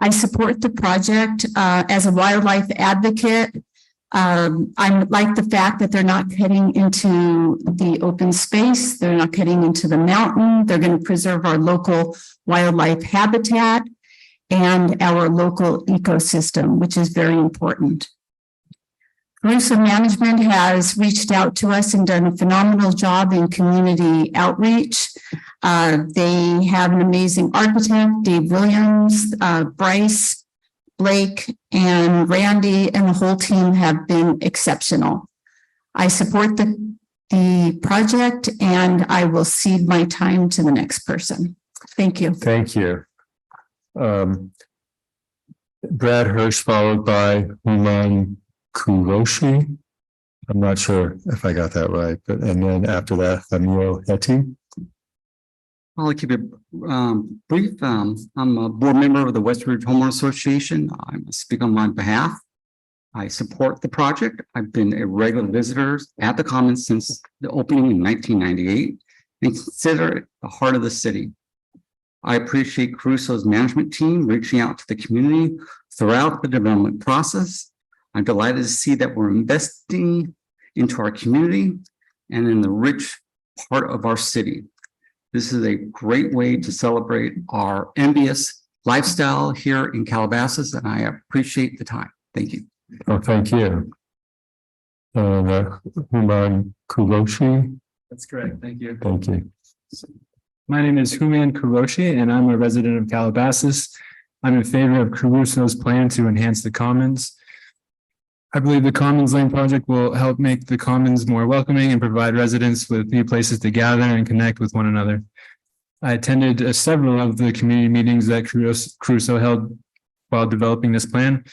I support the project as a wildlife advocate. I like the fact that they're not heading into the open space. They're not heading into the mountain. They're going to preserve our local wildlife habitat and our local ecosystem, which is very important. Caruso Management has reached out to us and done a phenomenal job in community outreach. They have an amazing architect, Dave Williams, Bryce, Blake, and Randy, and the whole team have been exceptional. I support the project, and I will cede my time to the next person. Thank you. Thank you. Brad Hirsch, followed by Human Kuroshi. I'm not sure if I got that right, but and then after that, Emil Hetty. I'll keep it brief. I'm a board member of the Westridge Homeowners Association. I speak on my behalf. I support the project. I've been a regular visitor at the Commons since the opening in 1998 and consider it the heart of the city. I appreciate Caruso's management team reaching out to the community throughout the development process. I'm delighted to see that we're investing into our community and in the rich part of our city. This is a great way to celebrate our envious lifestyle here in Calabasas, and I appreciate the time. Thank you. Oh, thank you. Human Kuroshi. That's correct. Thank you. Thank you. My name is Human Kuroshi, and I'm a resident of Calabasas. I'm in favor of Caruso's plan to enhance the Commons. I believe the Commons Lane project will help make the Commons more welcoming and provide residents with new places to gather and connect with one another. I attended several of the community meetings that Caruso held while developing this plan.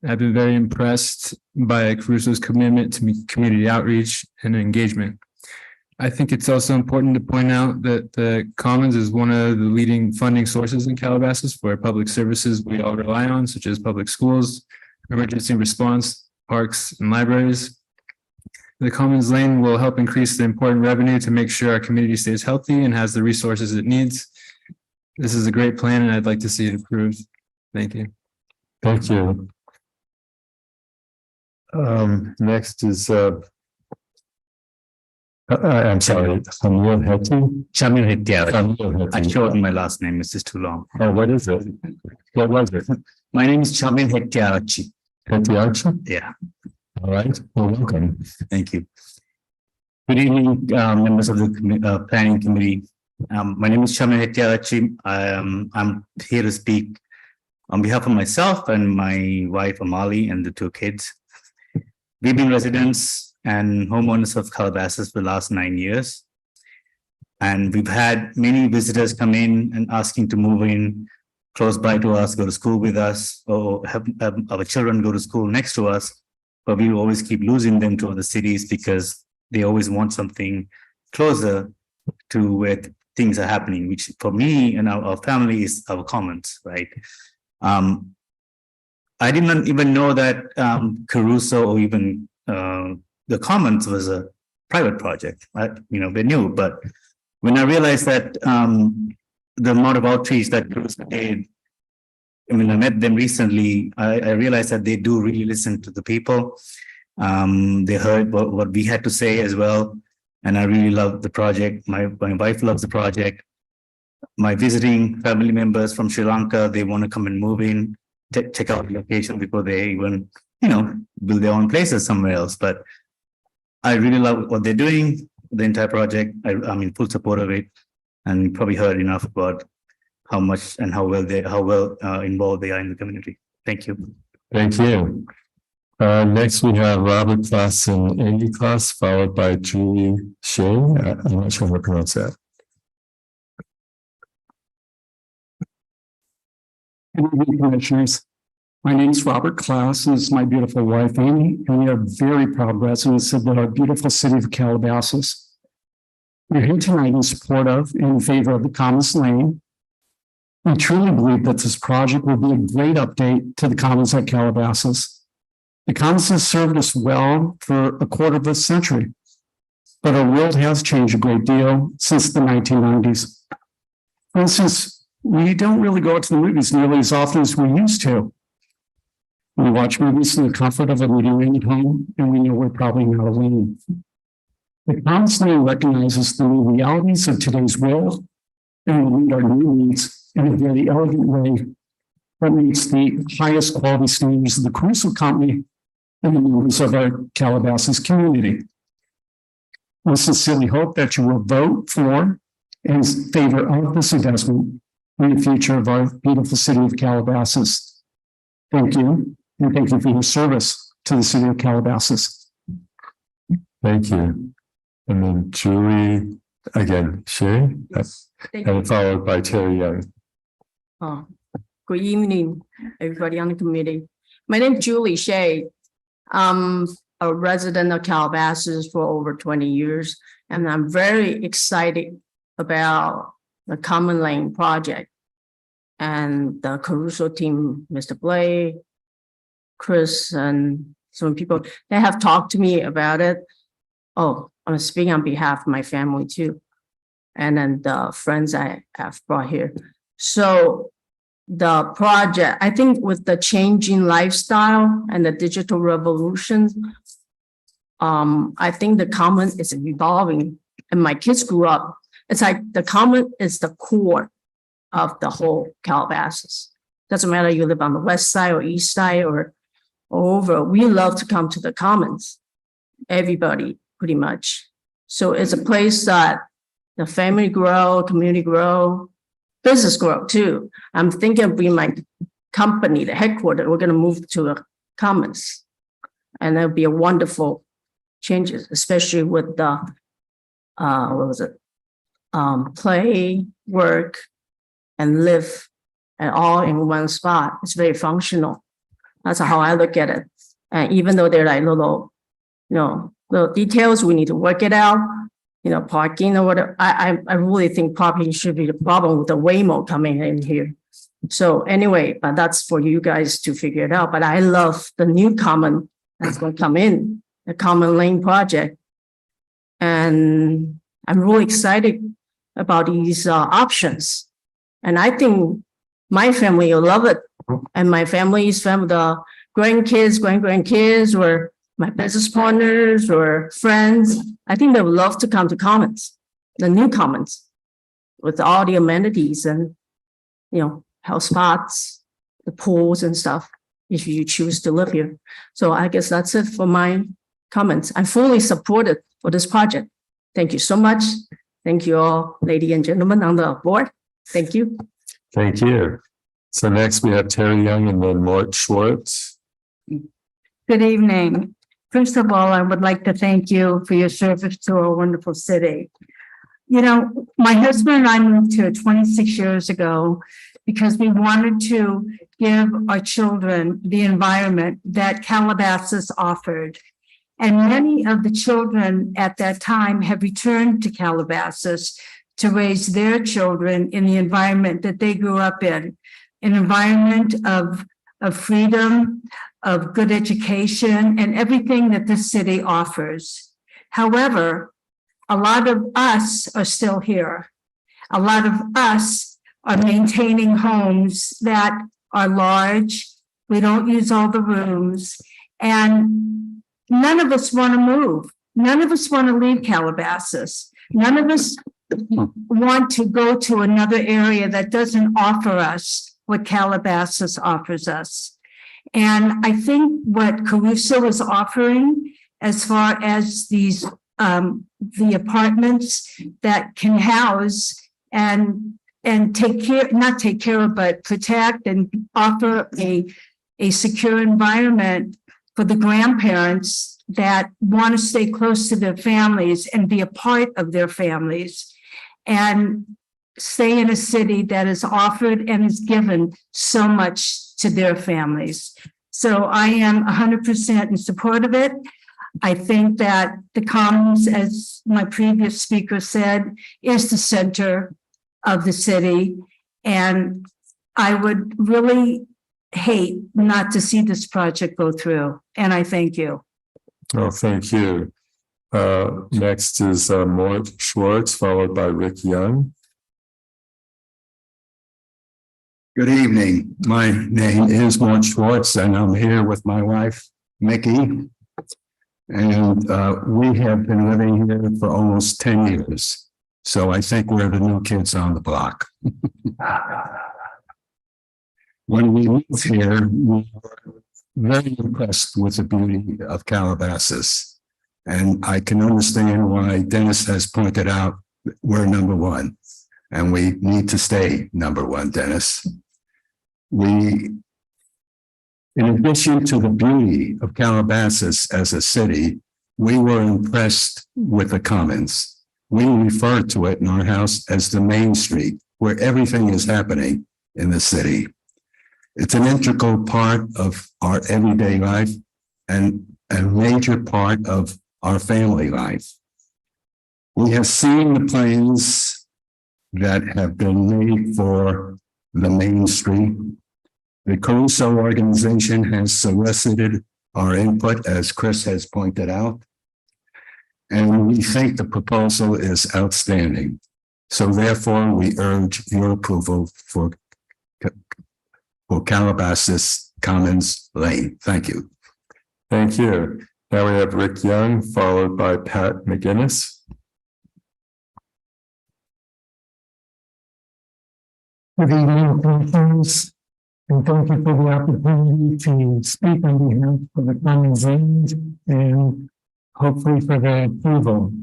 I've been very impressed by Caruso's commitment to community outreach and engagement. I think it's also important to point out that the Commons is one of the leading funding sources in Calabasas for public services we all rely on, such as public schools, emergency response, parks, and libraries. The Commons Lane will help increase the important revenue to make sure our community stays healthy and has the resources it needs. This is a great plan, and I'd like to see it approved. Thank you. Thank you. Next is, I'm sorry, Samuel Hetty. Shamil Hettiar. Samuel I Hetty. shortened my last name. It's just too long. Oh, what is it? What was it? My name is Shamil Hettiarachi. Hetty Archer? Yeah, All right, well, welcome. thank you. Good evening, members of the planning committee. My name is Shamil Hettiarachi. I'm here to speak on behalf of myself and my wife Amali and the two kids. We've been residents and homeowners of Calabasas for the last 9 years. And we've had many visitors come in and asking to move in close by to us, go to school with us, or have our children go to school next to us. But we always keep losing them to other cities because they always want something closer to where things are happening, which for me and our family is our commons, right? I did not even know that Caruso or even the Commons was a private project. They knew, but when I realized that the amount of outreach that Caruso did, I met them recently, I realized that they do really listen to the people. They heard what we had to say as well. And I really love the project. My wife loves the project. My visiting family members from Sri Lanka, they want to come and move in, check out the location before they even, build their own places somewhere else. But I really love what they're doing, the entire project. I'm in full support of it, and you probably heard enough about how much and how well involved they are in the community. Thank you. Thank you. Next, we have Robert Klaas and Andy Klaas, followed by Julie Shea. I'm not sure how to pronounce that. Good evening, Commissioners. My name is Robert Klaus, and this is my beautiful wife, Amy, and we are very proud residents of the beautiful city of Calabasas. We're here tonight in support of and in favor of the Commons Lane. We truly believe that this project will be a great update to the Commons at Calabasas. The Commons has served us well for a quarter of a century, but our world has changed a great deal since the 1990s. For instance, we don't really go out to the movies nearly as often as we used to. We watch movies in the comfort of a media room at home, and we know we're probably not alone. The Commons Lane recognizes the new realities of today's world and will meet our new needs in a very elegant way that meets the highest quality standards of the Caruso Company and the members of our Calabasas community. We sincerely hope that you will vote for and in favor of this investment in the future of our beautiful city of Calabasas. Thank you, and thank you for your service to the city of Calabasas. Thank you. And then Julie, again, Shea, and followed by Terry Young. Good evening, everybody on the committee. My name is Julie Shea. I'm a resident of Calabasas for over 20 years, and I'm very excited about the Common Lane project and the Caruso team, Mr. Blake, Chris, and some people, they have talked to me about it. Oh, I'm speaking on behalf of my family too. And then the friends I have brought here. So the project, I think with the changing lifestyle and the digital revolution, I think the Common is evolving, and my kids grew up. It's like the Common is the core of the whole Calabasas. Doesn't matter you live on the west side or east side or over. We love to come to the Commons. Everybody, pretty much. So it's a place that the family grow, community grow, business grow too. I'm thinking of bringing my company, the headquarters, we're going to move to the Commons. And that'll be a wonderful changes, especially with the, play, work, and live and all in one spot. It's very functional. That's how I look at it. And even though they're like little details, we need to work it out, parking or whatever. I really think parking should be the problem with the Waymo coming in here. So anyway, but that's for you guys to figure it out. But I love the new Common that's going to come in, the Common Lane project. And I'm really excited about these options. And I think my family will love it. And my family's the grandkids, grandkids, or my business partners or friends, I think they would love to come to Commons, the new Commons, with all the amenities and, health spots, the pools and stuff, if you choose to live here. So I guess that's it for my comments. I'm fully supported for this project. Thank you so much. Thank you all, ladies and gentlemen on the board. Thank you. Thank you. So next we have Terry Young and then Mort Schwartz. Good evening. First of all, I would like to thank you for your service to our wonderful city. My husband and I moved here 26 years ago because we wanted to give our children the environment that Calabasas offered. And many of the children at that time have returned to Calabasas to raise their children in the environment that they grew up in, an environment of freedom, of good education, and everything that this city offers. However, a lot of us are still here. A lot of us are maintaining homes that are large. We don't use all the rooms. And none of us want to move. None of us want to leave Calabasas. None of us want to go to another area that doesn't offer us what Calabasas offers us. And I think what Caruso is offering as far as these the apartments that can house and take care, not take care of, but protect and offer a secure environment for the grandparents that want to stay close to their families and be a part of their families and stay in a city that is offered and is given so much to their families. So I am 100% in support of it. I think that the Commons, as my previous speaker said, is the center of the city. And I would really hate not to see this project go through. And I thank you. Oh, thank you. Next is Mort Schwartz, followed by Rick Young. Good evening. My name is Mort Schwartz and I'm here with my wife, Mickey. And we have been living here for almost 10 years. So I think we're the new kids on the block. When we moved here, we were very impressed with the beauty of Calabasas. And I can understand why Dennis has pointed out we're number one. And we need to stay number one, Dennis. In addition to the beauty of Calabasas as a city, we were impressed with the Commons. We refer to it in our house as the Main Street, where everything is happening in the city. It's an integral part of our everyday life and a major part of our family life. We have seen the plans that have been made for the Main Street. The Caruso organization has solicited our input, as Chris has pointed out. And we think the proposal is outstanding. So therefore, we urge your approval for Calabasas Commons Lane. Thank you. Thank you. Now we have Rick Young, followed by Pat McGinnis. Good evening, Commissioners, and thank you for the opportunity to speak on behalf of the Commons Lane and hopefully for the approval.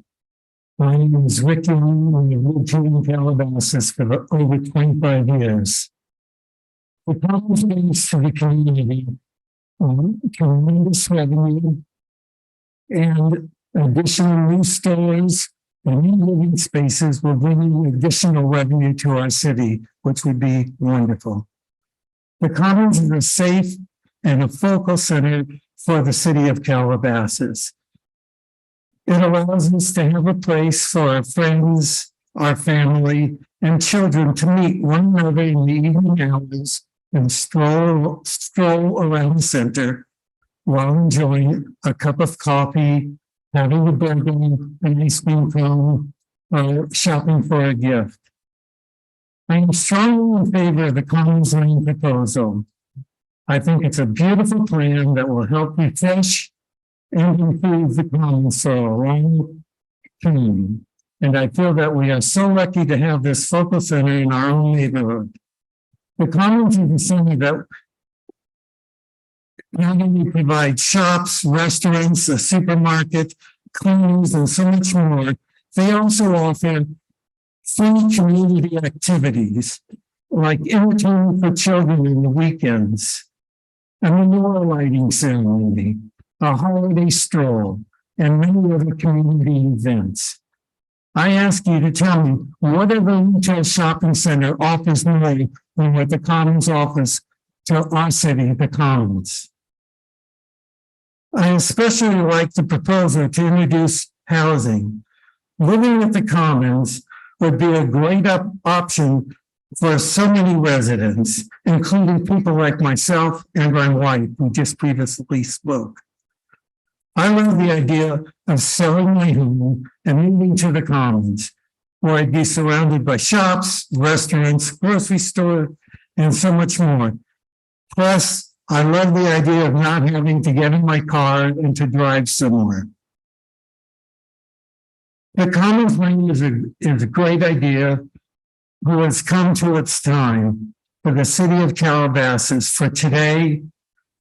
My name is Rick Young, and I've lived here in Calabasas for over 25 years. The Commons brings to the community tremendous revenue and additional new stores and new living spaces will bring in additional revenue to our city, which would be wonderful. The Commons is a safe and a focal center for the city of Calabasas. It allows us to have a place for our friends, our family, and children to meet one another in the evening hours and stroll around the center while enjoying a cup of coffee, having a burger, an ice cream cone, or shopping for a gift. I am strongly in favor of the Commons Lane proposal. I think it's a beautiful plan that will help refresh and improve the commons for our own community. And I feel that we are so lucky to have this focal center in our own neighborhood. The commons is a center that not only provides shops, restaurants, a supermarket, cleaners, and so much more, they also offer free community activities like entertainment for children in the weekends, a menorah lighting ceremony, a holiday stroll, and many other community events. I ask you to tell me what other retail shopping center offers more than what the Commons offers to our city, the Commons. I especially like the proposal to introduce housing. Living at the Commons would be a great option for so many residents, including people like myself and my wife, who just previously spoke. I love the idea of selling my home and moving to the Commons, where I'd be surrounded by shops, restaurants, grocery store, and so much more. Plus, I love the idea of not having to get in my car and to drive somewhere. The Commons Lane is a great idea who has come to its time for the city of Calabasas for today,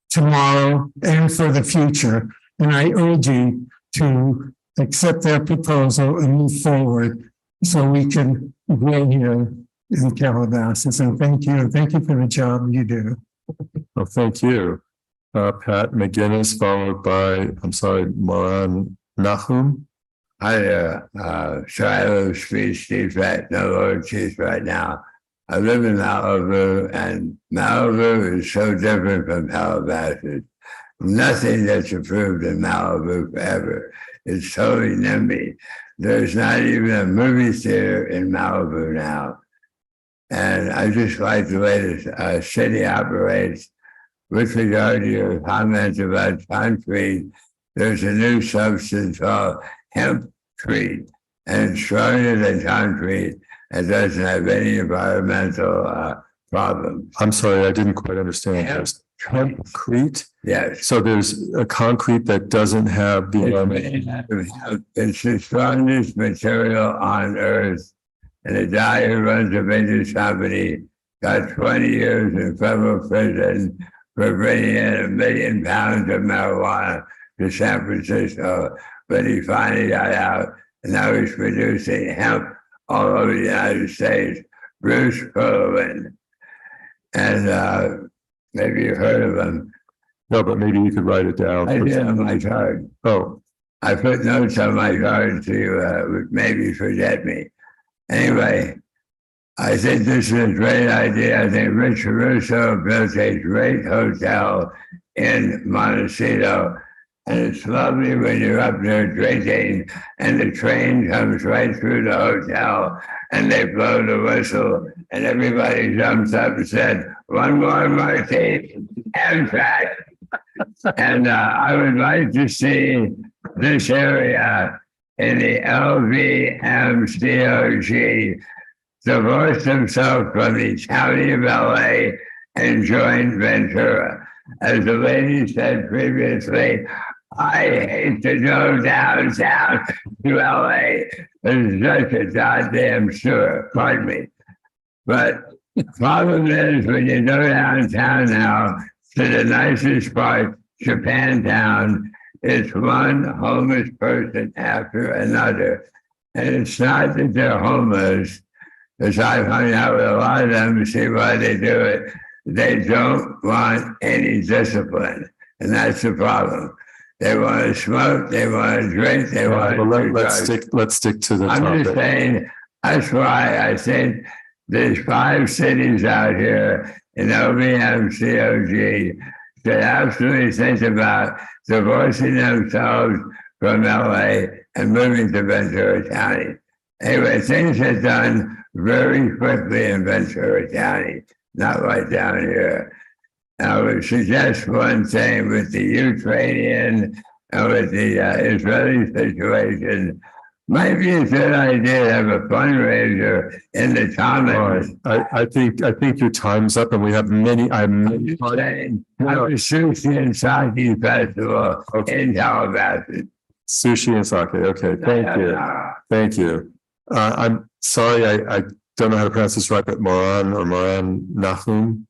tomorrow, and for the future. And I urge you to accept that proposal and move forward so we can grow here in Calabasas. And thank you. Thank you for the job you do. Well, thank you. Pat McGinnis, followed by, Moran Nahum. So I live Street Chief right, no Lower Chief right now. I live in Malibu, and Malibu is so different from Calabasas. Nothing that's approved in Malibu forever. It's totally NIMBY. There's not even a movie theater in Malibu now. And I just like the way the city operates. With regard to your comments about concrete, there's a new substance called hempcrete, and it's stronger than concrete and doesn't have any environmental problems. I'm sorry, I didn't quite understand. Concrete? Yes. So there's a concrete that doesn't have the It's the strongest material on earth. And the guy who runs the biggest company got 20 years in federal prison for bringing in 1 million pounds of marijuana to San Francisco. But he finally got out, and now he's producing hemp all over the United States. Bruce Perlman. And maybe you heard of him. No, but maybe you could write it down. I did on my card. Oh. I put notes on my card to maybe forget me. Anyway, I think this is a great idea. I think Rich Russo built a great hotel in Montecito. And it's lovely when you're up there drinking and the train comes right through the hotel and they blow the whistle and everybody jumps up and said, "One more martini, Amtrak." And I would like to see this area in the LVMCOG divorce themselves from the county of LA and join Ventura. As the lady said previously, I hate to go downtown to LA. It's such a goddamn sewer, pardon me. But the problem is when you go downtown now to the nicest part, Japantown, it's one homeless person after another. And it's not that they're homeless, because I've hung out with a lot of them to see why they do it. They don't want any discipline, and that's the problem. They want to smoke, they want to drink, they want to let's stick to the topic. I'm just saying, that's why I think there's 5 cities out here in LVMCOG should absolutely think about divorcing themselves from LA and moving to Ventura County. Anyway, things are done very quickly in Ventura County, not like down here. I would suggest one thing with the Ukrainian and with the Israeli situation. Maybe it's a good idea to have a fundraiser in the All right, commons. I think your time's up and we have many, I'm. Saying, have a sushi and sake festival in Calabasas. Sushi and sake, okay, thank you, thank you. I'm sorry, I don't know how to pronounce this right, but Moran Nahum.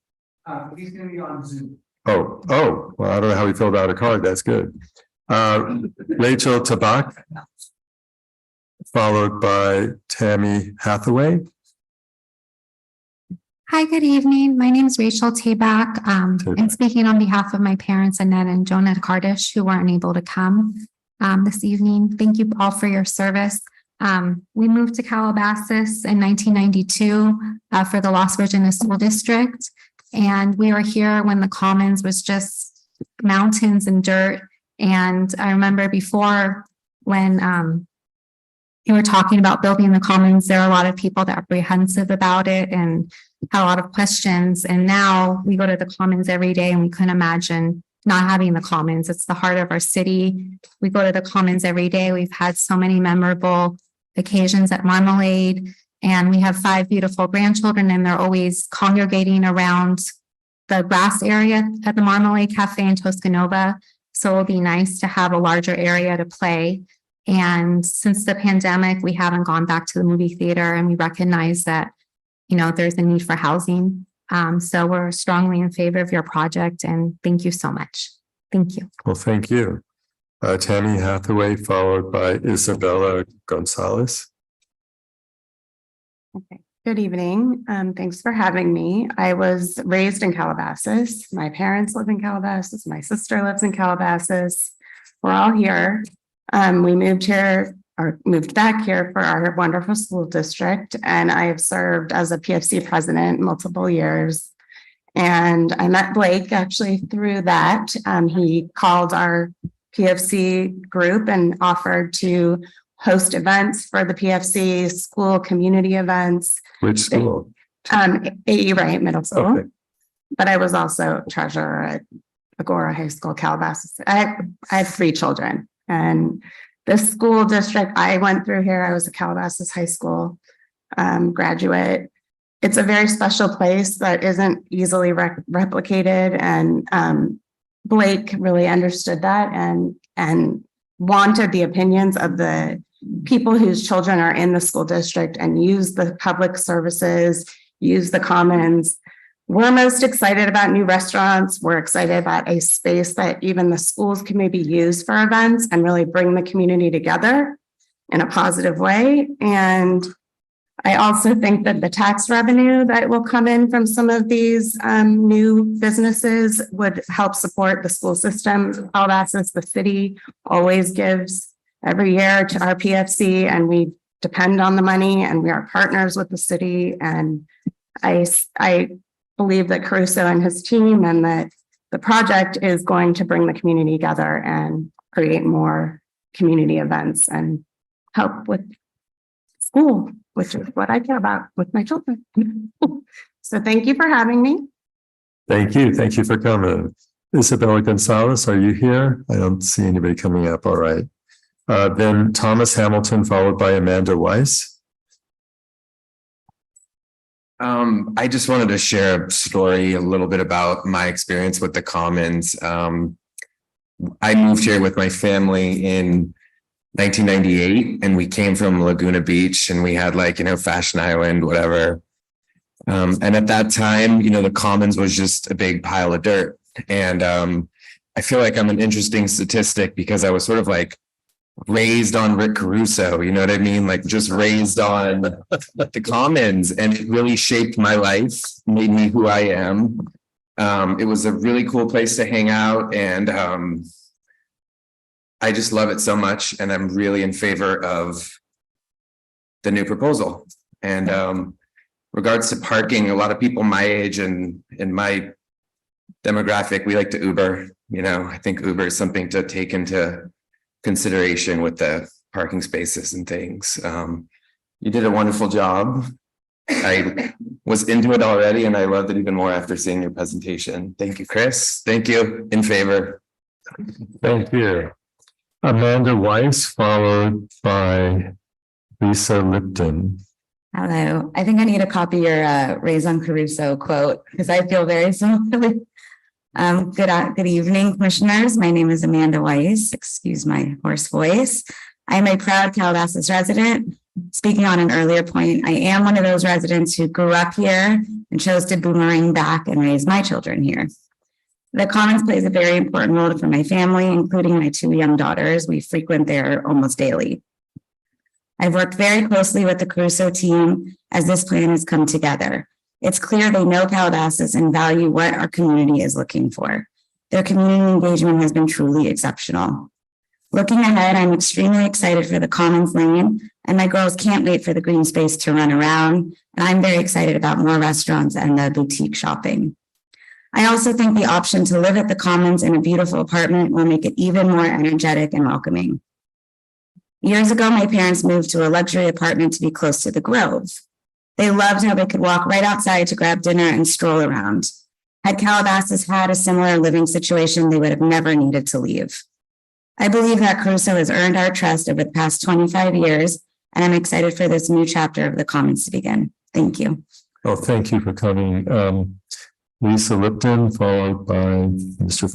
He's gonna be on Zoom. Oh, well, I don't know how we filled out a card, that's good. Rachel Tabak. Followed by Tammy Hathaway. Hi, good evening. My name is Rachel Tabak. I'm speaking on behalf of my parents, Annette and Jonah Kardish, who weren't able to come this evening. Thank you all for your service. We moved to Calabasas in 1992 for the Los Virgenes School District. And we were here when the Commons was just mountains and dirt. And I remember before when you were talking about building the Commons, there are a lot of people that are apprehensive about it and had a lot of questions. And now we go to the Commons every day and we couldn't imagine not having the Commons. It's the heart of our city. We go to the Commons every day. We've had so many memorable occasions at Marmalade, and we have 5 beautiful grandchildren, and they're always congregating around the grass area at the Marmalade Cafe in Toscanova. So it'll be nice to have a larger area to play. And since the pandemic, we haven't gone back to the movie theater, and we recognize that, you know, there's a need for housing. So we're strongly in favor of your project, and thank you so much. Thank you. Well, thank you. Tammy Hathaway, followed by Isabella Gonzalez. Okay. Good evening. Thanks for having me. I was raised in Calabasas. My parents live in Calabasas. My sister lives in Calabasas. We're all here. We moved here or moved back here for our wonderful school district. And I have served as a PFC president multiple years. And I met Blake actually through that. He called our PFC group and offered to host events for the PFC school community events. Which school? AE Wright Middle School. Okay. But I was also treasurer at Agora High School, Calabasas. I have 3 children, and the school district I went through here, I was a Calabasas High School graduate. It's a very special place that isn't easily replicated, and Blake really understood that and wanted the opinions of the people whose children are in the school district and use the public services, use the commons. We're most excited about new restaurants. We're excited about a space that even the schools can maybe use for events and really bring the community together in a positive way. And I also think that the tax revenue that will come in from some of these new businesses would help support the school system. Calabasas, the city, always gives every year to our PFC, and we depend on the money, and we are partners with the city. And I believe that Caruso and his team and that the project is going to bring the community together and create more community events and help with school, which is what I care about with my children. So thank you for having me. Thank you. Thank you for coming. Isabella Gonzalez, are you here? I don't see anybody coming up. All right. Then Thomas Hamilton, followed by Amanda Weiss. I just wanted to share a story a little bit about my experience with the Commons. I moved here with my family in 1998, and we came from Laguna Beach, and we had Fashion Island, whatever. And at that time, the Commons was just a big pile of dirt. And I feel like I'm an interesting statistic because I was sort of raised on Rick Caruso, you know what I mean? Just raised on the Commons, and it really shaped my life, made me who I am. It was a really cool place to hang out, and I just love it so much, and I'm really in favor of the new proposal. And regards to parking, a lot of people my age and in my demographic, we like to Uber. I think Uber is something to take into consideration with the parking spaces and things. You did a wonderful job. I was into it already, and I loved it even more after seeing your presentation. Thank you, Chris. Thank you. In favor. Thank you. Amanda Weiss, followed by Lisa Lipton. Hello, I think I need to copy your Raison Caruso quote because I feel very similarly. Good evening, commissioners. My name is Amanda Weiss. Excuse my hoarse voice. I am a proud Calabasas resident. Speaking on an earlier point, I am one of those residents who grew up here and chose to boomerang back and raise my children here. The Commons plays a very important role for my family, including my 2 young daughters. We frequent there almost daily. I've worked very closely with the Caruso team as this plan has come together. It's clear they know Calabasas and value what our community is looking for. Their community engagement has been truly exceptional. Looking ahead, I'm extremely excited for the Commons Lane, and my girls can't wait for the green space to run around. And I'm very excited about more restaurants and the boutique shopping. I also think the option to live at the Commons in a beautiful apartment will make it even more energetic and welcoming. Years ago, my parents moved to a luxury apartment to be close to the Grove. They loved how they could walk right outside to grab dinner and stroll around. Had Calabasas had a similar living situation, they would have never needed to leave. I believe that Caruso has earned our trust over the past 25 years, and I'm excited for this new chapter of the Commons to begin. Thank you. Oh, thank you for coming. Lisa Lipton, followed by Mr.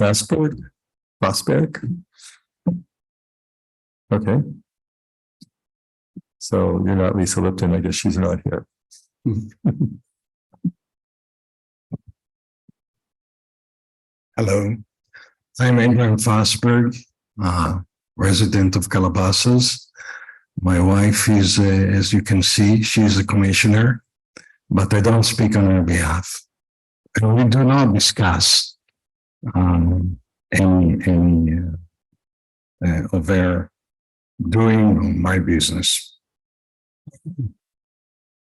Fosberg. Okay. So you're not Lisa Lipton. I guess she's not here. Hello, I'm Adrian Fosberg, resident of Calabasas. My wife is, as you can see, she's a commissioner, but I don't speak on her behalf. And we do not discuss any of their doing or my business.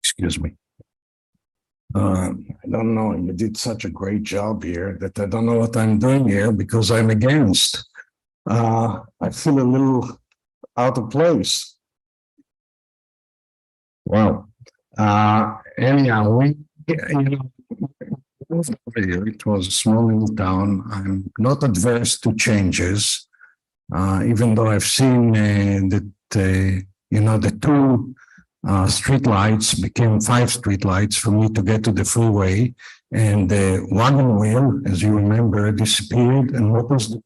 Excuse me. I don't know. You did such a great job here that I don't know what I'm doing here because I'm against. I feel a little out of place. Wow. Anyhow, it was a small little town. I'm not adverse to changes, even though I've seen that the 2 street lights became 5 street lights for me to get to the freeway, and the wagon wheel, as you remember, disappeared. And what was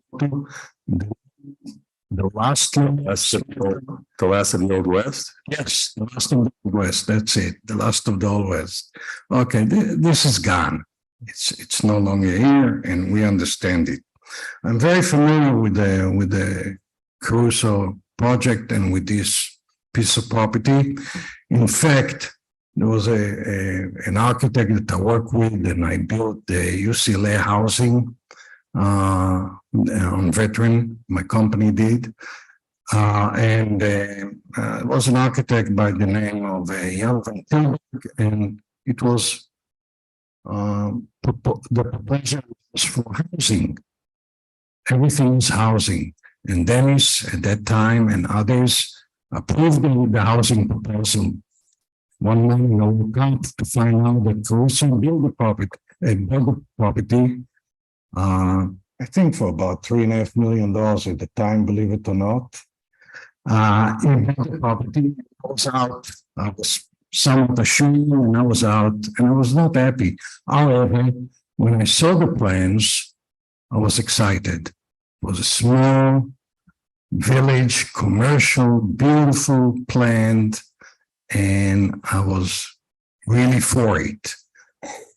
the last one? The last of the Old West? Yes, the last of the Old West. That's it. The last of the Old West. Okay, this is gone. It's no longer here, and we understand it. I'm very familiar with the Caruso project and with this piece of property. In fact, there was an architect that I worked with, and I built the UCLA housing on Veteran. My company did, and it was an architect by the name of Jan van Tilburg, and it was the proposal was for housing. Everything was housing, and Dennis at that time and others approved the housing proposal. One morning I woke up to find out that Caruso built the property, I think for about $3.5 million at the time, believe it or not. In the property, I was out. I was somewhat ashamed, and I was out, and I was not happy. However, when I saw the plans, I was excited. It was a small village, commercial, beautiful, planned, and I was really for it.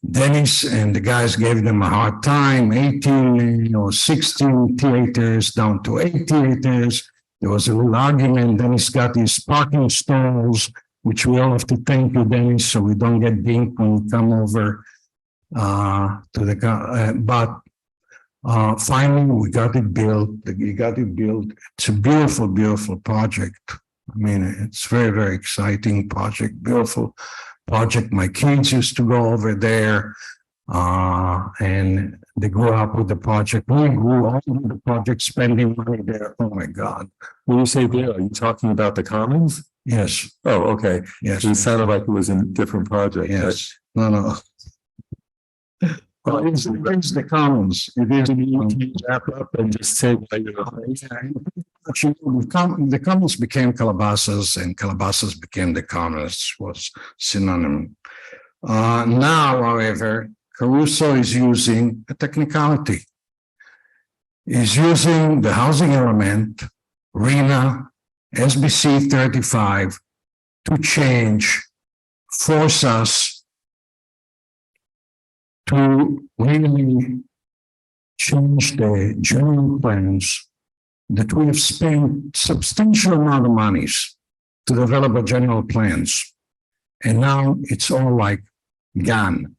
Dennis and the guys gave them a hard time, 18 or 16 theaters down to 8 theaters. There was a little argument. Dennis got his parking stalls, which we all have to thank you, Dennis, so we don't get dinged when we come over to the but finally we got it built. We got it built. It's a beautiful, beautiful project. I mean, it's very, very exciting project, beautiful project. My kids used to go over there, and they grew up with the project. We grew up with the project, spending money there. Oh my God. When you say there, are you talking about the Commons? Yes. Oh, okay. Yes. It sounded like it was in a different project. Yes. No. Well, it's the commons. It is. Wrap up and just say, The commons became Calabasas and Calabasas became the commons, was synonym. Now, however, Caruso is using a technicality. He's using the housing element, RENA, SBC 35, to force us to really change the general plans that we have spent substantial amount of monies to develop a general plans. And now it's all like gone.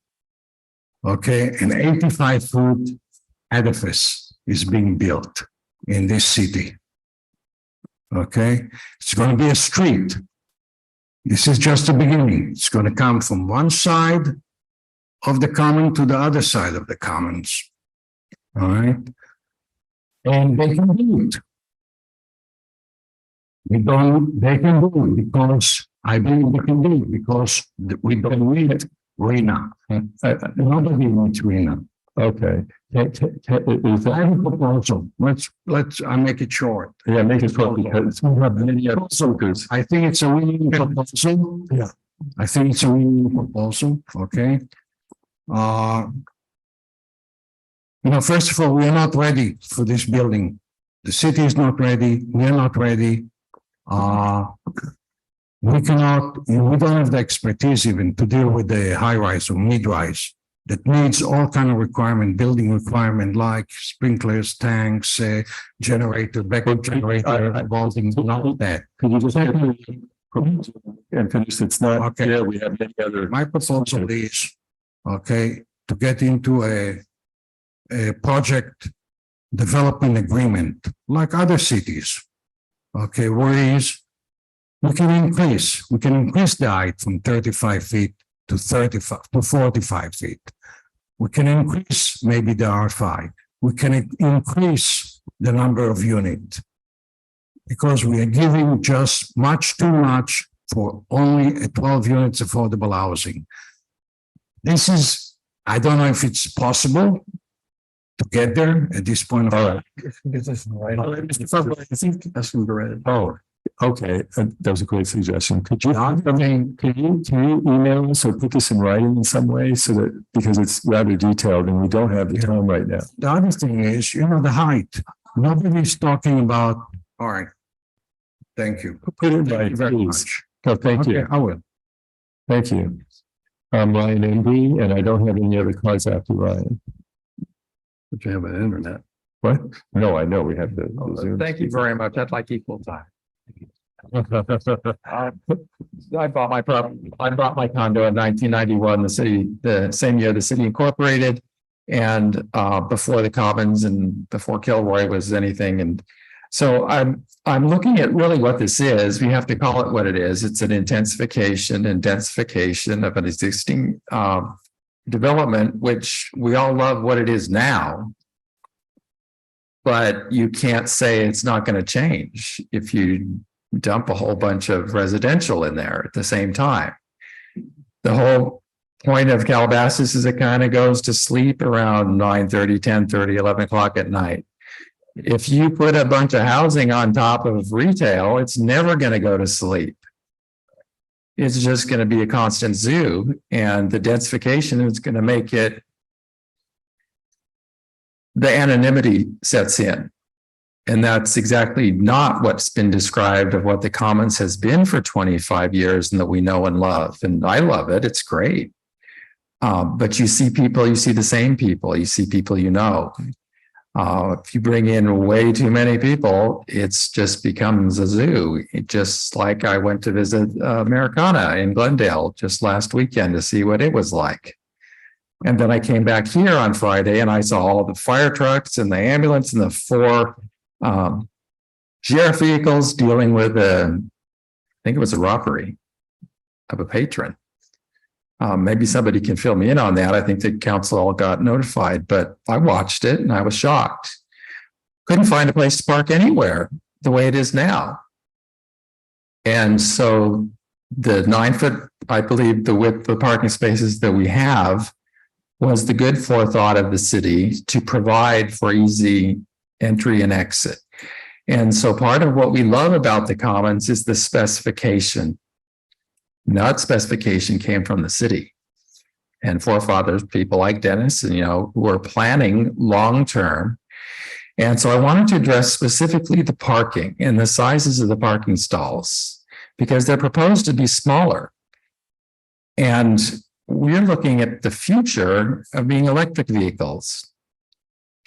Okay, an 85-foot edifice is being built in this city. Okay, it's going to be a street. This is just the beginning. It's going to come from one side of the common to the other side of the commons. All right. And they can do it. They can do it because I believe they can do it because we don't need RENA. Nobody needs RENA. okay. Is I have a proposal. I'll make it short. Yeah, make it short because we have many other speakers. I think it's a winning proposal. Yeah. I think it's a winning proposal, okay? First of all, we are not ready for this building. The city is not ready. We are not ready. We don't have the expertise even to deal with the high rise or mid rise that needs all kind of requirement, building requirement like sprinklers, tanks, generator, backup generator, vaulting, all that. Could you just and finish? It's not okay. Yeah, we have many other. My proposal is, okay, to get into a project development agreement like other cities. Okay, whereas we can increase the height from 35 feet to 45 feet. We can increase maybe the R5. We can increase the number of units because we are giving just much too much for only a 12 units affordable housing. This is, I don't know if it's possible to get there at this point of time. Oh, okay. That was a great suggestion. Could you email us or put this in writing in some way so that, because it's rather detailed and we don't have the time right now. The other thing is, the height. Nobody's talking about, all right. Thank you. Put it in writing, very much. Oh, thank you. I will. Thank you. I'm Ryan MB and I don't have any other cards after Ryan. But you have an internet. What? No, I know we have the Zoom. Thank you very much. I'd like equal time. I bought my condo in 1991, the same year the city incorporated, and before the Commons and before Kilroy was anything. And so I'm looking at really what this is. We have to call it what it is. It's an intensification and densification of an existing development, which we all love what it is now. But you can't say it's not going to change if you dump a whole bunch of residential in there at the same time. The whole point of Calabasas is it kind of goes to sleep around 9:30, 10:30, 11 o'clock at night. If you put a bunch of housing on top of retail, it's never going to go to sleep. It's just going to be a constant zoo, and the densification is going to make it, the anonymity sets in. And that's exactly not what's been described of what the Commons has been for 25 years and that we know and love. And I love it. It's great. But you see the same people, you see people you know. If you bring in way too many people, it's just becomes a zoo. Just like I went to visit Americana in Glendale just last weekend to see what it was like. And then I came back here on Friday and I saw all the fire trucks and the ambulance and the 4 sheriff vehicles dealing with I think it was a robbery of a patron. Maybe somebody can fill me in on that. I think the council all got notified, but I watched it and I was shocked. Couldn't find a place to park anywhere the way it is now. And so the 9 foot, I believe the width of the parking spaces that we have was the good forethought of the city to provide for easy entry and exit. And so part of what we love about the commons is the specification. That specification came from the city and forefathers, people like Dennis, and who are planning long-term. And so I wanted to address specifically the parking and the sizes of the parking stalls because they're proposed to be smaller. And we're looking at the future of being electric vehicles,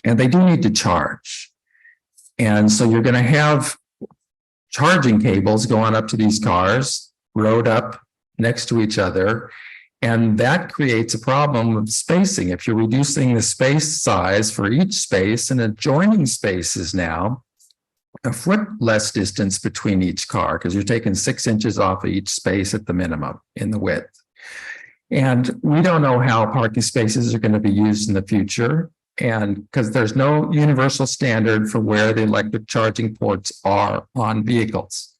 and they do need to charge. And so you're going to have charging cables going up to these cars, rode up next to each other. And that creates a problem of spacing. If you're reducing the space size for each space and adjoining spaces now, a foot less distance between each car, because you're taking 6 inches off of each space at the minimum in the width. And we don't know how parking spaces are going to be used in the future. And because there's no universal standard for where the electric charging ports are on vehicles.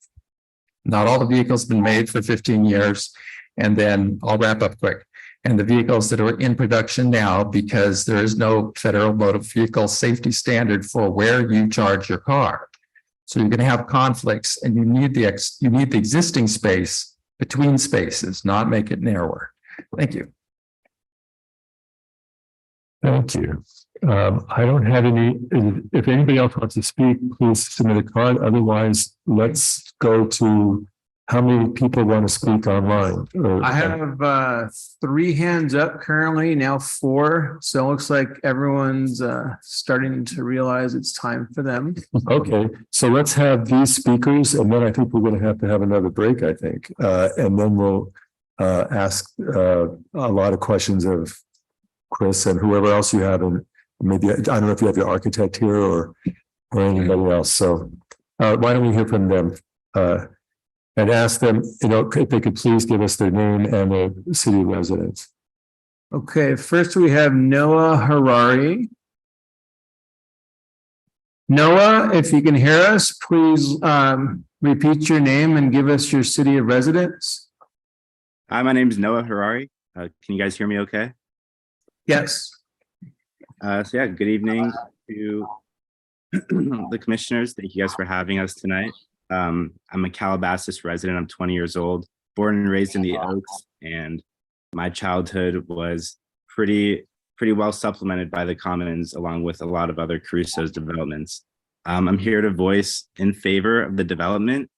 Not all the vehicles have been made for 15 years. And then I'll wrap up quick. And the vehicles that are in production now, because there is no federal motor vehicle safety standard for where you charge your car. So you're going to have conflicts, and you need the existing space between spaces, not make it narrower. Thank you. Thank you. I don't have any, if anybody else wants to speak, please submit a card. Otherwise, let's go to how many people want to speak online. I have 3 hands up currently, now 4. So it looks like everyone's starting to realize it's time for them. Okay, so let's have these speakers, and then I think we're going to have another break, I think. And then we'll ask a lot of questions of Chris and whoever else you have. And maybe, I don't know if you have your architect here or anybody else. So why don't we hear from them? And ask them, if they could please give us their name and their city residence. Okay, first we have Noah Harari. Noah, if you can hear us, please repeat your name and give us your city of residence. Hi, my name is Noah Harari. Can you guys hear me okay? Yes. So yeah, good evening to the commissioners. Thank you guys for having us tonight. I'm a Calabasas resident. I'm 20 years old, born and raised in the Oaks, and my childhood was pretty well supplemented by the Commons, along with a lot of other Crusoe's developments. I'm here to voice in favor of the development,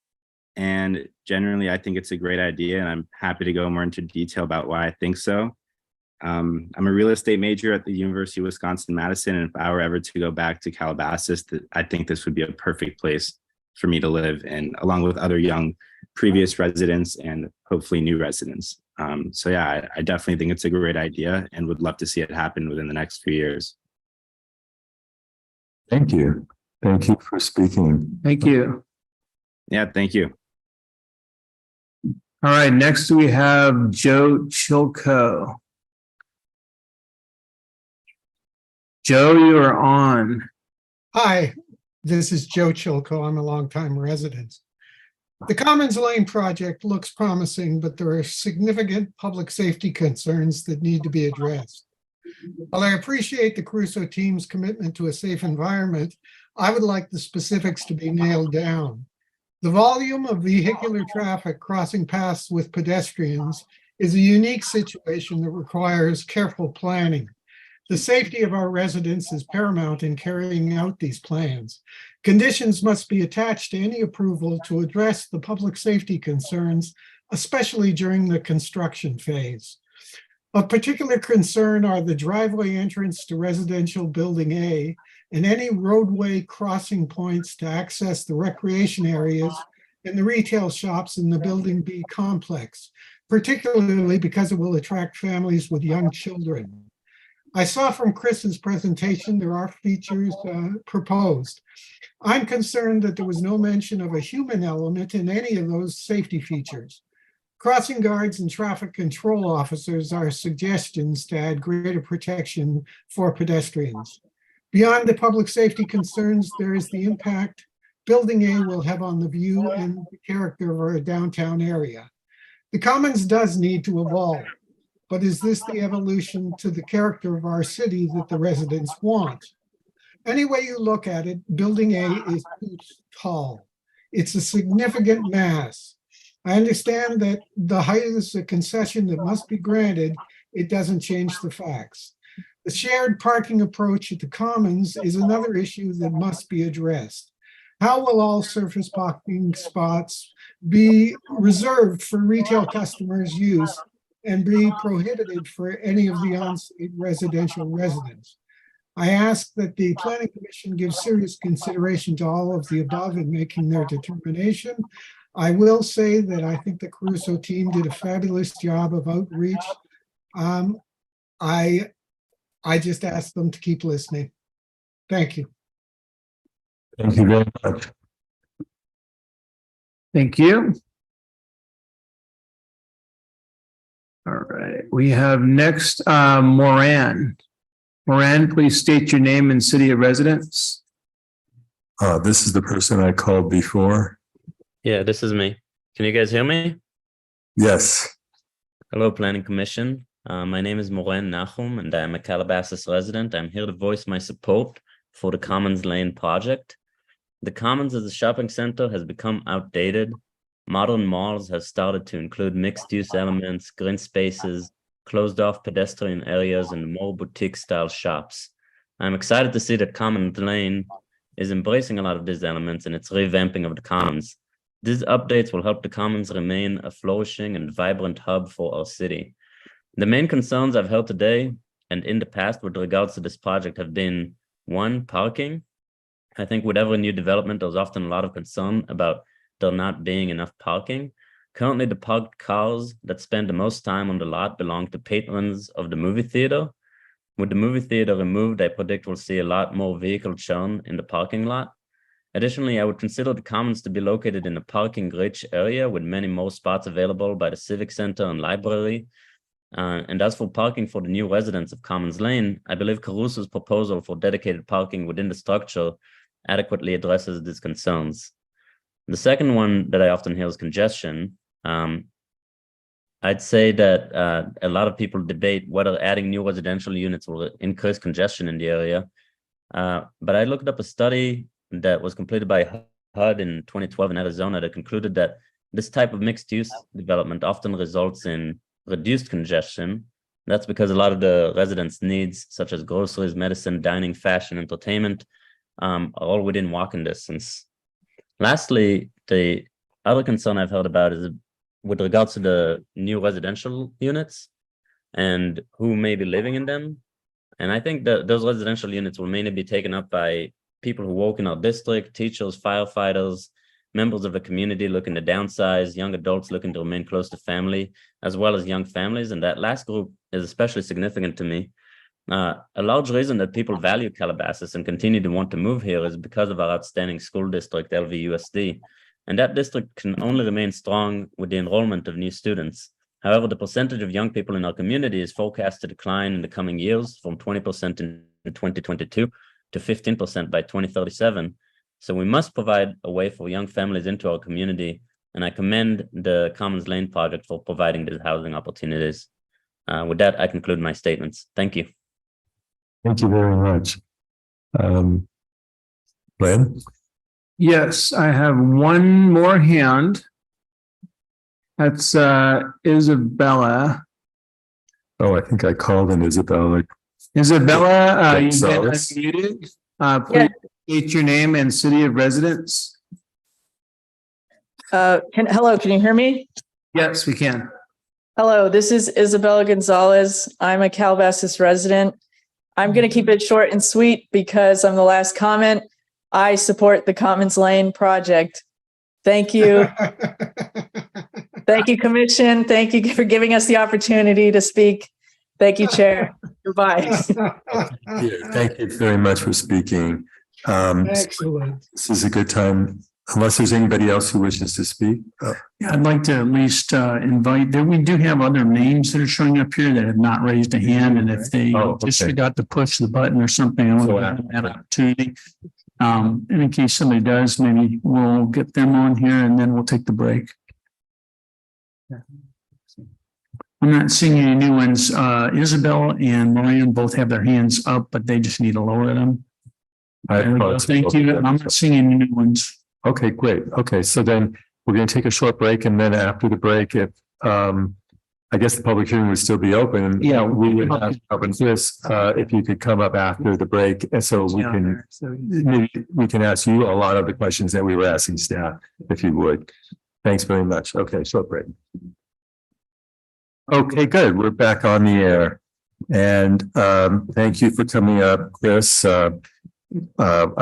and generally I think it's a great idea, and I'm happy to go more into detail about why I think so. I'm a real estate major at the University of Wisconsin-Madison, and if I were ever to go back to Calabasas, I think this would be a perfect place for me to live, and along with other young previous residents and hopefully new residents. So yeah, I definitely think it's a great idea and would love to see it happen within the next few years. Thank you. Thank you for speaking. Thank you. Yeah, thank you. All right, next we have Joe Chilco. Joe, you are on. Hi, this is Joe Chilco. I'm a longtime resident. The Commons Lane project looks promising, but there are significant public safety concerns that need to be addressed. While I appreciate the Crusoe team's commitment to a safe environment, I would like the specifics to be nailed down. The volume of vehicular traffic crossing paths with pedestrians is a unique situation that requires careful planning. The safety of our residents is paramount in carrying out these plans. Conditions must be attached to any approval to address the public safety concerns, especially during the construction phase. Of particular concern are the driveway entrance to residential building A and any roadway crossing points to access the recreation areas and the retail shops in the building B complex, particularly because it will attract families with young children. I saw from Chris's presentation there are features proposed. I'm concerned that there was no mention of a human element in any of those safety features. Crossing guards and traffic control officers are suggestions to add greater protection for pedestrians. Beyond the public safety concerns, there is the impact Building A will have on the view and the character of our downtown area. The Commons does need to evolve. but is this the evolution to the character of our city that the residents want? Any way you look at it, Building A is too tall. It's a significant mass. I understand that the height is a concession that must be granted. It doesn't change the facts. The shared parking approach at the Commons is another issue that must be addressed. How will all surface parking spots be reserved for retail customers' use and be prohibited for any of the on-site residential residents? I ask that the Planning Commission give serious consideration to all of the above in making their determination. I will say that I think the Caruso team did a fabulous job of outreach. I just ask them to keep listening. Thank you. Thank you very much. Thank you. All right, we have next, Moran. Moran, please state your name and city of residence. This is the person I called before. Yeah, this is me. Can you guys hear me? Yes. Hello, Planning Commission. My name is Moran Nachum, and I am a Calabasas resident. I'm here to voice my support for the Commons Lane project. The Commons as a shopping center has become outdated. Modern malls have started to include mixed-use elements, green spaces, closed-off pedestrian areas, and more boutique-style shops. I'm excited to see that Commons Lane is embracing a lot of these elements in its revamping of the Commons. These updates will help the Commons remain a flourishing and vibrant hub for our city. The main concerns I've heard today and in the past with regards to this project have been, one, parking. I think with every new development, there's often a lot of concern about there not being enough parking. Currently, the parked cars that spend the most time on the lot belong to patrons of the movie theater. With the movie theater removed, I predict we'll see a lot more vehicle churn in the parking lot. Additionally, I would consider the Commons to be located in a parking-rich area with many more spots available by the Civic Center and library. And as for parking for the new residents of Commons Lane, I believe Caruso's proposal for dedicated parking within the structure adequately addresses these concerns. The second one that I often hear is congestion. I'd say that a lot of people debate whether adding new residential units will increase congestion in the area. But I looked up a study that was completed by HUD in 2012 in Arizona that concluded that this type of mixed-use development often results in reduced congestion. That's because a lot of the residents' needs, such as groceries, medicine, dining, fashion, entertainment, are all within walking distance. Lastly, the other concern I've heard about is with regards to the new residential units and who may be living in them. And I think that those residential units will mainly be taken up by people who work in our district, teachers, firefighters, members of the community looking to downsize, young adults looking to remain close to family, as well as young families. And that last group is especially significant to me. A large reason that people value Calabasas and continue to want to move here is because of our outstanding school district, LVUSD. And that district can only remain strong with the enrollment of new students. However, the percentage of young people in our community is forecast to decline in the coming years from 20% in 2022 to 15% by 2037. So we must provide a way for young families into our community. And I commend the Commons Lane project for providing these housing opportunities. With that, I conclude my statements. Thank you. Thank you very much. Glenn? Yes, I have one more hand. That's Isabella. Oh, I think I called in Isabella. Isabella, you've been Gonzalez. unmuted. Please state your name and city of residence. Hello, can you hear me? Yes, we can. Hello, this is Isabella Gonzalez. I'm a Calabasas resident. I'm going to keep it short and sweet because I'm the last comment. I support the Commons Lane project. Thank you. Thank you, Commission. Thank you for giving us the opportunity to speak. Thank you, Chair. Goodbye. Thank you very much for speaking. Excellent. This is a good time, unless there's anybody else who wishes to speak. Yeah, I'd like to at least invite, we do have other names that are showing up here that have not raised a hand, and if they just forgot to push the button or something, I want to give them that opportunity. And in case somebody does, maybe we'll get them on here and then we'll take the break. I'm not seeing any new ones. Isabel and Moran both have their hands up, but they just need to lower them. There we go. Thank you. I'm not seeing any new ones. Okay, great. Okay, so then we're going to take a short break, and then after the break, if I guess the public hearing would still be open. Yeah. We would have to open this, if you could come up after the break, and so we can, maybe we can ask you a lot of the questions that we were asking staff, if you would. Thanks very much. Okay, short break. Okay, good. We're back on the air. And thank you for coming up, Chris. I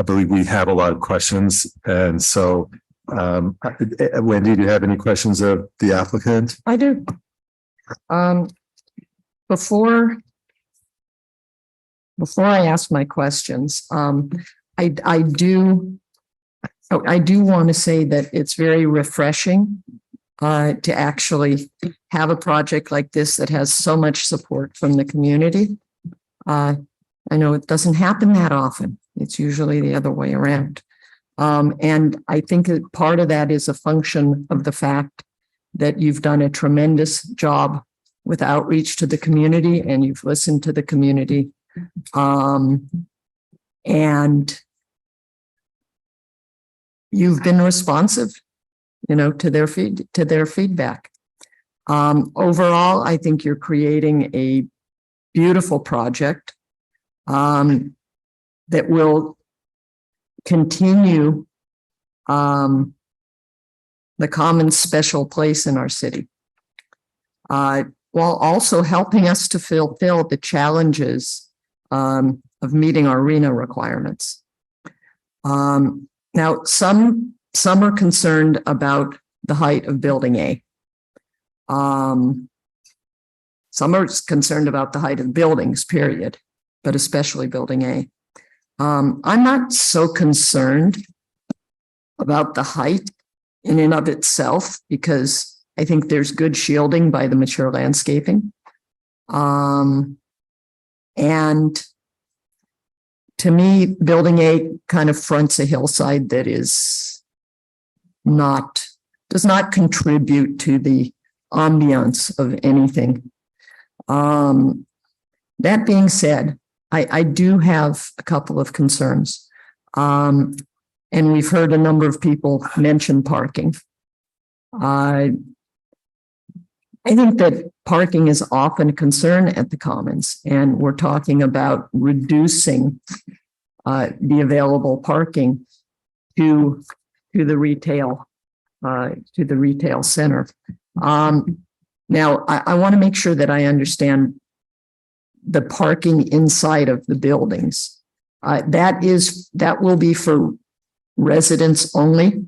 believe we have a lot of questions. And so Wendy, do you have any questions of the applicant? I do. Before I ask my questions, I do want to say that it's very refreshing to actually have a project like this that has so much support from the community. I know it doesn't happen that often. It's usually the other way around. And I think that part of that is a function of the fact that you've done a tremendous job with outreach to the community and you've listened to the community. And you've been responsive, to their feedback. Overall, I think you're creating a beautiful project that will continue the Commons' special place in our city, while also helping us to fulfill the challenges of meeting our RENA requirements. Now, some are concerned about the height of Building A. Some are concerned about the height of buildings, period, but especially Building A. I'm not so concerned about the height in and of itself, because I think there's good shielding by the mature landscaping. And to me, Building A kind of fronts a hillside that does not contribute to the ambiance of anything. That being said, I do have a couple of concerns. And we've heard a number of people mention parking. I think that parking is often a concern at the Commons, and we're talking about reducing the available parking to the retail center. Now, I want to make sure that I understand the parking inside of the buildings. That will be for residents only.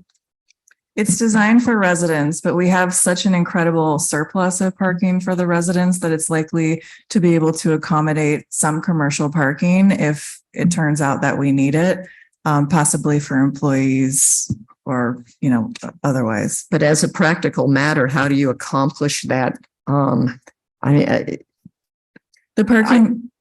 It's designed for residents, but we have such an incredible surplus of parking for the residents that it's likely to be able to accommodate some commercial parking if it turns out that we need it, possibly for employees or, otherwise. But as a practical matter, how do you accomplish that?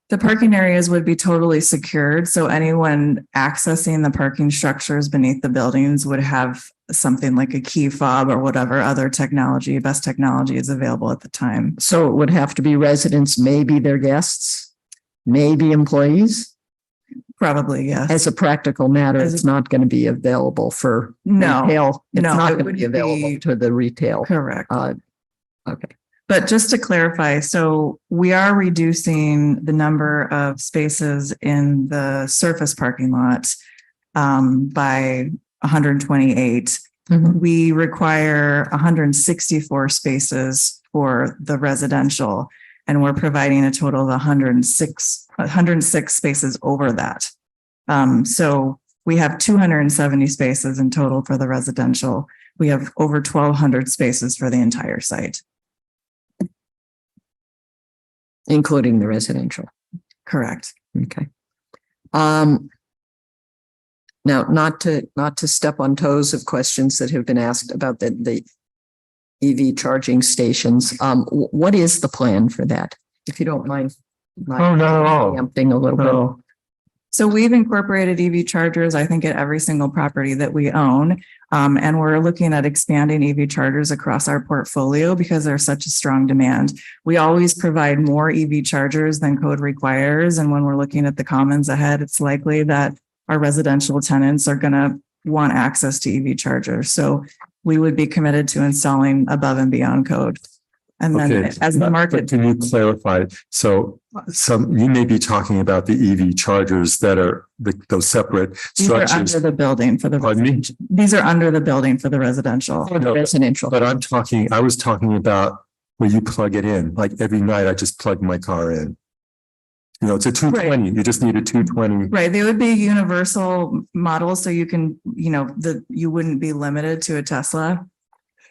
The parking areas would be totally secured. So anyone accessing the parking structures beneath the buildings would have something like a key fob or whatever other technology, best technology is available at the time. So it would have to be residents, maybe their guests, maybe employees? Probably, yes. As a practical matter, it's not going to be available for retail. It's not going to be available to the retail. Correct. Okay. But just to clarify, so we are reducing the number of spaces in the surface parking lot by 128. Mm-hmm. We require 164 spaces for the residential, and we're providing a total of 106 spaces over that. So we have 270 spaces in total for the residential. We have over 1,200 spaces for the entire site. Including the residential. Correct. Okay. Now, not to step on toes of questions that have been asked about the EV charging stations. What is the plan for that? If you don't mind. Oh, not at all. Preempting a little bit. So we've incorporated EV chargers, I think, at every single property that we own. And we're looking at expanding EV chargers across our portfolio because there's such a strong demand. We always provide more EV chargers than code requires. And when we're looking at the commons ahead, it's likely that our residential tenants are going to want access to EV chargers. So we would be committed to installing above and beyond code. And then Okay, as the but market, can you clarify? So you may be talking about the EV chargers that are those separate these are structures. under the building for the, Pardon me? these are under the building for the residential. No, Residential. But I was talking about where you plug it in. Like every night I just plug my car in. You know, it's a 220. You just need a 220. Right. They would be universal models. So you can, you wouldn't be limited to a Tesla.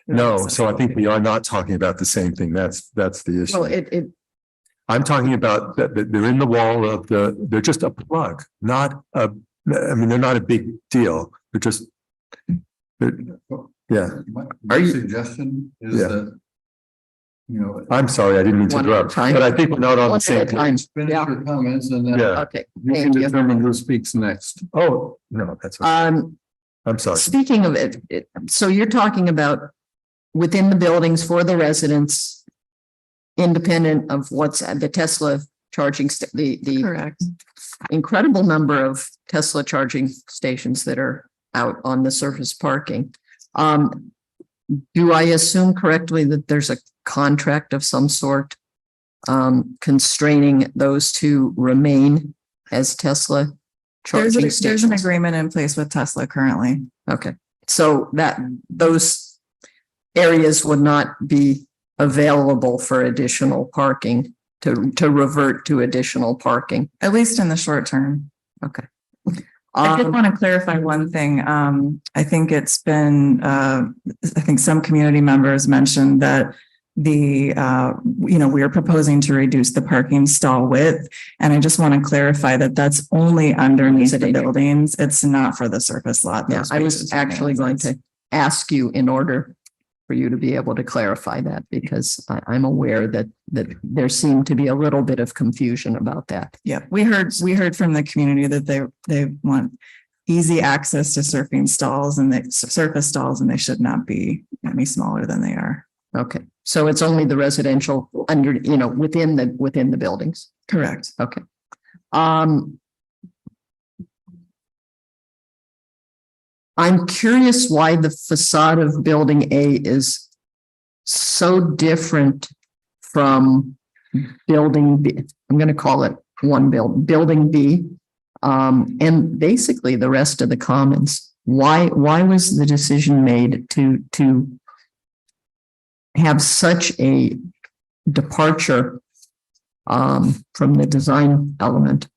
No, so I think we are not talking about the same thing. That's the issue. Well, I'm talking about that they're in the wall of they're just a plug, not a, I mean, they're not a big deal. They're just, yeah. My suggestion is Yeah. that, I'm sorry, I didn't mean to One at a interrupt, time. but I think we're not on the One same at a time. page. finish your comments and then Yeah. Okay, you can thank you. determine who speaks next. Oh, no, that's, okay. I'm sorry. Speaking of it, so you're talking about within the buildings for the residents, independent of what's at the Tesla charging, the correct. incredible number of Tesla charging stations that are out on the surface parking. Do I assume correctly that there's a contract of some sort constraining those to remain as Tesla charging There's an stations? agreement in place with Tesla currently. Okay, so that those areas would not be available for additional parking to revert to additional parking. At least in the short term. Okay. I did want to clarify one thing. I think it's been, I think some community members mentioned that we are proposing to reduce the parking stall width. And I just want to clarify that that's only underneath the buildings. It's not for the surface lot. Yeah, Those I was spaces actually remain. going to ask you in order for you to be able to clarify that, because I'm aware that there seemed to be a little bit of confusion about that. Yeah, we heard from the community that they want easy access to surfing stalls and the surface stalls, and they should not be any smaller than they are. Okay, so it's only the residential under, within the buildings. Correct. Okay. I'm curious why the facade of building A is so different from building B. I'm going to call it building B, and basically the rest of the commons. Why was the decision made to have such a departure from the design element?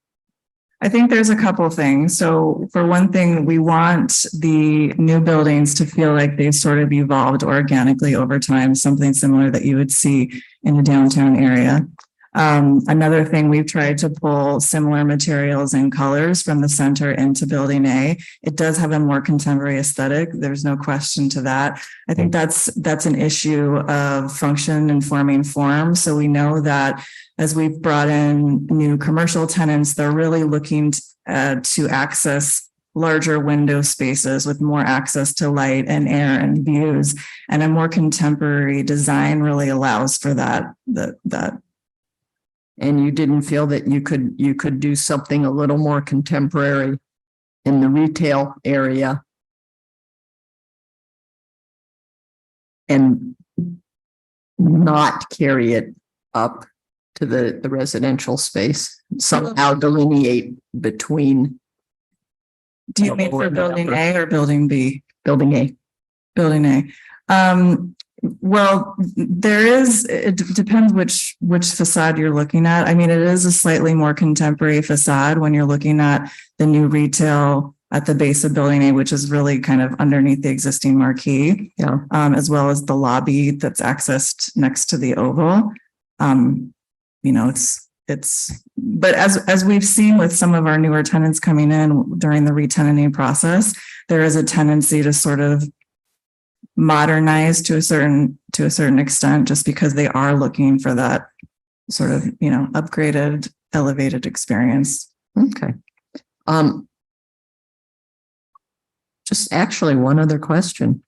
I think there's a couple things. So for one thing, we want the new buildings to feel like they've sort of evolved organically over time, something similar that you would see in the downtown area. Another thing, we've tried to pull similar materials and colors from the center into building A. It does have a more contemporary aesthetic. There's no question to that. I think that's an issue of function informing form. So we know that as we've brought in new commercial tenants, they're really looking to access larger window spaces with more access to light and air and views. And a more contemporary design really allows for that. And you didn't feel that you could do something a little more contemporary in the retail area and not carry it up to the residential space, somehow delineate between. Do you mean for building A or building B? Building A. Building A. Well, it depends which facade you're looking at. I mean, it is a slightly more contemporary facade when you're looking at the new retail at the base of building A, which is really kind of underneath the existing marquee. Yeah. As well as the lobby that's accessed next to the oval. But as we've seen with some of our newer tenants coming in during the re-tenanting process, there is a tendency to sort of modernize to a certain extent, just because they are looking for that sort of, upgraded, elevated experience. Okay. Just actually one other question.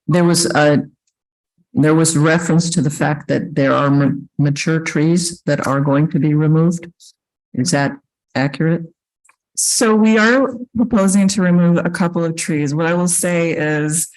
There was reference to the fact that there are mature trees that are going to be removed. Is that accurate? So we are proposing to remove a couple of trees. What I will say is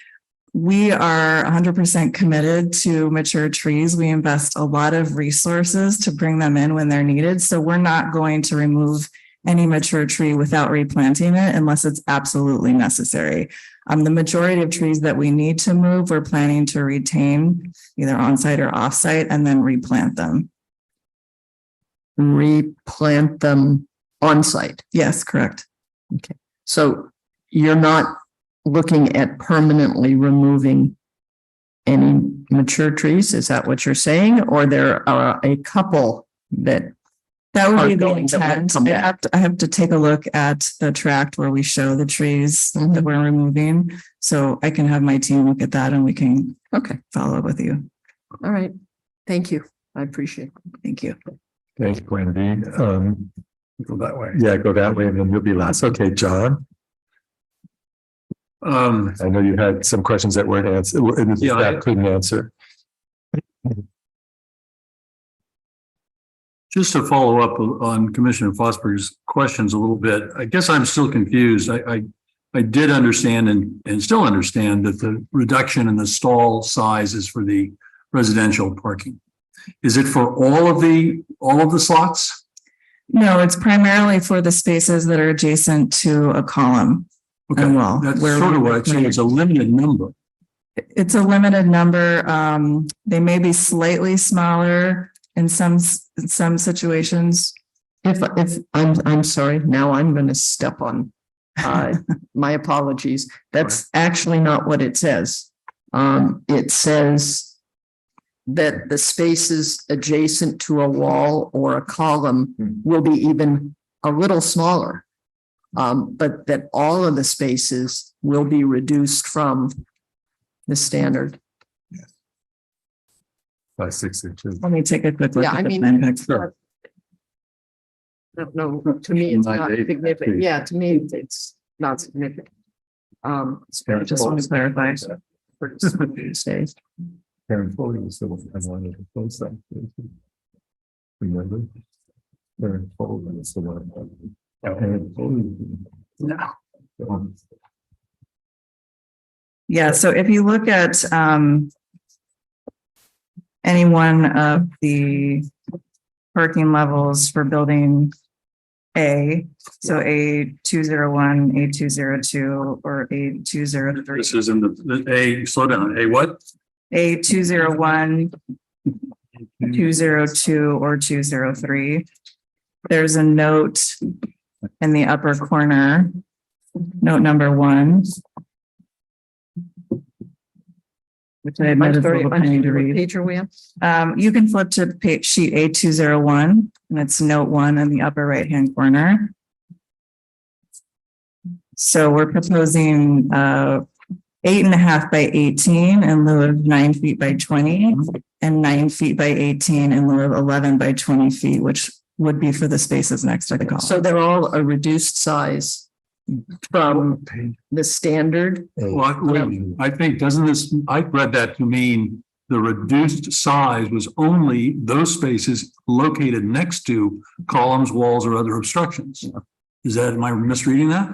we are 100% committed to mature trees. We invest a lot of resources to bring them in when they're needed. So we're not going to remove any mature tree without replanting it unless it's absolutely necessary. The majority of trees that we need to move, we're planning to retain either on-site or off-site and then replant them. Replant them on-site? Yes, correct. Okay. So you're not looking at permanently removing any mature trees? Is that what you're saying? Or there are a couple that would be the intent. I have to take a look at the tract where we show the trees that we're removing. So I can have my team look at that and we can follow up with you. All right. Thank you. I appreciate it. Thank you. Thanks, Wendy. Go that way. Yeah, go that way and then you'll be last. Okay, John. I know you had some questions that weren't answered, that couldn't answer. Just to follow up on Commissioner Fosberg's questions a little bit, I guess I'm still confused. I did understand and still understand that the reduction in the stall size is for the residential parking. Is it for all of the slots? No, it's primarily for the spaces that are adjacent to a column. Okay, that's sort of what I'd say. It's a limited number. It's a limited number. They may be slightly smaller in some situations. If I'm sorry, now I'm going to step on my apologies. That's actually not what it says. It says that the spaces adjacent to a wall or a column will be even a little smaller. But that all of the spaces will be reduced from the standard. By 6 inches. Let me take a quick look. Yeah, at I mean, no, to me, it's not significant. Yeah, to me, it's not significant. I just want to clarify. Stays. Remember? It's the one. Yeah, so if you look at any one of the parking levels for building A, so A201, A202, or A203. This is in the A, slow down, A what? A201, 202, or 203. There's a note in the upper corner, note number 1. Which I admitted a little pain to read. Page are we on? You can flip to page sheet A201 and it's note 1 in the upper right-hand corner. So we're proposing 8.5 by 18 in lieu of 9 feet by 20 and 9 feet by 18 in lieu of 11 by 20 feet, which would be for the spaces next to the column. So they're all a reduced size from the standard. Well, I think, doesn't this, I read that to mean the reduced size was only those spaces located next to columns, walls, or other obstructions. Is that, am I misreading that?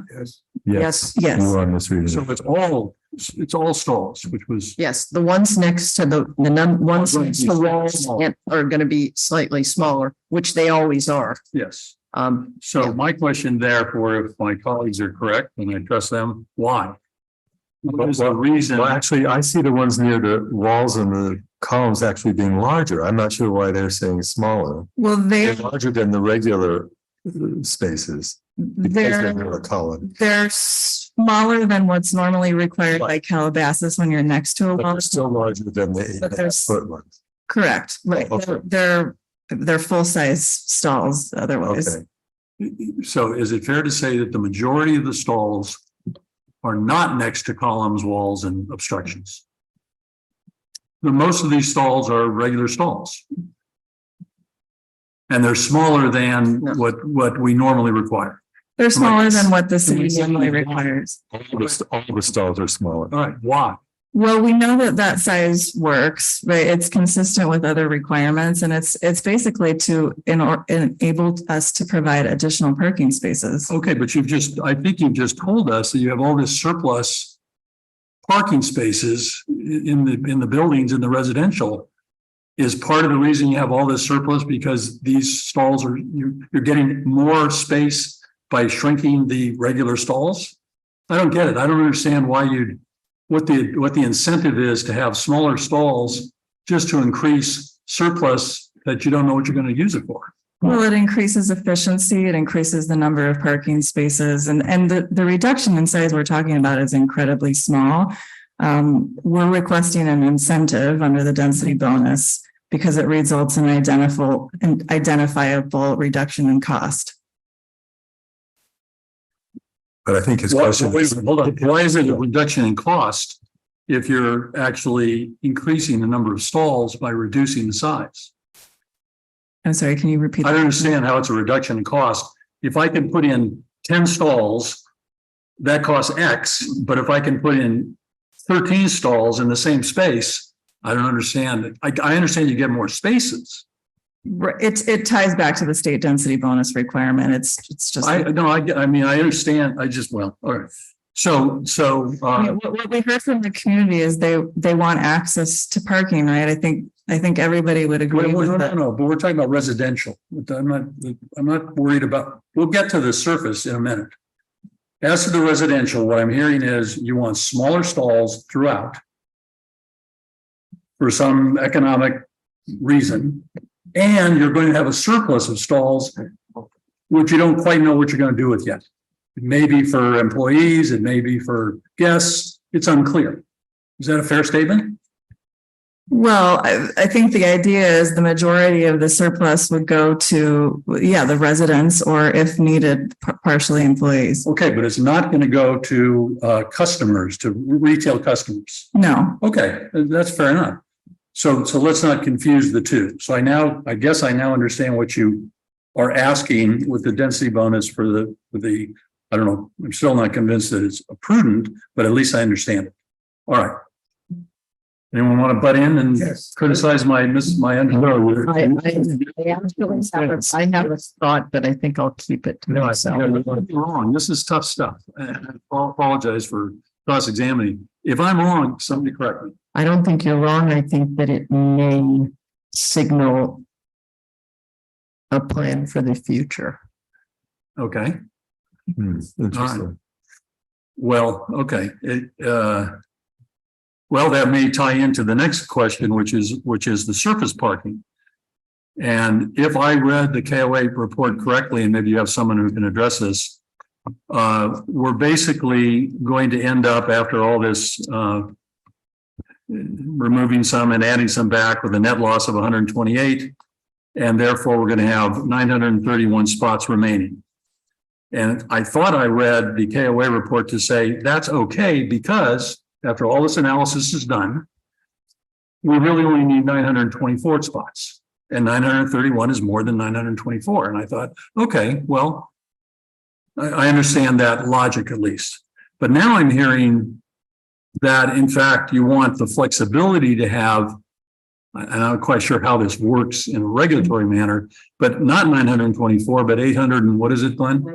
Yes. You are misreading. So it's all stalls, which was. Yes, the ones next to the ones next to walls are going to be slightly smaller, which they always are. Yes. So my question therefore, if my colleagues are correct, and I trust them, why? What is the reason? Well, actually, I see the ones near the walls and the columns actually being larger. I'm not sure why they're saying smaller. Well, they're larger than the regular spaces. They're smaller than what's normally required by Calabasas when you're next to a wall. They're still larger than the 8.5-foot ones. Correct. Right. Okay. They're full-size stalls otherwise. Okay. So is it fair to say that the majority of the stalls are not next to columns, walls, and obstructions? Most of these stalls are regular stalls. And they're smaller than what we normally require. They're smaller than what the city normally requires. All the stalls are smaller. All right, why? Well, we know that that size works, right? It's consistent with other requirements, and it's basically to enable us to provide additional parking spaces. Okay, but I think you've just told us that you have all this surplus parking spaces in the buildings, in the residential. Is part of the reason you have all this surplus because these stalls you're getting more space by shrinking the regular stalls? I don't get it. I don't understand why what the incentive is to have smaller stalls just to increase surplus that you don't know what you're going to use it for. Well, it increases efficiency, it increases the number of parking spaces, and the reduction in size we're talking about is incredibly small. We're requesting an incentive under the density bonus because it results in an identifiable reduction in cost. But I think his question is, hold on. Why is it a reduction in cost if you're actually increasing the number of stalls by reducing the size? I'm sorry, can you repeat that? I don't understand how it's a reduction in cost. If I can put in 10 stalls, that costs X, but if I can put in 13 stalls in the same space, I don't understand it. I understand you get more spaces. It ties back to the state density bonus requirement. It's just. I understand. All right. So what we heard from the community is they want access to parking, right? I think everybody would agree with that. No, but we're talking about residential. I'm not worried about, we'll get to the surface in a minute. As to the residential, what I'm hearing is you want smaller stalls throughout for some economic reason, and you're going to have a surplus of stalls, which you don't quite know what you're going to do with yet. It may be for employees, it may be for guests. It's unclear. Is that a fair statement? Well, I think the idea is the majority of the surplus would go to, the residents, or if needed, partially employees. Okay, but it's not going to go to customers, to retail customers. No. Okay, that's fair enough. So let's not confuse the two. So I guess I now understand what you are asking with the density bonus for the I don't know. I'm still not convinced that it's prudent, but at least I understand it. All right. Anyone want to butt in and criticize my understanding? I have a thought, but I think I'll keep it to myself. You're wrong. This is tough stuff. I apologize for cross-examining. If I'm wrong, somebody correct me. I don't think you're wrong. I think that it may signal a plan for the future. Okay. Interesting. Well, okay. Well, that may tie into the next question, which is the surface parking. And if I read the KOA report correctly, and maybe you have someone who can address this, we're basically going to end up after all this removing some and adding some back with a net loss of 128. And therefore, we're going to have 931 spots remaining. And I thought I read the KOA report to say that's okay because after all this analysis is done, we really only need 924 spots, and 931 is more than 924. And I thought, okay, well, I understand that logic at least. But now I'm hearing that, in fact, you want the flexibility to have, and I'm not quite sure how this works in a regulatory manner, but not 924, but 800 and what is it, Glenn?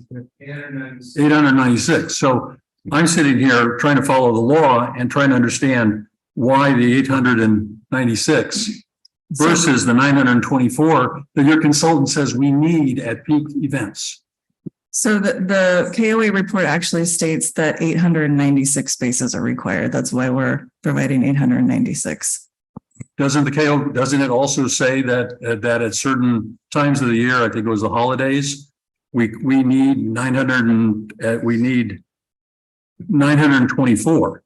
896. So I'm sitting here trying to follow the law and trying to understand why the 896 versus the 924 that your consultant says we need at peak events. So the KOA report actually states that 896 spaces are required. That's why we're providing 896. Doesn't it also say that at certain times of the year, I think it was the holidays, we need 924.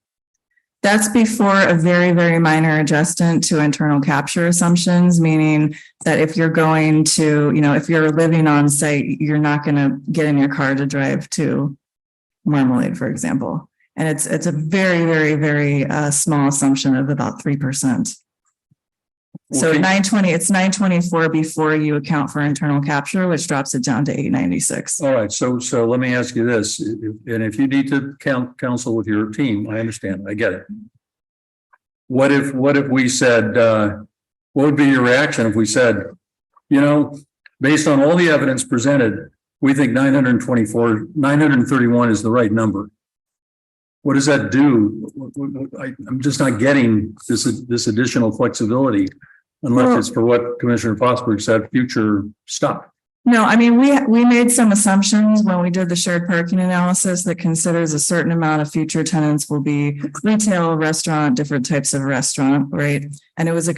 That's before a very, very minor adjustment to internal capture assumptions, meaning that if you're going to, if you're living on site, you're not going to get in your car to drive to Marmalade, for example. And it's a very, very, very small assumption of about 3%. So Okay. 920, it's 924 before you account for internal capture, which drops it down to 896. All right, so let me ask you this, and if you need to counsel with your team, I understand, I get it. What if we said, what would be your reaction if we said, you know, based on all the evidence presented, we think 931 is the right number? What does that do? I'm just not getting this additional flexibility unless it's for what Commissioner Fosberg said, future stuff. No, I mean, we made some assumptions when we did the shared parking analysis that considers a certain amount of future tenants will be retail, restaurant, different types of restaurant, right? And it was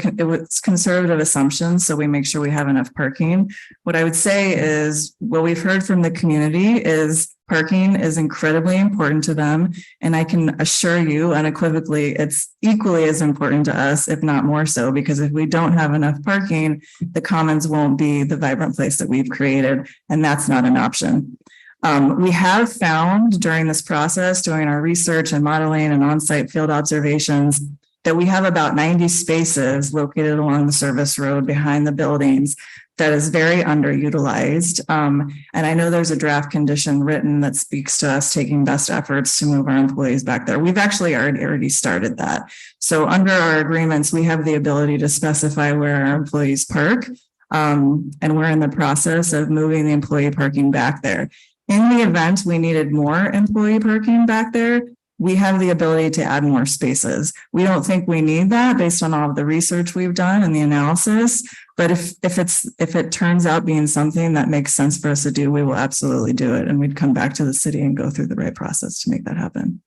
conservative assumptions, so we make sure we have enough parking. What I would say is what we've heard from the community is parking is incredibly important to them. And I can assure you unequivocally, it's equally as important to us, if not more so, because if we don't have enough parking, the commons won't be the vibrant place that we've created. And that's not an option. We have found during this process, doing our research and modeling and on-site field observations, that we have about 90 spaces located along the service road behind the buildings that is very underutilized. And I know there's a draft condition written that speaks to us taking best efforts to move our employees back there. We've actually already started that. So under our agreements, we have the ability to specify where our employees park. And we're in the process of moving the employee parking back there. In the event we needed more employee parking back there, we have the ability to add more spaces. We don't think we need that based on all of the research we've done and the analysis. But if it turns out being something that makes sense for us to do, we will absolutely do it. And we'd come back to the city and go through the right process to make that happen.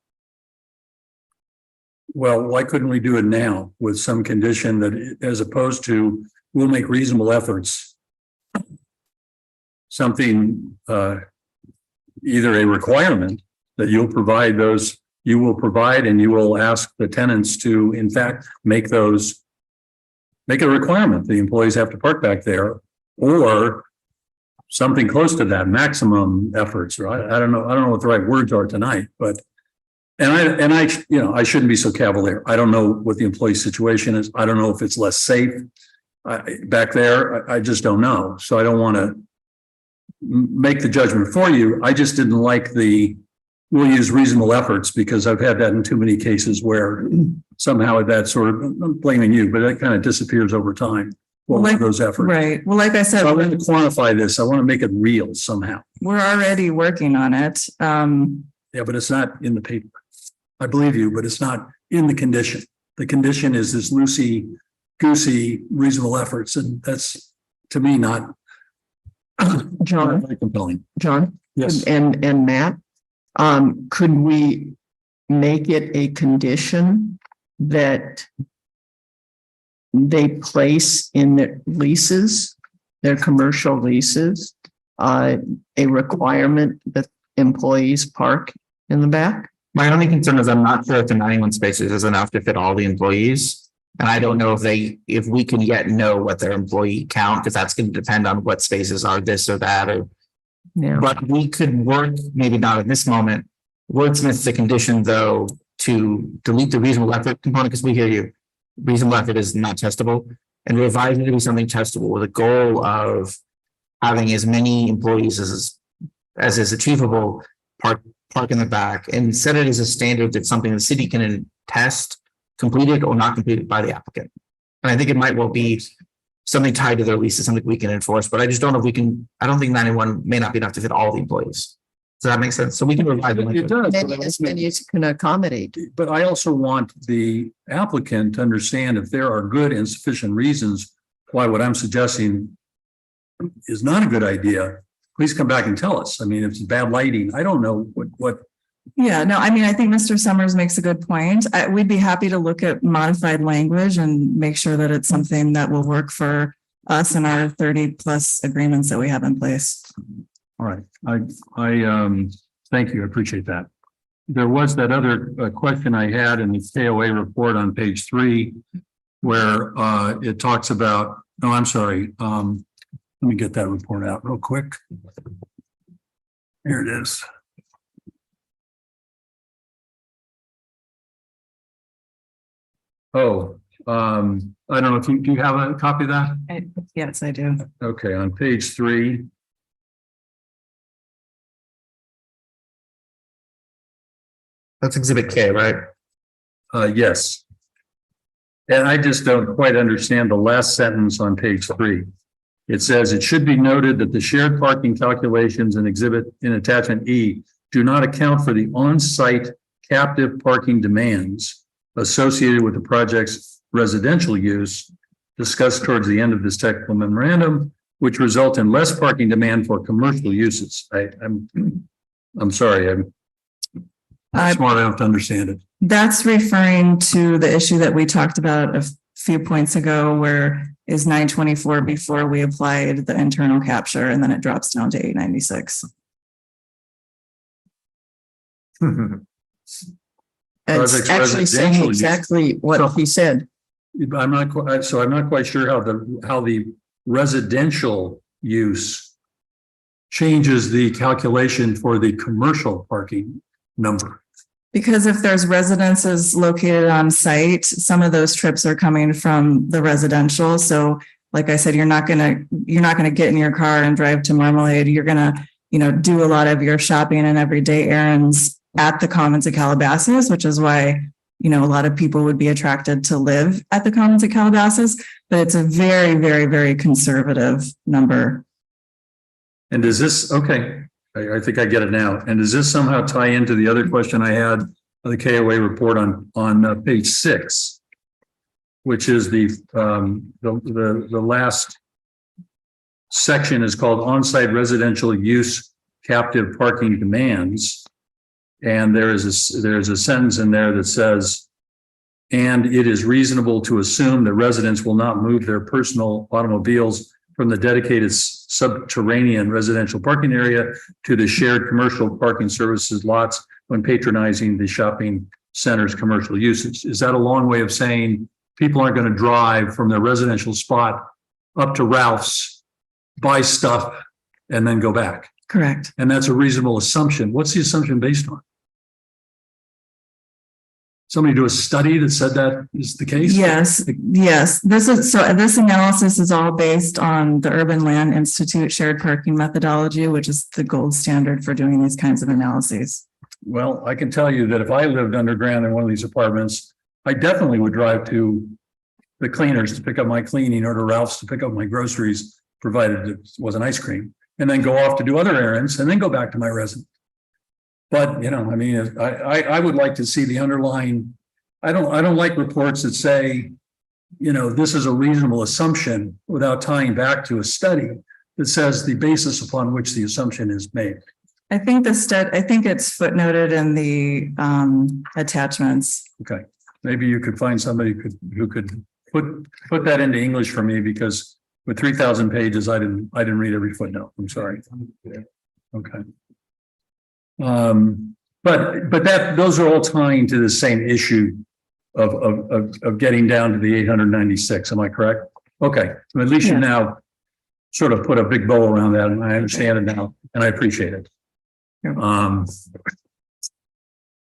Well, why couldn't we do it now with some condition that, as opposed to, we'll make reasonable efforts? Something, either a requirement that you'll provide those, you will provide and you will ask the tenants to, in fact, make a requirement. The employees have to park back there, or something close to that, maximum efforts, right? I don't know what the right words are tonight, but and I I shouldn't be so cavalier. I don't know what the employee situation is. I don't know if it's less safe back there. I just don't know. So I don't want to make the judgment for you. I just didn't like we'll use reasonable efforts, because I've had that in too many cases where somehow that sort of, I'm not blaming you, but that kind of disappears over time. Those efforts. Right. Well, like I said, so I want to quantify this. I want to make it real somehow. We're already working on it. Yeah, but it's not in the paper. I believe you, but it's not in the condition. The condition is this loosey-goosey reasonable efforts. And that's, to me, not John, very compelling. John, yes, and Matt, could we make it a condition that they place in their leases, their commercial leases, a requirement that employees park in the back? My only concern is I'm not sure if the 91 spaces is enough to fit all the employees. And I don't know if we can yet know what their employee count, because that's going to depend on what spaces are this or that. But we could work, maybe not in this moment, wordsmith the condition though to delete the reasonable effort component, because we hear you. Reasonable effort is not testable, and revise it to be something testable with a goal of having as many employees as is achievable park in the back, and set it as a standard that's something the city can test, completed or not completed by the applicant. And I think it might well be something tied to their leases, something we can enforce, but I just don't know if we can. I don't think 91 may not be enough to fit all the employees. Does that make sense? So we can revise it. It does. And you can accommodate. But I also want the applicant to understand if there are good and sufficient reasons why what I'm suggesting is not a good idea. Please come back and tell us. I mean, if it's bad lighting, I don't know what. Yeah, no, I mean, I think Mr. Summers makes a good point. We'd be happy to look at modified language and make sure that it's something that will work for us and our 30 plus agreements that we have in place. All right. I thank you. I appreciate that. There was that other question I had in the KOA report on page 3, where it talks about, no, I'm sorry. Let me get that report out real quick. Here it is. Oh, I don't know if do you have a copy of that? Yes, I do. Okay, on page 3. That's exhibit K, right? Yes. And I just don't quite understand the last sentence on page 3. It says it should be noted that the shared parking calculations in exhibit in attachment E do not account for the on-site captive parking demands associated with the project's residential use discussed towards the end of this technical memorandum, which result in less parking demand for commercial uses. I'm sorry, I'm smart enough to understand it. That's referring to the issue that we talked about a few points ago, where is 924 before we applied the internal capture, and then it drops down to 896. It's actually saying exactly what he said. I'm not quite sure how the residential use changes the calculation for the commercial parking number. Because if there's residences located on site, some of those trips are coming from the residential. So like I said, you're not gonna get in your car and drive to Marmalade. You're gonna, do a lot of your shopping and everyday errands at the Commons at Calabasas, which is why, a lot of people would be attracted to live at the Commons at Calabasas, but it's a very, very, very conservative number. And does this, okay, I think I get it now. And does this somehow tie into the other question I had on the KOA report on page 6, which is the last section is called on-site residential use captive parking demands. And there's a sentence in there that says, and it is reasonable to assume that residents will not move their personal automobiles from the dedicated subterranean residential parking area to the shared commercial parking services lots when patronizing the shopping center's commercial uses. Is that a long way of saying people aren't going to drive from their residential spot up to Ralph's, buy stuff, and then go back? Correct. And that's a reasonable assumption. What's the assumption based on? Somebody do a study that said that is the case? Yes. This analysis is all based on the Urban Land Institute shared parking methodology, which is the gold standard for doing these kinds of analyses. Well, I can tell you that if I lived underground in one of these apartments, I definitely would drive to the cleaners to pick up my cleaning or to Ralph's to pick up my groceries, provided it wasn't ice cream, and then go off to do other errands and then go back to my residence. But, I would like to see the underlying, I don't like reports that say, this is a reasonable assumption without tying back to a study that says the basis upon which the assumption is made. I think it's footnoted in the attachments. Okay, maybe you could find somebody who could put that into English for me, because with 3,000 pages, I didn't read every footnote. I'm sorry. Okay. But those are all tying to the same issue of getting down to the 896. Am I correct? Okay. So at least you now sort of put a big bow around that, and I understand it now, and I appreciate it.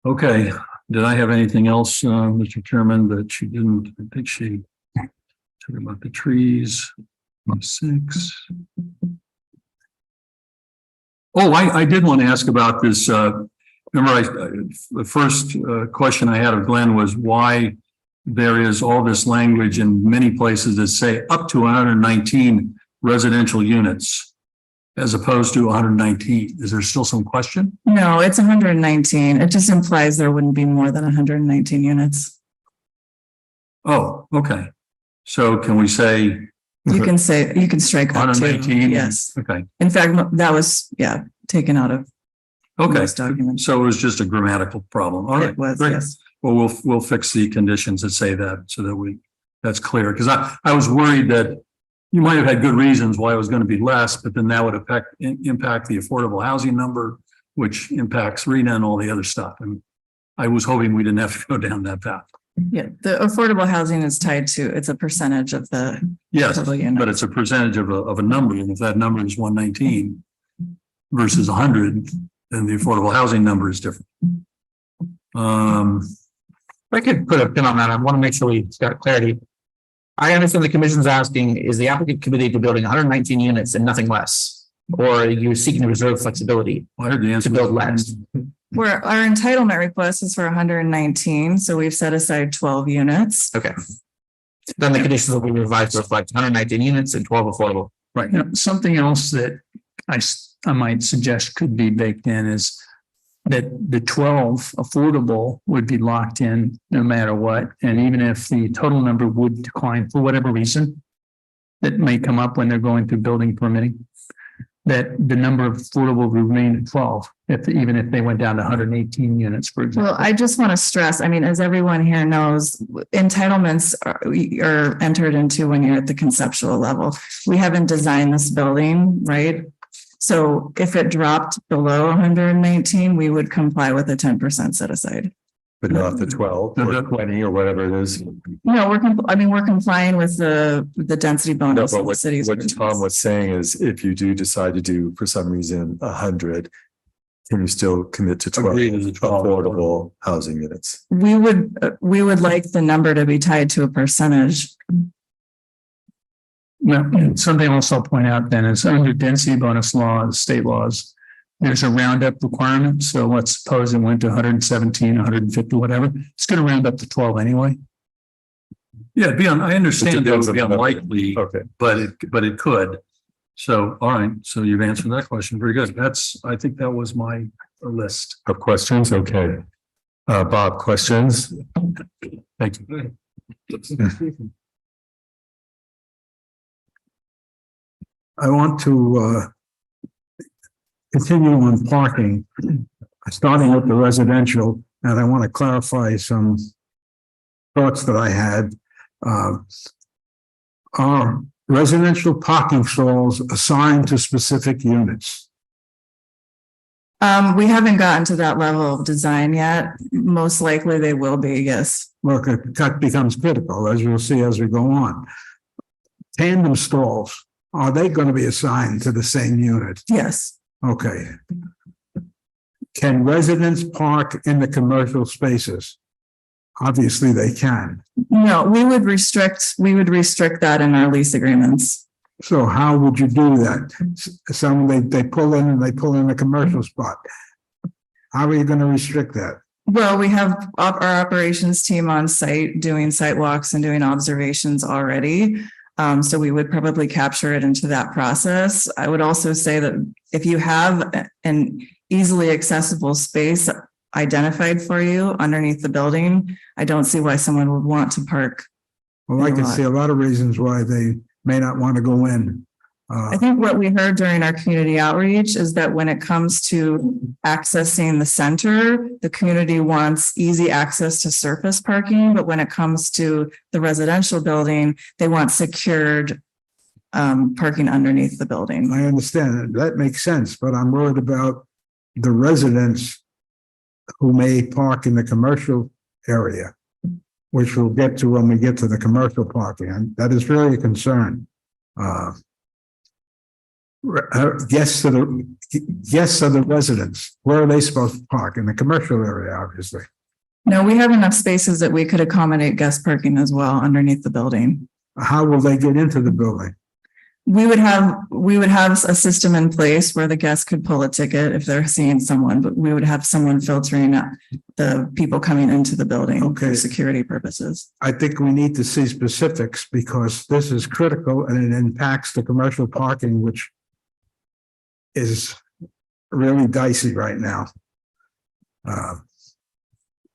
Okay. Did I have anything else, Mr. Chairman, that she didn't? I think she talked about the trees. 6. Oh, I did want to ask about this. Remember, the first question I had of Glenn was why there is all this language in many places that say up to 119 residential units as opposed to 119. Is there still some question? No, it's 119. It just implies there wouldn't be more than 119 units. Oh, okay. So can we say? You can strike up to 119. Yes. Okay. In fact, that was taken out of most documents. So it was just a grammatical problem. All right. It was, great. yes. Well, we'll fix the conditions that say that so that that's clear. Because I was worried that you might have had good reasons why it was going to be less, but then that would impact the affordable housing number, which impacts RENA and all the other stuff. And I was hoping we didn't have to go down that path. Yeah, the affordable housing is tied to, it's a percentage of the total unit. But it's a percentage of a number. And if that number is 119 versus 100, then the affordable housing number is different. I could put a pin on that. I want to make sure we got clarity. I understand the commission's asking, is the applicant committed to building 119 units and nothing less? Or are you seeking to reserve flexibility to build less? Our entitlement request is for 119, so we've set aside 12 units. Okay. Then the conditions will be revised to reflect 119 units and 12 affordable. Right. You know, something else that I might suggest could be baked in is that the 12 affordable would be locked in no matter what. And even if the total number would decline for whatever reason that may come up when they're going through building permitting, that the number of affordable would remain at 12, even if they went down to 118 units, for example. Well, I just want to stress, I mean, as everyone here knows, entitlements are entered into when you're at the conceptual level. We haven't designed this building, right? So if it dropped below 119, we would comply with a 10% set aside. But not the 12 or 20 or whatever it is. No, we're complying with the density bonus. No, of but the city's what Tom was saying is if you do decide to do, for some reason, 100, can you still commit to 12 affordable housing units? We would like the number to be tied to a percentage. Well, something else I'll point out then is under density bonus laws, state laws, there's a roundup requirement. So let's suppose it went to 117, 150, whatever. It's going to round up to 12 anyway. Yeah, I understand that would be unlikely, Okay. but it could. So, all right. So you've answered that question. Very good. I think that was my list. Of questions? Okay. Bob, questions? Thank you. I want to continue on parking, starting with the residential, and I want to clarify some thoughts that I had. Are residential parking stalls assigned to specific units? We haven't gotten to that level of design yet. Most likely they will be, yes. Well, that becomes critical, as you'll see as we go on. Tandem stalls, are they going to be assigned to the same unit? Yes. Okay. Can residents park in the commercial spaces? Obviously, they can. No, we would restrict that in our lease agreements. So how would you do that? Someone they pull in a commercial spot. How are you going to restrict that? Well, we have our operations team on site doing site walks and doing observations already. So we would probably capture it into that process. I would also say that if you have an easily accessible space identified for you underneath the building, I don't see why someone would want to park. Well, I can see a lot of reasons why they may not want to go in. I think what we heard during our community outreach is that when it comes to accessing the center, the community wants easy access to surface parking, but when it comes to the residential building, they want secured parking underneath the building. I understand that makes sense, but I'm worried about the residents who may park in the commercial area, which we'll get to when we get to the commercial parking. And that is really a concern. Guests of the residents, where are they supposed to park? In the commercial area, obviously. No, we have enough spaces that we could accommodate guest parking as well underneath the building. How will they get into the building? We would have a system in place where the guests could pull a ticket if they're seeing someone, but we would have someone filtering the people coming into the building for security purposes. I think we need to see specifics because this is critical and it impacts the commercial parking, which is really dicey right now.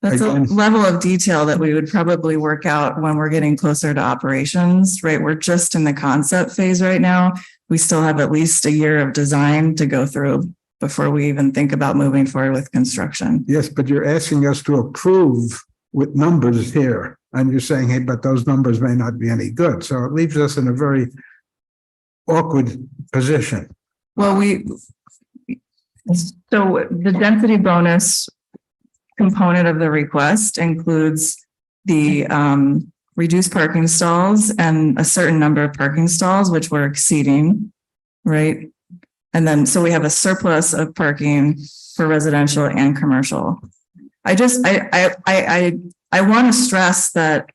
That's a level of detail that we would probably work out when we're getting closer to operations, right? We're just in the concept phase right now. We still have at least a year of design to go through before we even think about moving forward with construction. Yes, but you're asking us to approve with numbers here. And you're saying, hey, but those numbers may not be any good. So it leaves us in a very awkward position. Well, so the density bonus component of the request includes the reduced parking stalls and a certain number of parking stalls, which we're exceeding, right? And then, so we have a surplus of parking for residential and commercial. I I want to stress that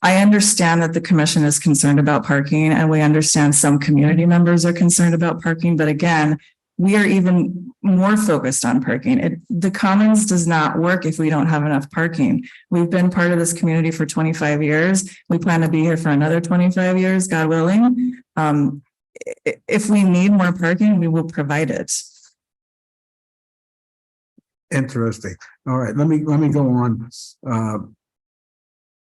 I understand that the commission is concerned about parking, and we understand some community members are concerned about parking, but again, we are even more focused on parking. The Commons does not work if we don't have enough parking. We've been part of this community for 25 years. We plan to be here for another 25 years, God willing. If we need more parking, we will provide it. Interesting. All right, let me go on.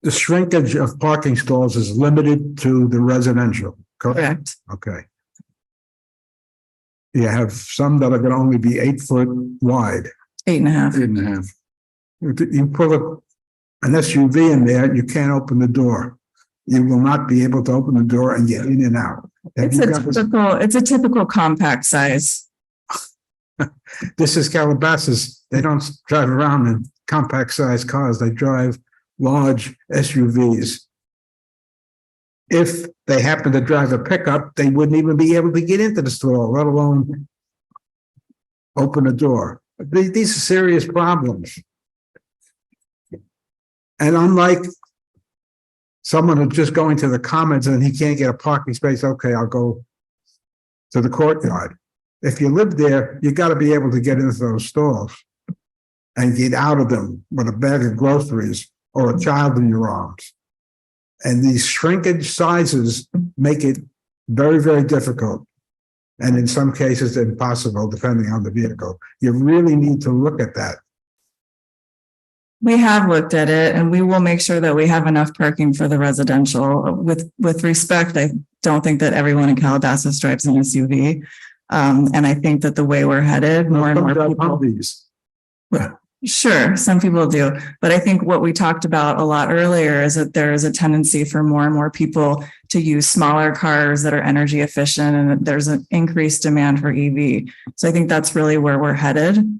The shrinkage of parking stalls is limited to the residential, correct? Okay. You have some that are going to only be 8 foot wide. 8.5. 8.5. You put an SUV in there, you can't open the door. You will not be able to open the door and get in and out. It's a typical compact size. This is Calabasas. They don't drive around in compact size cars. They drive large SUVs. If they happen to drive a pickup, they wouldn't even be able to get into the store, let alone open a door. These are serious problems. And unlike someone who's just going to the Commons and he can't get a parking space, okay, I'll go to the courtyard. If you live there, you got to be able to get into those stalls and get out of them with a bag of groceries or a child in your arms. And these shrinkage sizes make it very, very difficult. And in some cases, impossible, depending on the vehicle. You really need to look at that. We have looked at it, and we will make sure that we have enough parking for the residential. With respect, I don't think that everyone in Calabasas drives an SUV. And I think that the way we're headed, more and more people. Sure, some people do. But I think what we talked about a lot earlier is that there is a tendency for more and more people to use smaller cars that are energy efficient, and there's an increased demand for EV. So I think that's really where we're headed.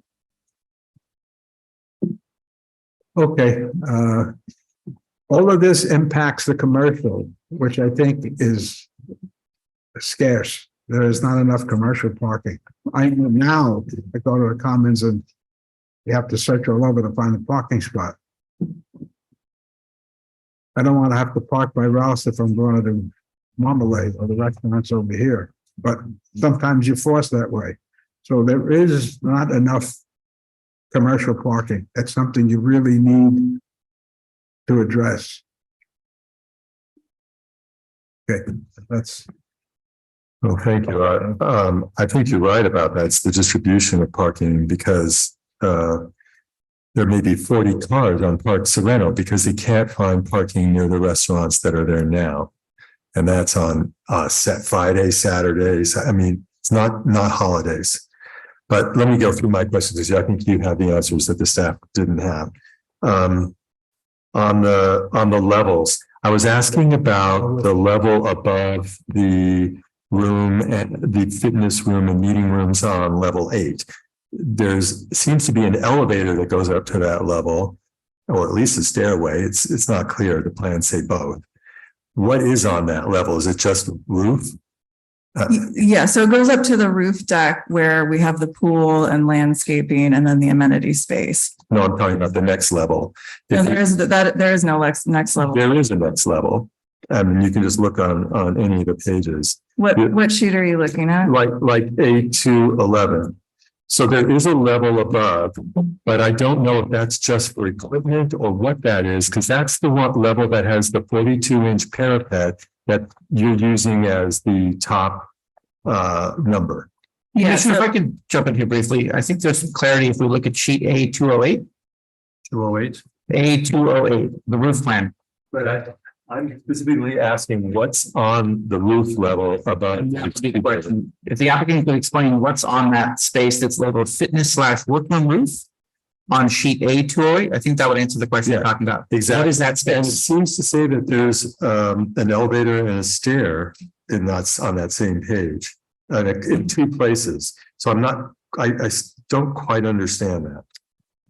Okay. All of this impacts the commercial, which I think is scarce. There is not enough commercial parking. I go to the Commons and you have to search all over to find a parking spot. I don't want to have to park my Rouse if I'm going to the Marmalade or the restaurants over here, but sometimes you're forced that way. So there is not enough commercial parking. That's something you really need to address. Okay, that's. Well, thank you. I think you're right about that. It's the distribution of parking, because there may be 40 cars on Park Sereno because they can't find parking near the restaurants that are there now. And that's on set Friday, Saturdays. I mean, it's not holidays. But let me go through my questions, because I think you have the answers that the staff didn't have. On the levels, I was asking about the level above the room and the fitness room and meeting rooms on level 8. Seems to be an elevator that goes up to that level, or at least a stairway. It's not clear. The plans say both. What is on that level? Is it just roof? Yeah, so it goes up to the roof deck where we have the pool and landscaping, and then the amenity space. No, I'm talking about the next level. No, there is no next level. There is a next level. You can just look on any of the pages. What sheet are you looking at? Like A211. So there is a level above, but I don't know if that's just for equipment or what that is, because that's the one level that has the 42-inch parapet that you're using as the top number. Yeah, so if I could jump in here briefly, I think there's some clarity if we look at sheet A208. 208. A208, the roof plan. But I'm specifically asking what's on the roof level above. If the applicant could explain what's on that space that's labeled fitness/workroom roof on sheet A208, I think that would answer the question you're talking about. Exactly. What is that space? And it seems to say that there's an elevator and a stair, and that's on that same page, in 2 places. So I don't quite understand that.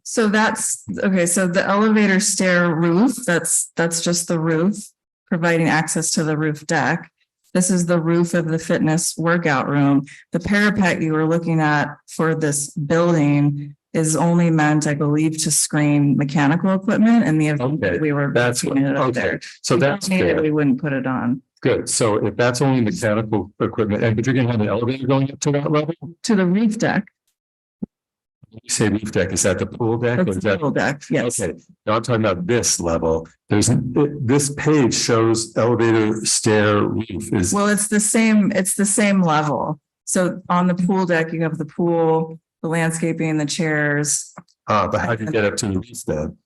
So that's okay. So the elevator stair roof, that's just the roof providing access to the roof deck. This is the roof of the fitness workout room. The parapet you were looking at for this building is only meant, I believe, to screen mechanical equipment and the event that we were. That's putting it up okay. there. So If we that's needed it, fair. we wouldn't put it on. Good. So if that's only mechanical equipment, and but you're gonna have an elevator going up to that level? To the roof deck. When you say roof deck, is that the pool deck? or That's is the that? pool deck, yes. Okay, now I'm talking about this level. This page shows elevator stair roof is, Well, it's the same level. So on the pool deck, you have the pool, the landscaping, the chairs. but how do you get up to the roof then?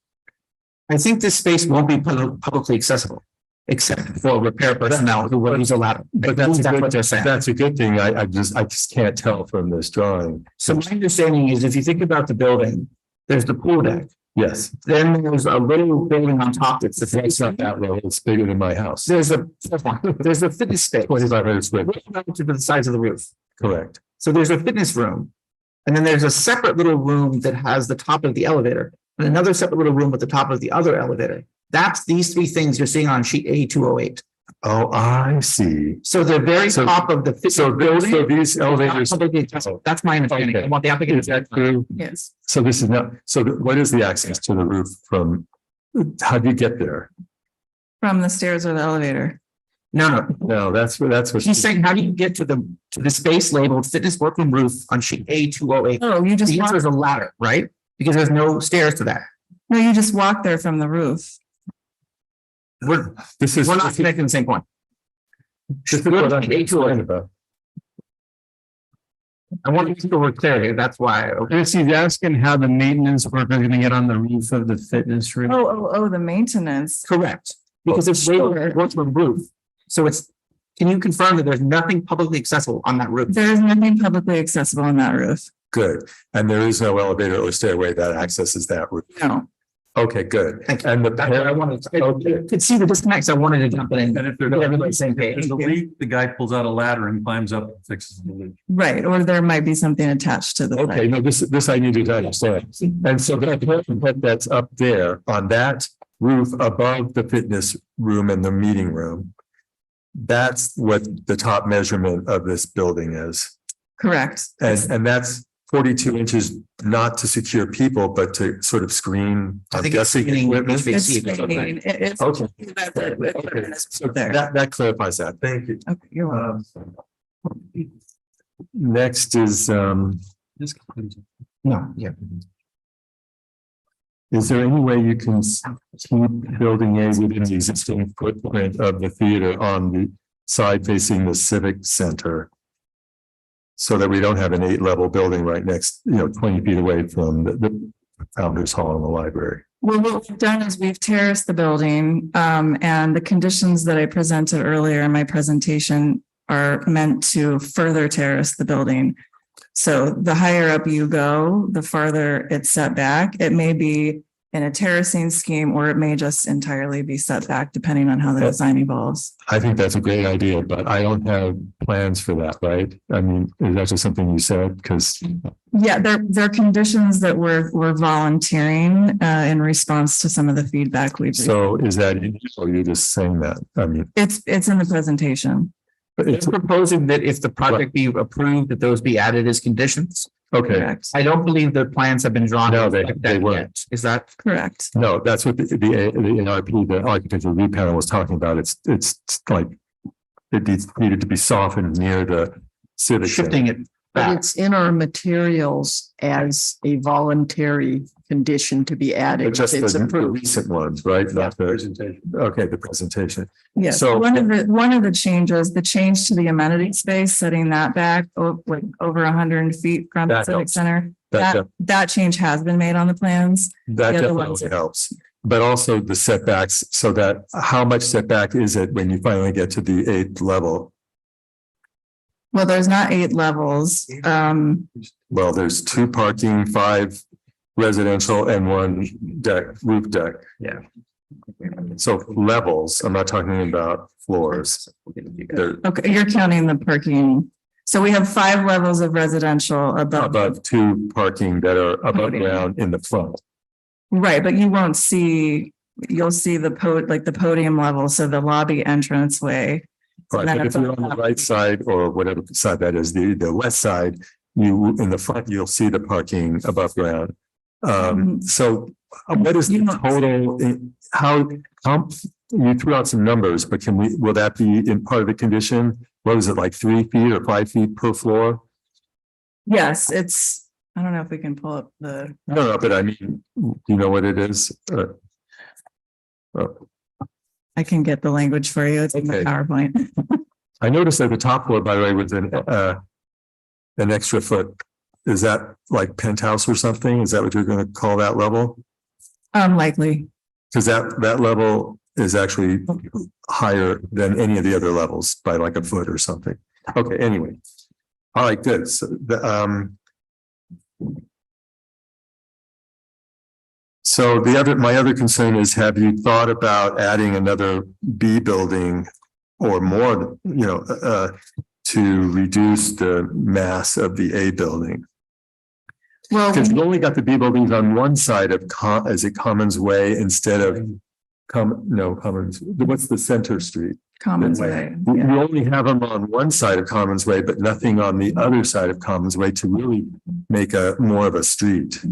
I think this space won't be publicly accessible, except for repair personnel who will use a ladder. But that's what they're saying. That's a good thing. I just can't tell from this drawing. So my understanding is if you think about the building, there's the pool deck. Yes, Then there's a little building on top that's the that's not that low. It's bigger than my house. There's a fitness space. 2,500 square. Relative to the size of the roof. Correct. So there's a fitness room. And then there's a separate little room that has the top of the elevator and another separate little room at the top of the other elevator. That's these three things you're seeing on sheet A208. Oh, I see. So the very top of the fitness building. So these elevators. That's my understanding. I want the applicant. Is that true? Yes. So this is not, what is the access to the roof from, how do you get there? From the stairs or the elevator. No, that's what. He's saying, how do you get to the space labeled fitness workroom roof on sheet A208? Oh, you just. The answer is a ladder, right? Because there's no stairs to that. No, you just walk there from the roof. We're not making the same point. This is what I'm concerned about. I want to make sure we're clear here. That's why. He's asking how the maintenance workers are gonna get on the roof of the fitness room. Oh, the maintenance. Correct. Because it's labeled workroom roof. So can you confirm that there's nothing publicly accessible on that roof? There is nothing publicly accessible on that roof. Good. And there is no elevator or stairway that accesses that roof. No. Okay, good. Thank you. And I wanted to see the disconnects. I wanted to jump in. And if they're Get not everybody same page. the leak, the guy pulls out a ladder and climbs up and fixes the leak. Right, or there might be something attached to the. Okay, no, this I needed to understand. And so that's up there on that roof above the fitness room and the meeting room. That's what the top measurement of this building is. Correct. And that's 42 inches, not to secure people, but to sort of screen. I think it's screening equipment. It's screening. It's. Okay. Okay. So There. that clarifies that. Thank you. Okay, you're welcome. Next is, No, yeah. is there any way you can keep building A within the existing footprint of the theater on the side facing the civic center? So that we don't have an 8-level building right next, 20 feet away from the Founders Hall and the library. Well, what we've done is we've terraced the building, and the conditions that I presented earlier in my presentation are meant to further terrace the building. So the higher up you go, the farther it's set back. It may be in a terracing scheme, or it may just entirely be set back depending on how the design evolves. I think that's a great idea, but I don't have plans for that, right? I mean, is that just something you said? Because Yeah, there are conditions that we're volunteering in response to some of the feedback we've. so is that, or you're just saying that? I mean, It's in the presentation. but They're it's proposing that if the project be approved, that those be added as conditions. okay. Correct. I don't believe the plans have been drawn. No, like they that weren't. yet. Is that? Correct. No, that's what the NRP, the architectural review panel was talking about. It's like it needed to be softened near the civic center. Shifting it But back. it's in our materials as a voluntary condition to be But added. just if it's the approved. recent ones, right? Not the presentation. Okay, the presentation. Yes, So- one of the changes, the change to the amenity space, setting that back over 100 feet from the That civic helps. center. That That change has been made on the plans. That The other ones definitely helps. But also the setbacks, so that how much setback is it when you finally get to the 8th level? Well, there's not 8 levels. Well, there's 2 parking, 5 residential and 1 deck, roof deck. Yeah. So levels, I'm not talking about floors. They're Okay, you're counting the parking. So we have 5 levels of residential above 2 parking that are above ground in the front. Right, but you won't see, you'll see the podium level, so the lobby entranceway. Right, Then but if you're on the right side or whatever side that is, the west side, you, in the front, you'll see the parking above ground. So what is the total, how, you threw out some numbers, but will that be in part of the condition? What is it, like 3 feet or 5 feet per floor? Yes, I don't know if we can pull up No, but I mean, you know what it is? I can get the language for you. It's in the PowerPoint. I noticed at the top floor, by the way, with an extra foot. Is that like penthouse or something? Is that what you're going to call that level? Likely. Because that level is actually higher than any of the other levels by like a foot or something. Okay, anyway. All right, good. So my other concern is, have you thought about adding another B building or more, to reduce the mass of the A building? Well, because you only got the B buildings on one side of Commons Way instead of Commons. What's the center street? Commons Way. You only have them on one side of Commons Way, but nothing on the other side of Commons Way to really make more of a street.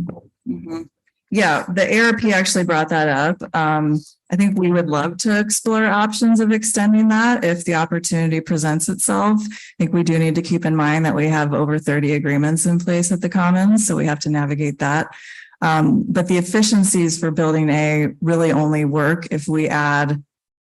Yeah, the ARP actually brought that up. I think we would love to explore options of extending that if the opportunity presents itself. I think we do need to keep in mind that we have over 30 agreements in place at the Commons, so we have to navigate that. But the efficiencies for building A really only work if we add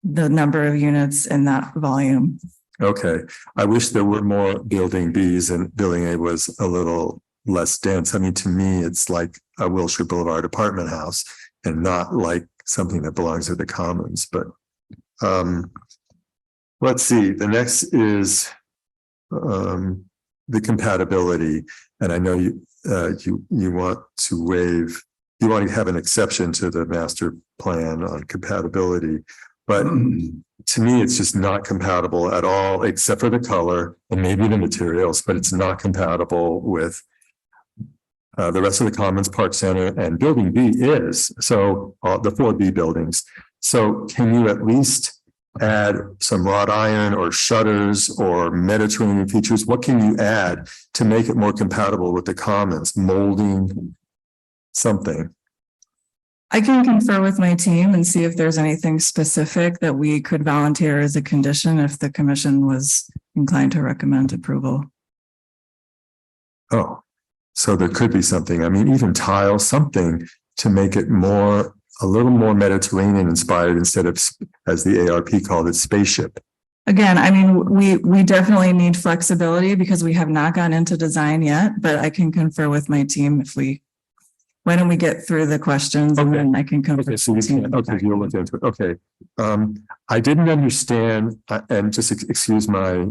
the number of units in that volume. Okay, I wish there were more building Bs and building A was a little less dense. I mean, to me, it's like a Wilshire Boulevard apartment house and not like something that belongs to the Commons. But let's see, the next is the compatibility. And I know you want to waive, you want to have an exception to the master plan on compatibility. But to me, it's just not compatible at all, except for the color and maybe the materials, but it's not compatible with the rest of the Commons, Park Center, and Building B is. So the 4B buildings. So can you at least add some wrought iron or shutters or Mediterranean features? What can you add to make it more compatible with the Commons? Molding, something. I can confer with my team and see if there's anything specific that we could volunteer as a condition if the commission was inclined to recommend approval. Oh, so there could be something. I mean, even tile, something to make it a little more Mediterranean inspired instead of, as the ARP called it, spaceship. Again, I mean, we definitely need flexibility because we have not gone into design yet, but I can confer with my team why don't we get through the questions and then I can come. Okay, so you'll look into it. Okay. I didn't understand, and just excuse my,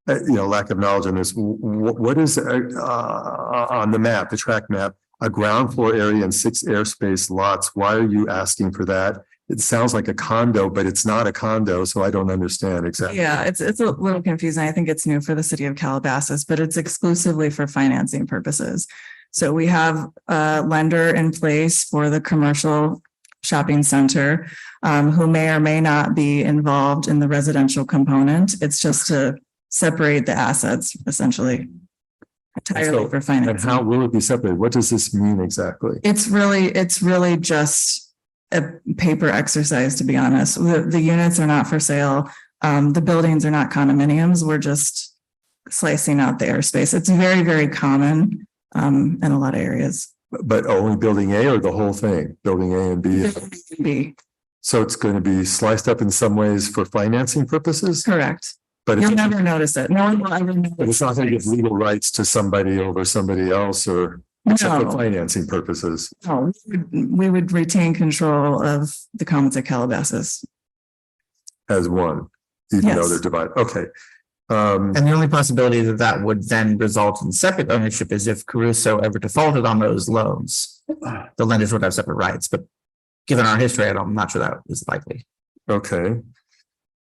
lack of knowledge on this. What is on the map, the track map, a ground floor area and 6 airspace lots? Why are you asking for that? It sounds like a condo, but it's not a condo, so I don't understand exactly. Yeah, it's a little confusing. I think it's new for the city of Calabasas, but it's exclusively for financing purposes. So we have a lender in place for the commercial shopping center who may or may not be involved in the residential component. It's just to separate the assets essentially entirely for financing. And how will it be separated? What does this mean exactly? It's really just a paper exercise, to be honest. The units are not for sale. The buildings are not condominiums. We're just slicing out the airspace. It's very, very common in a lot of areas. But only building A or the whole thing? Building A and B? B. So it's going to be sliced up in some ways for financing purposes? Correct. But you'll never notice it. No one will ever notice. But it's not going to give legal rights to somebody over somebody else or except for financing purposes. No, we would retain control of the Commons at Calabasas. As one, even though they're divided. Okay. And the only possibility that would then result in separate ownership is if Caruso ever defaulted on those loans. The lenders would have separate rights, but given our history, I'm not sure that is likely. Okay.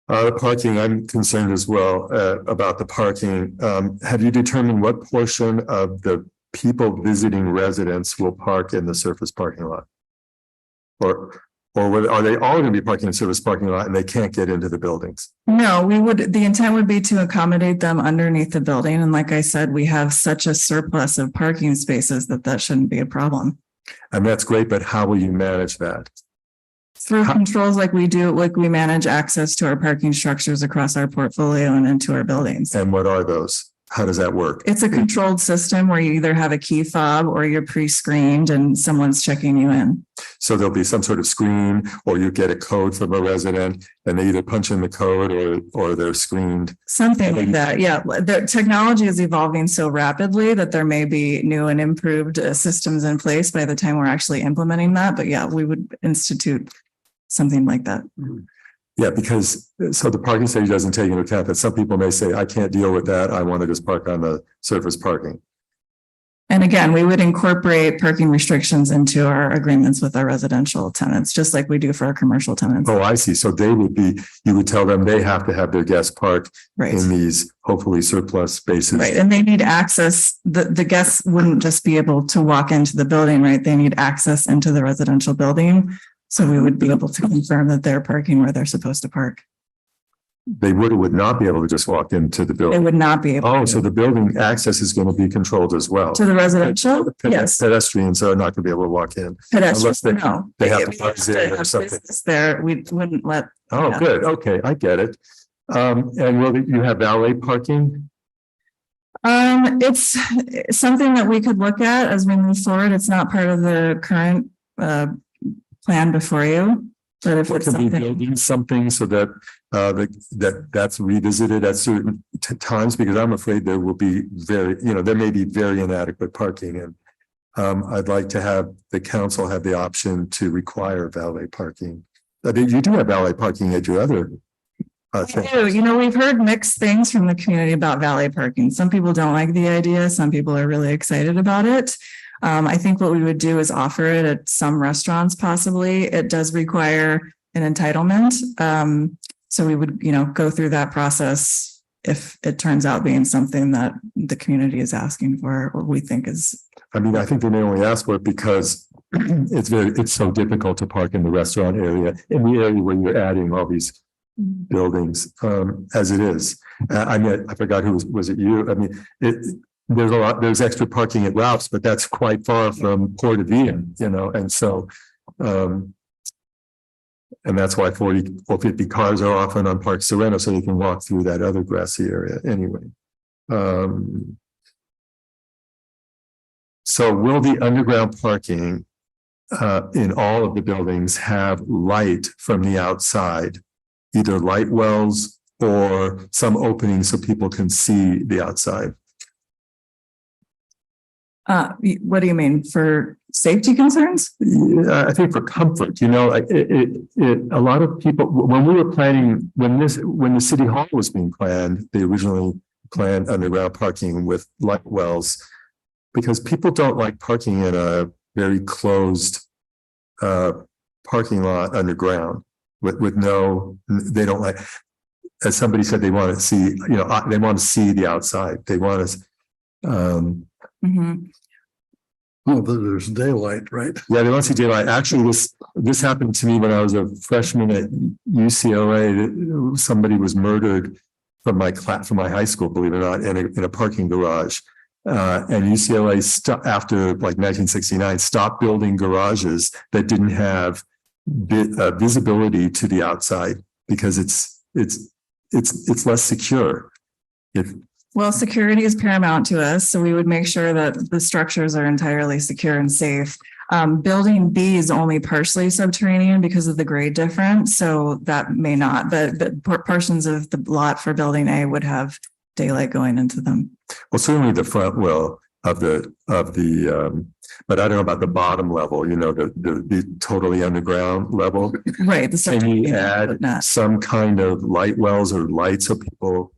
The parking, I'm concerned as well about the parking. Have you determined what portion of the people visiting residents will park in the surface parking lot? Or are they all going to be parking in service parking lot and they can't get into the buildings? No, the intent would be to accommodate them underneath the building. And like I said, we have such a surplus of parking spaces that shouldn't be a problem. And that's great, but how will you manage that? Through controls like we do, like we manage access to our parking structures across our portfolio and into our buildings. And what are those? How does that work? It's a controlled system where you either have a key fob or you're pre-screened and someone's checking you in. So there'll be some sort of screen, or you get a code from a resident and they either punch in the code or they're screened. Something like that. Yeah. The technology is evolving so rapidly that there may be new and improved systems in place by the time we're actually implementing that. But yeah, we would institute something like that. Yeah, because so the parking study doesn't take into account that some people may say, I can't deal with that. I want to just park on the surface parking. And again, we would incorporate parking restrictions into our agreements with our residential tenants, just like we do for our commercial tenants. Oh, I see. So you would tell them they have to have their guests park in these hopefully surplus spaces. Right. And they need access. The guests wouldn't just be able to walk into the building, right? They need access into the residential building. So we would be able to confirm that they're parking where they're supposed to park. They would not be able to just walk into the building. They would not be able. Oh, so the building access is going to be controlled as well. To the residential? Yes. Pedestrians are not going to be able to walk in. Pedestrians, unless they have to park there or have something. business there, we wouldn't let. Oh, good. Okay, I get it. And will you have valet parking? It's something that we could look at as we move forward. It's not part of the current plan before you. But if it's something so that that's revisited at certain times, because I'm afraid there will be there may be very inadequate parking, and I'd like to have the council have the option to require valet parking. You do have valet parking at your other things. We've heard mixed things from the community about valet parking. Some people don't like the idea. Some people are really excited about it. I think what we would do is offer it at some restaurants, possibly. It does require an entitlement. So we would, go through that process if it turns out being something that the community is asking for, or we think is. I think they may only ask for it because it's so difficult to park in the restaurant area, in the area where you're adding all these buildings, as it is. I forgot was it you? There's extra parking at Ralph's, but that's quite far from Port of Ian, and so, and that's why 40 or 50 cars are often on Park Sereno, so they can walk through that other grassy area anyway. So will the underground parking in all of the buildings have light from the outside, either light wells or some opening so people can see the outside? What do you mean, for safety concerns? I think for comfort, a lot of people, when we were planning, when the city hall was being planned, they originally planned underground parking with light wells, because people don't like parking in a very closed parking lot underground they don't like, as somebody said, they want to see, they want to see the outside. They want to, Oh, there's daylight, right? Yeah, they want to see daylight. Actually, this happened to me when I was a freshman at UCLA. Somebody was murdered from my high school, believe it or not, in a parking garage. And UCLA after like 1969 stopped building garages that didn't have visibility to the outside, because it's less secure. Well, security is paramount to us, so we would make sure that the structures are entirely secure and safe. Building B is only partially subterranean because of the grade difference, so that may not, but portions of the lot for building A would have daylight going into them. Well, certainly the front will of the but I don't know about the bottom level, the totally underground level. Right. Can you add some kind of light wells or lights so people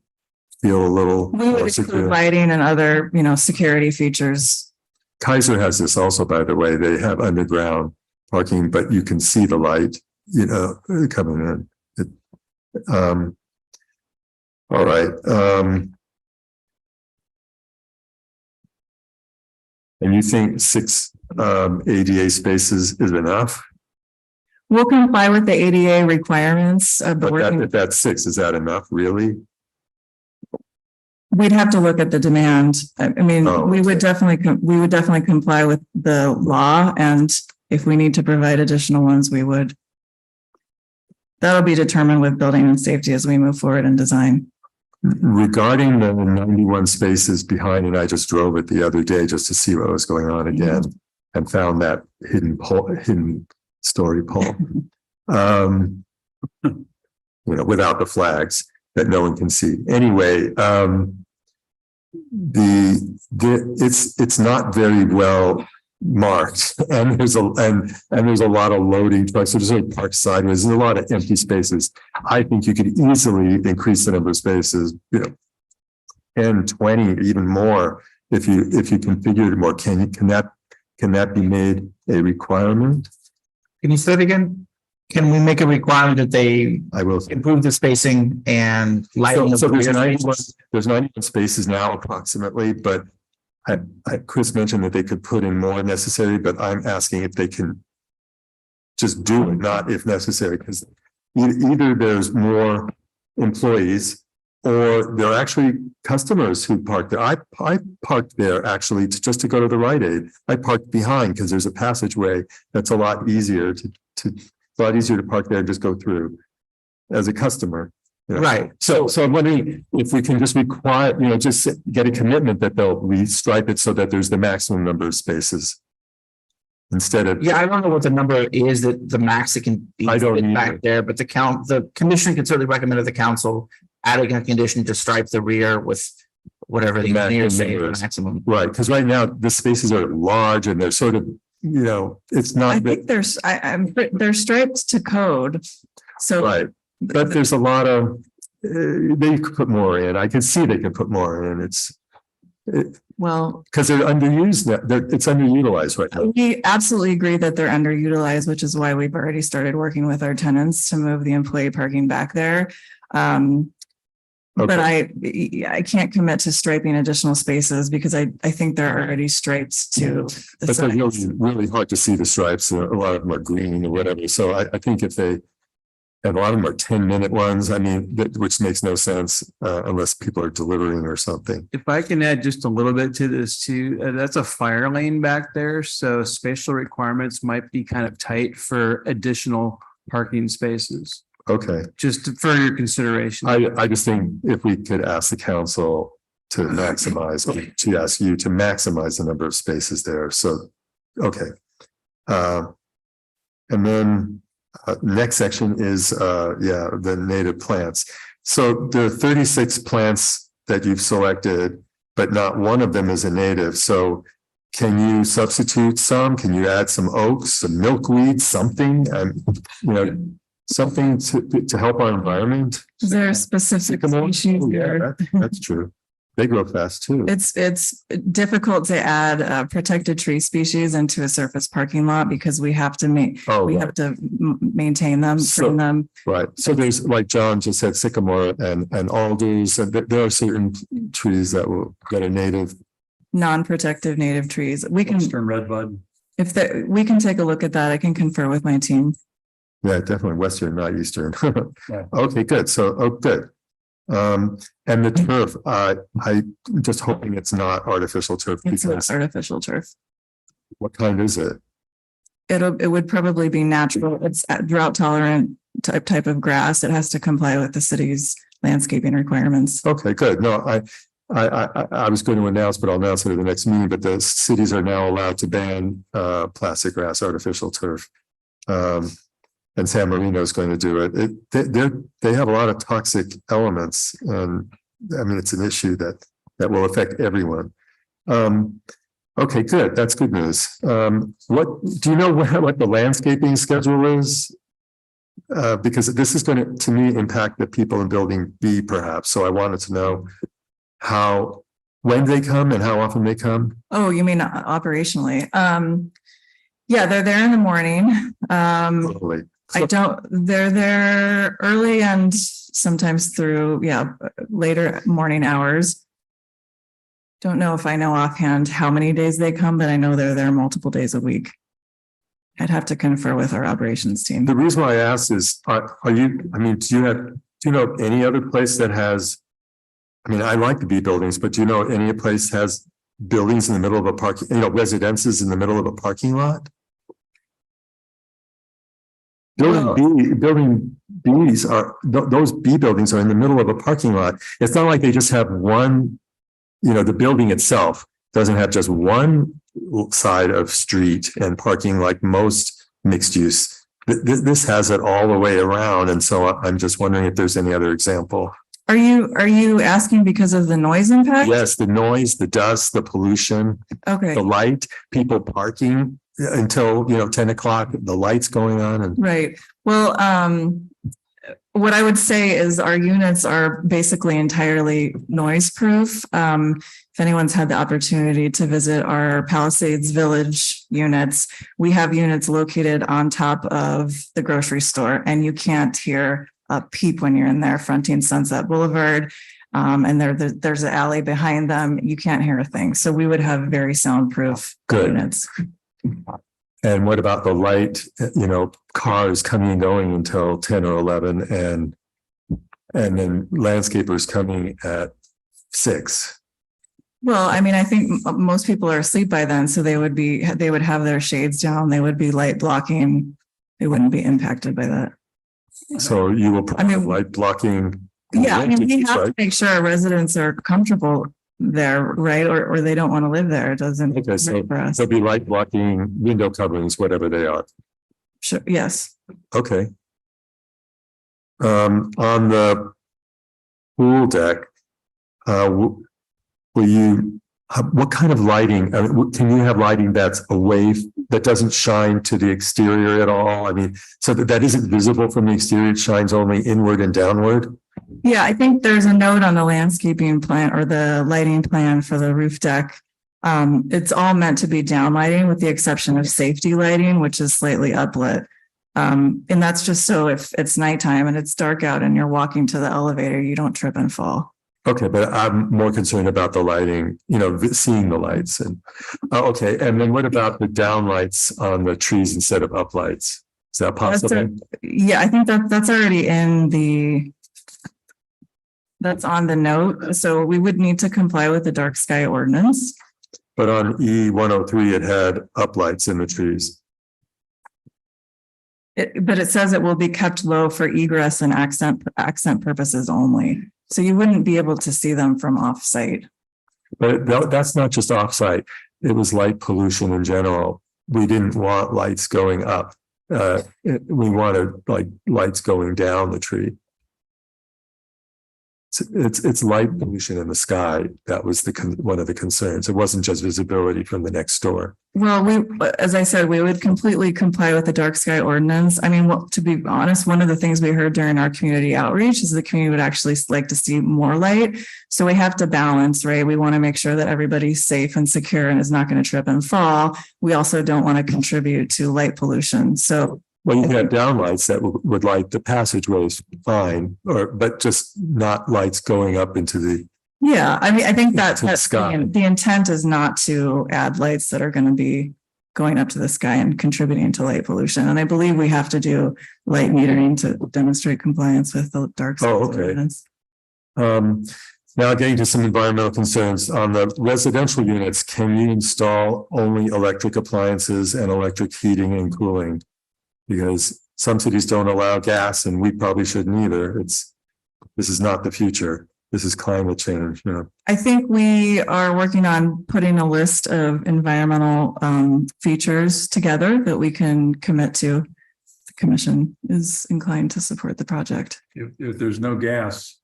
feel a little more secure? Lighting and other, security features. Kaiser has this also, by the way. They have underground parking, but you can see the light, coming in. All right. And you think 6 ADA spaces is enough? We'll comply with the ADA requirements, but But that, if that's 6, is that enough, really? we'd have to look at the demand. I mean, Oh, we would definitely comply with the law, and if we need to provide additional ones, we would. That'll be determined with building and safety as we move forward in design. Regarding the 91 spaces behind, and I just drove it the other day just to see what was going on again, and found that hidden story pole. Without the flags that no one can see. Anyway, it's not very well marked, and there's a lot of loading trucks. So there's a park sideways. There's a lot of empty spaces. I think you could easily increase the number of spaces, 10, 20, even more if you configure it more. Can that be made a requirement? Can you say it again? Can we make a requirement that they I will improve the spacing and lighting? So of there's the 91, there's 91 spaces now approximately, but Chris mentioned that they could put in more necessary, but I'm asking if they can just do it, not if necessary, because either there's more employees or there are actually customers who park there. I parked there actually just to go to the Rite Aid. I parked behind because there's a passageway that's a lot easier to park there and just go through as a customer. Right. So I'm wondering if we can just require, just get a commitment that they'll restripe it so that there's the maximum number of spaces. Instead of. Yeah, I don't know what the number is that the max that can be back there, but the commission can certainly recommend to the council adding a condition to stripe the rear with whatever the engineers say is the maximum. Right, because right now the spaces are large and they're sort of, it's not. I think they're striped to code. So. Right. But there's a lot of, they could put more in. I can see they can put more in. Well, because they're underused now. It's underutilized right now. We absolutely agree that they're underutilized, which is why we've already started working with our tenants to move the employee parking back there. But I can't commit to striping additional spaces because I think they're already striped to the But they're sides. really hard to see the stripes. A lot of them are green or whatever. So I think if they, and a lot of them are 10-minute ones, which makes no sense unless people are delivering or something. If I can add just a little bit to this too, that's a fire lane back there. So spatial requirements might be kind of tight for additional parking spaces. Okay. Just for your consideration. I just think if we could ask the council to maximize, to ask you to maximize the number of spaces there. So, okay. And then next section is, the native plants. So there are 36 plants that you've selected, but not one of them is a native. So can you substitute some? Can you add some oaks, some milkweed, something? Something to help our environment? Is there a specific species? Yeah, that's true. They grow fast too. It's difficult to add protected tree species into a surface parking lot because we have to have to maintain them, trim them. Right. So there's, like John just said, sycamore and alders, and there are certain trees that are native. Non-protective native trees. We can Western redbud. We can take a look at that. I can confer with my team. Yeah, definitely Western, not Eastern. Okay, good. So, good. And the turf, I'm just hoping it's not artificial turf. It's not artificial turf. What kind is it? It would probably be natural. It's drought tolerant type of grass. It has to comply with the city's landscaping requirements. Okay, good. No, I was going to announce, but I'll announce it at the next meeting, but the cities are now allowed to ban plastic grass, artificial turf. And San Marino is going to do it. They have a lot of toxic elements, and it's an issue that will affect everyone. Okay, good. That's good news. What do you know what the landscaping schedule is? Because this is going to me impact the people in building B, perhaps. So I wanted to know when they come and how often they come. Oh, you mean operationally? Yeah, they're there in the morning. Totally. They're there early and sometimes through, later morning hours. Don't know if I know offhand how many days they come, but I know they're there multiple days a week. I'd have to confer with our operations team. The reason why I asked is, are you, I mean, do you know of any other place that has, I mean, I like the B buildings, but do you know any place has buildings in the middle of a parking, residences in the middle of a parking lot? Building B's are, those B buildings are in the middle of a parking lot. It's not like they just have one, the building itself doesn't have just one side of street and parking like most mixed use. This has it all the way around. And so I'm just wondering if there's any other example. Are you asking because of the noise impact? Yes, the noise, the dust, the pollution, Okay. the light, people parking until, 10 o'clock, the lights going on and. Right. Well, what I would say is our units are basically entirely noise proof. If anyone's had the opportunity to visit our Palisades Village units, we have units located on top of the grocery store and you can't hear a peep when you're in there fronting Sunset Boulevard. And there's an alley behind them. You can't hear a thing. So we would have very soundproof units. And what about the light, cars coming and going until 10 or 11 and then landscapers coming at 6? Well, I mean, I think most people are asleep by then, so they would have their shades down. They would be light blocking. They wouldn't be impacted by that. So you will provide light blocking. Yeah, I mean, we have to make sure our residents are comfortable there, right? Or they don't want to live there. It doesn't Okay, so for us. there'll be light blocking window coverings, whatever they are. Sure, yes. Okay. On the pool deck, what kind of lighting, can you have lighting that's away, that doesn't shine to the exterior at all? I mean, so that isn't visible from the exterior, it shines only inward and downward? Yeah, I think there's a note on the landscaping plan or the lighting plan for the roof deck. It's all meant to be down lighting with the exception of safety lighting, which is slightly uplit. And that's just so if it's nighttime and it's dark out and you're walking to the elevator, you don't trip and fall. Okay, but I'm more concerned about the lighting, seeing the lights and, okay. And then what about the down lights on the trees instead of up lights? Is that possible? Yeah, I think that's already that's on the note. So we would need to comply with the dark sky ordinance. But on E103, it had up lights in the trees. But it says it will be kept low for egress and accent purposes only. So you wouldn't be able to see them from off-site. But that's not just off-site. It was light pollution in general. We didn't want lights going up. We wanted like lights going down the tree. It's light pollution in the sky. That was one of the concerns. It wasn't just visibility from the next door. Well, as I said, we would completely comply with the dark sky ordinance. I mean, to be honest, one of the things we heard during our community outreach is the community would actually like to see more light. So we have to balance, right? We want to make sure that everybody's safe and secure and is not going to trip and fall. We also don't want to contribute to light pollution. So well, you can have downlights that would light the passageways fine, but just not lights going up into the. Yeah, I mean, I think that's the intent is not to add lights that are going to be going up to the sky and contributing to light pollution. And I believe we have to do light metering to demonstrate compliance with the dark sky ordinance. Now getting to some environmental concerns on the residential units, can you install only electric appliances and electric heating and cooling? Because some cities don't allow gas and we probably shouldn't either. This is not the future. This is climate change. I think we are working on putting a list of environmental features together that we can commit to. The commission is inclined to support the project. If there's no gas,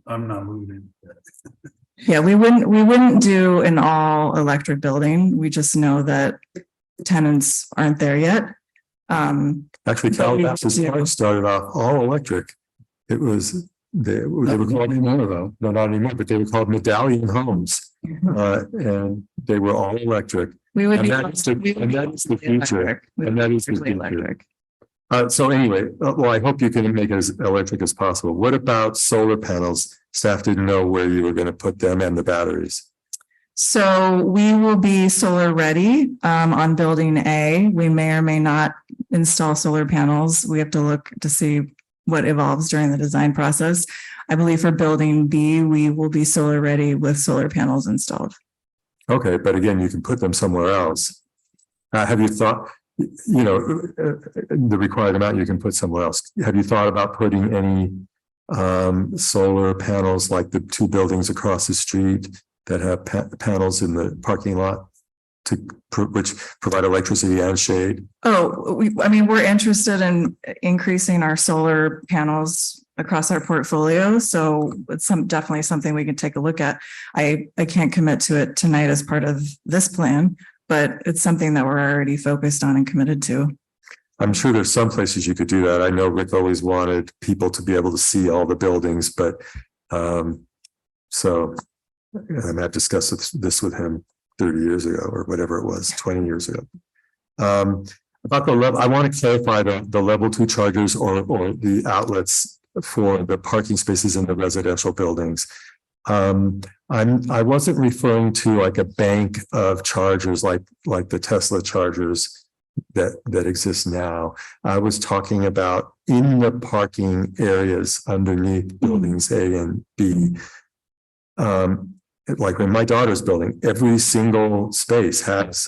I'm not moving. Yeah, we wouldn't do an all electric building. We just know that tenants aren't there yet. Actually, Calabasas started off all electric. It was they were called anymore though. No, not anymore, but they were called medallion homes, and they were all electric. That is the future. And that is the future. So anyway, well, I hope you can make it as electric as possible. What about solar panels? Staff didn't know where you were going to put them and the batteries. So we will be solar ready on building A. We may or may not install solar panels. We have to look to see what evolves during the design process. I believe for building B, we will be solar ready with solar panels installed. Okay, but again, you can put them somewhere else. Have you thought, the required amount you can put somewhere else? Have you thought about putting any solar panels like the two buildings across the street that have panels in the parking lot which provide electricity and shade? Oh, we're interested in increasing our solar panels across our portfolio. So it's definitely something we can take a look at. I can't commit to it tonight as part of this plan, but it's something that we're already focused on and committed to. I'm sure there's some places you could do that. I know Rick always wanted people to be able to see all the buildings, but so I've discussed this with him 30 years ago or whatever it was, 20 years ago. About the level, I want to clarify the level 2 chargers or the outlets for the parking spaces in the residential buildings. I wasn't referring to like a bank of chargers like the Tesla chargers that exist now. I was talking about in the parking areas underneath buildings A and B. Like in my daughter's building, every single space has,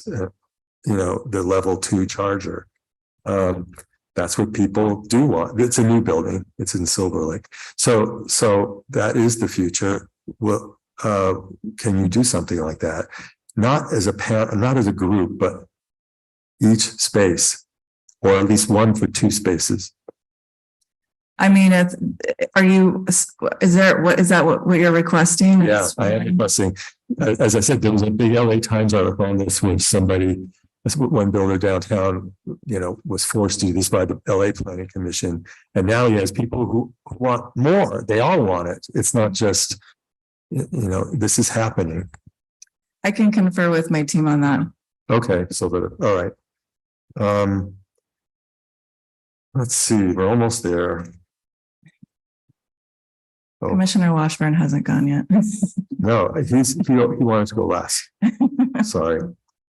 the level 2 charger. That's what people do want. It's a new building. It's in Silver Lake. So that is the future. Well, can you do something like that? Not as a group, but each space, or at least one for 2 spaces. I mean, is that what you're requesting? Yeah, I am requesting. As I said, there was a big LA Times article on this where one builder downtown, was forced to do this by the LA Planning Commission. And now he has people who want more. They all want it. It's not just, this is happening. I can confer with my team on that. Okay, all right. Let's see, we're almost there. Oh. Commissioner Washburn hasn't gone yet. No, he wanted to go last. Sorry.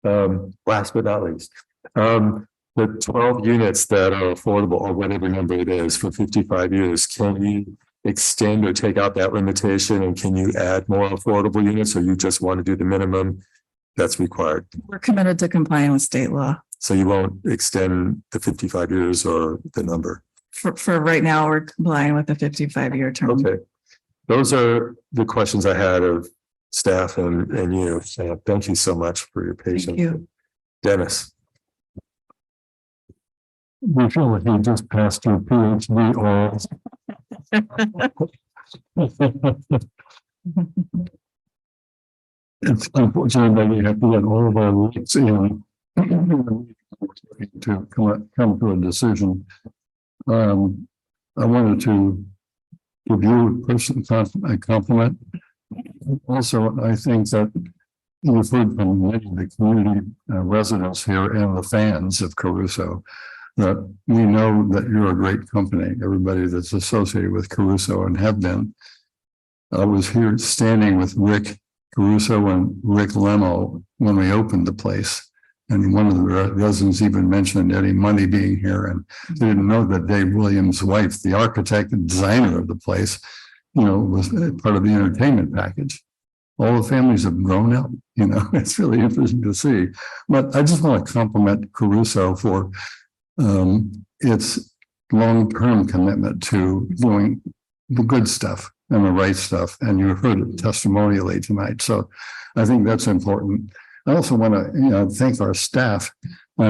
Last but not least. The 12 units that are affordable, or whatever number it is, for 55 years, can you extend or take out that limitation, and can you add more affordable units, or you just want to do the minimum that's required? We're committed to complying with state law. So you won't extend the 55 years or the number? For right now, we're complying with the 55-year term. Okay. Those are the questions I had of staff and you. Thank you so much for your patience. Thank you. Dennis. We feel like you just passed your PhD or it's unfortunate that we have to get all of our links in to come to a decision. I wanted to give you a compliment. Also, I think that you've heard from many of the community residents here and the fans of Caruso that we know that you're a great company, everybody that's associated with Caruso and have been. I was here standing with Rick Caruso and Rick Lemo when we opened the place. And one of the residents even mentioned Eddie Money being here, and they didn't know that Dave Williams' wife, the architect and designer of the place, was part of the entertainment package. All the families have grown up, it's really interesting to see. But I just want to compliment Caruso for its long-term commitment to doing the good stuff and the right stuff. And you heard it testimonially tonight. So I think that's important. I also want to thank our staff. I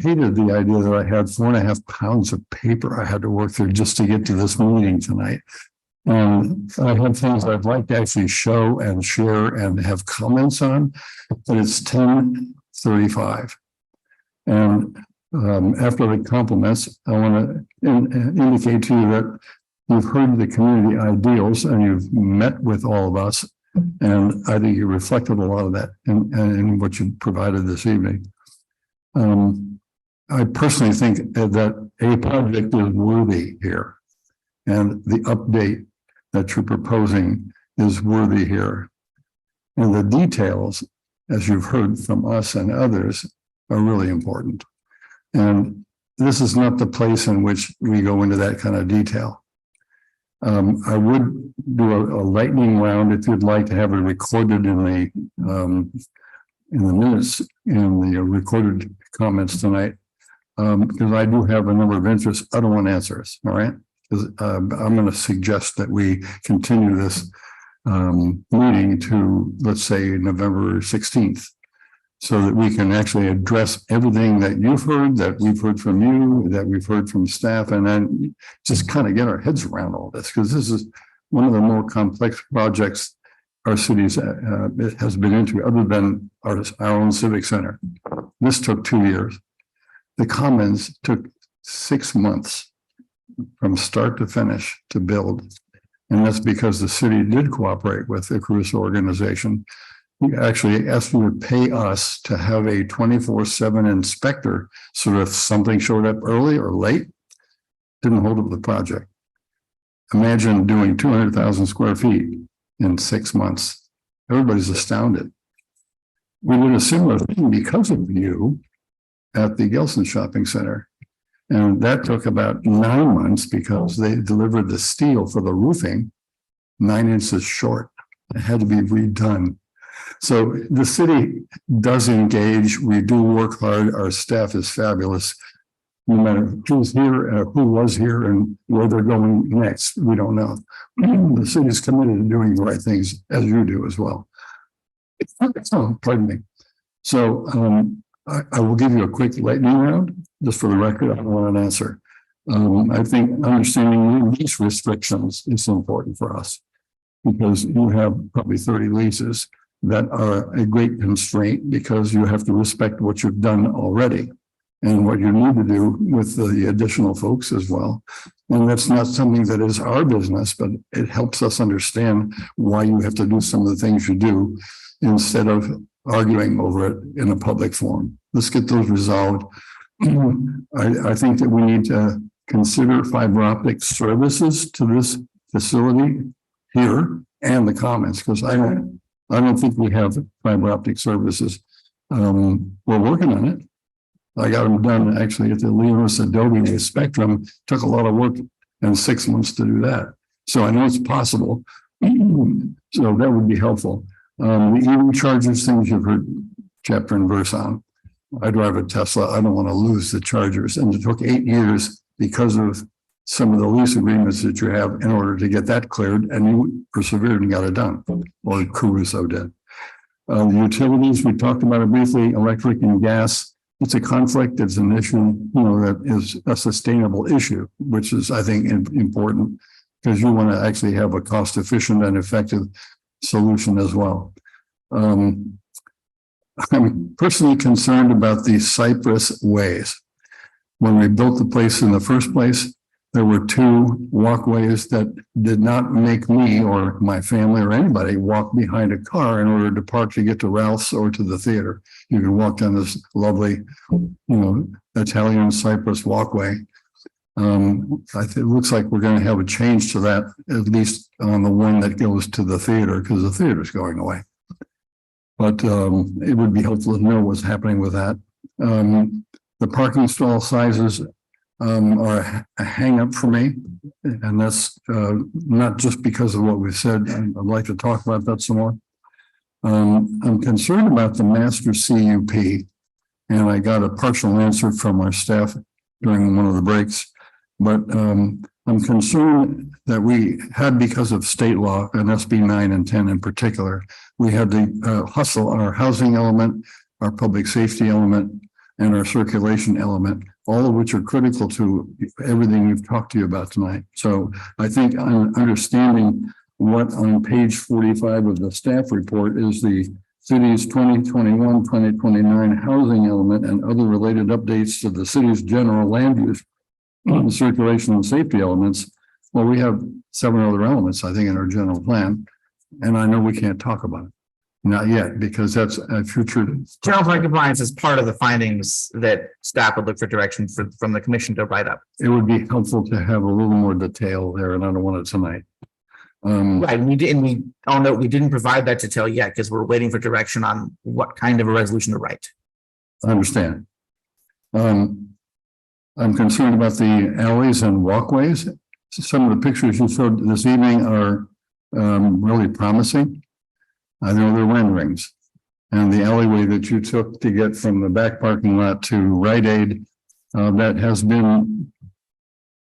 hated the idea that I had 4.5 pounds of paper I had to work through just to get to this meeting tonight. I have things I'd like to actually show and share and have comments on, but it's 10:35. And after the compliments, I want to indicate to you that you've heard the community ideals and you've met with all of us. And I think you reflected a lot of that in what you provided this evening. I personally think that a project is worthy here, and the update that you're proposing is worthy here. And the details, as you've heard from us and others, are really important. And this is not the place in which we go into that kind of detail. I would do a lightning round if you'd like to have it recorded in the minutes, in the recorded comments tonight, because I do have a number of interests. I don't want answers, all right? Because I'm going to suggest that we continue this meeting to, let's say, November 16th, so that we can actually address everything that you've heard, that we've heard from you, that we've heard from staff, and then just kind of get our heads around all this, because this is one of the more complex projects our cities has been into, other than our own civic center. This took 2 years. The Commons took 6 months from start to finish to build. And that's because the city did cooperate with the Caruso organization. We actually asked them to pay us to have a 24/7 inspector, so if something showed up early or late, didn't hold up the project. Imagine doing 200,000 square feet in 6 months. Everybody's astounded. We did a similar thing because of you at the Gilson Shopping Center. And that took about 9 months because they delivered the steel for the roofing 9 inches short. It had to be redone. So the city does engage. We do work hard. Our staff is fabulous. No matter who's here, who was here, and where they're going next, we don't know. The city is committed to doing the right things, as you do as well. Oh, pardon me. So I will give you a quick lightning round, just for the record. I don't want an answer. I think understanding lease restrictions is important for us, because you have probably 30 leases that are a great constraint, because you have to respect what you've done already and what you need to do with the additional folks as well. And that's not something that is our business, but it helps us understand why you have to do some of the things you do instead of arguing over it in a public forum. Let's get those resolved. I think that we need to consider fiber optic services to this facility here and the Commons, because I don't think we have fiber optic services. We're working on it. I got them done actually at the Leonis Adobe with Spectrum. Took a lot of work and 6 months to do that. So I know it's possible. So that would be helpful. The EV chargers, things you've heard chapter and verse on. I drive a Tesla. I don't want to lose the chargers. And it took 8 years because of some of the lease agreements that you have in order to get that cleared, and you persevered and got it done, or Caruso did. The utilities, we talked about it briefly, electric and gas. It's a conflict. It's an issue, that is a sustainable issue, which is, I think, important, because you want to actually have a cost efficient and effective solution as well. I'm personally concerned about the Cypress ways. When we built the place in the first place, there were 2 walkways that did not make me or my family or anybody walk behind a car in order to park to get to Ralph's or to the theater. You can walk down this lovely, Italian Cypress walkway. It looks like we're going to have a change to that, at least on the one that goes to the theater, because the theater is going away. But it would be helpful to know what's happening with that. The parking stall sizes are a hang up for me. And that's not just because of what we've said. I'd like to talk about that some more. I'm concerned about the master CUP, and I got a partial answer from our staff during one of the breaks. But I'm concerned that we had, because of state law and SB 9 and 10 in particular, we had to hustle our housing element, our public safety element, and our circulation element, all of which are critical to everything we've talked to you about tonight. So I think I'm understanding what on page 45 of the staff report is the city's 2021-2029 housing element and other related updates to the city's general land use, circulation and safety elements. Well, we have 7 other elements, I think, in our general plan. And I know we can't talk about it. Not yet, because that's a future. General plan compliance is part of the findings that staff would look for direction from the commission to write up. It would be helpful to have a little more detail there, and I don't want it tonight. Right, we didn't, we didn't provide that detail yet because we're waiting for direction on what kind of a resolution to write. I understand. I'm concerned about the alleys and walkways. Some of the pictures you showed this evening are really promising. I know they're renderings. And the alleyway that you took to get from the back parking lot to Rite Aid, that has been,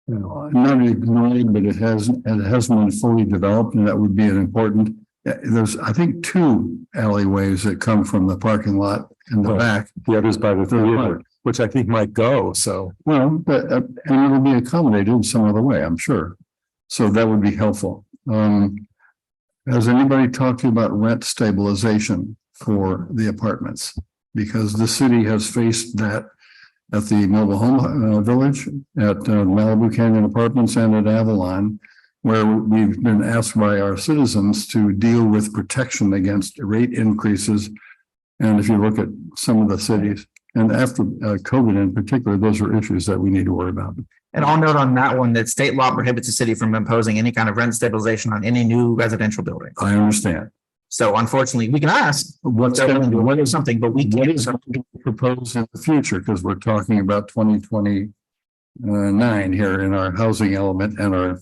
you know, not ignored, but it hasn't been fully developed, and that would be an important. There's, I think, 2 alleyways that come from the parking lot in the back. The other's by the theater, which I think might go, so. Well, but, and it'll be accommodated some other way, I'm sure. So that would be helpful. Has anybody talked to you about rent stabilization for the apartments? Because the city has faced that at the mobile home village, at Malibu Canyon Apartments and at Avalon, where we've been asked by our citizens to deal with protection against rate increases. And if you look at some of the cities, and after COVID in particular, those are issues that we need to worry about. And I'll note on that one that state law prohibits the city from imposing any kind of rent stabilization on any new residential building. I understand. So unfortunately, we can ask What's what is something, but we can't. What is proposed in the future? Because we're talking about 2029 here in our housing element and our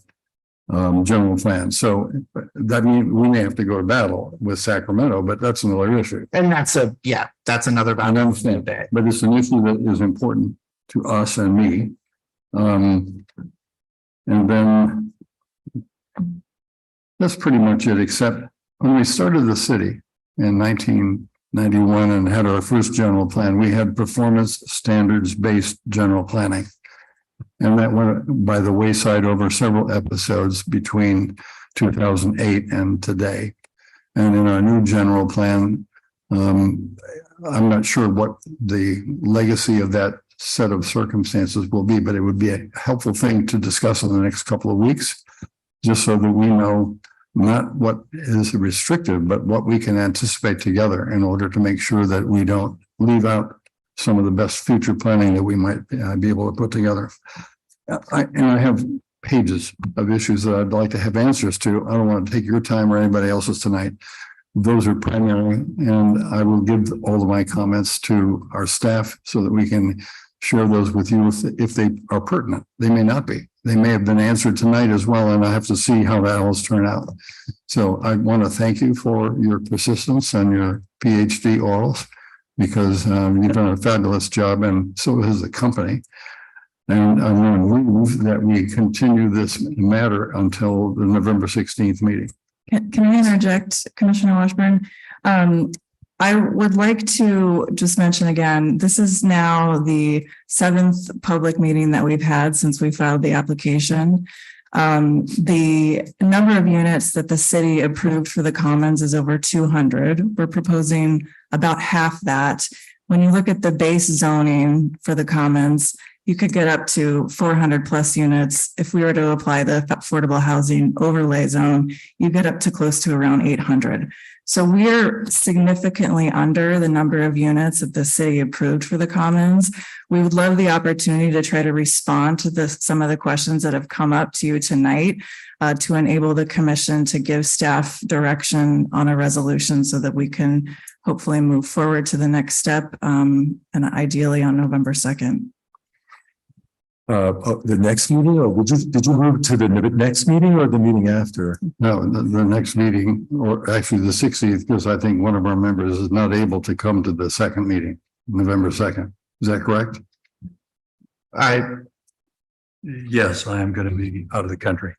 general plan. So that means we may have to go to battle with Sacramento, but that's another issue. And that's another battle. I understand that, but it's an issue that is important to us and me. And then that's pretty much it, except when we started the city in 1991 and had our first general plan, we had performance standards based general planning. And that went by the wayside over several episodes between 2008 and today. And in our new general plan, I'm not sure what the legacy of that set of circumstances will be, but it would be a helpful thing to discuss in the next couple of weeks, just so that we know not what is restrictive, but what we can anticipate together in order to make sure that we don't leave out some of the best future planning that we might be able to put together. I have pages of issues that I'd like to have answers to. I don't want to take your time or anybody else's tonight. Those are primary, and I will give all of my comments to our staff so that we can share those with you if they are pertinent. They may not be. They may have been answered tonight as well, and I have to see how that all turn out. So I want to thank you for your persistence and your PhD orals, because you've done a fabulous job, and so has the company. And I'm going to move that we continue this matter until the November 16th meeting. Can I interject, Commissioner Washburn? I would like to just mention again, this is now the 7th public meeting that we've had since we filed the application. The number of units that the city approved for the Commons is over 200. We're proposing about half that. When you look at the base zoning for the Commons, you could get up to 400 plus units. If we were to apply the affordable housing overlay zone, you get up to close to around 800. So we're significantly under the number of units that the city approved for the Commons. We would love the opportunity to try to respond to some of the questions that have come up to you tonight, to enable the commission to give staff direction on a resolution so that we can hopefully move forward to the next step, and ideally on November 2nd. The next meeting, or did you move to the next meeting or the meeting after? No, the next meeting, or actually the 16th, because I think one of our members is not able to come to the second meeting, November 2nd. Is that correct? Yes, I am going to be out of the country.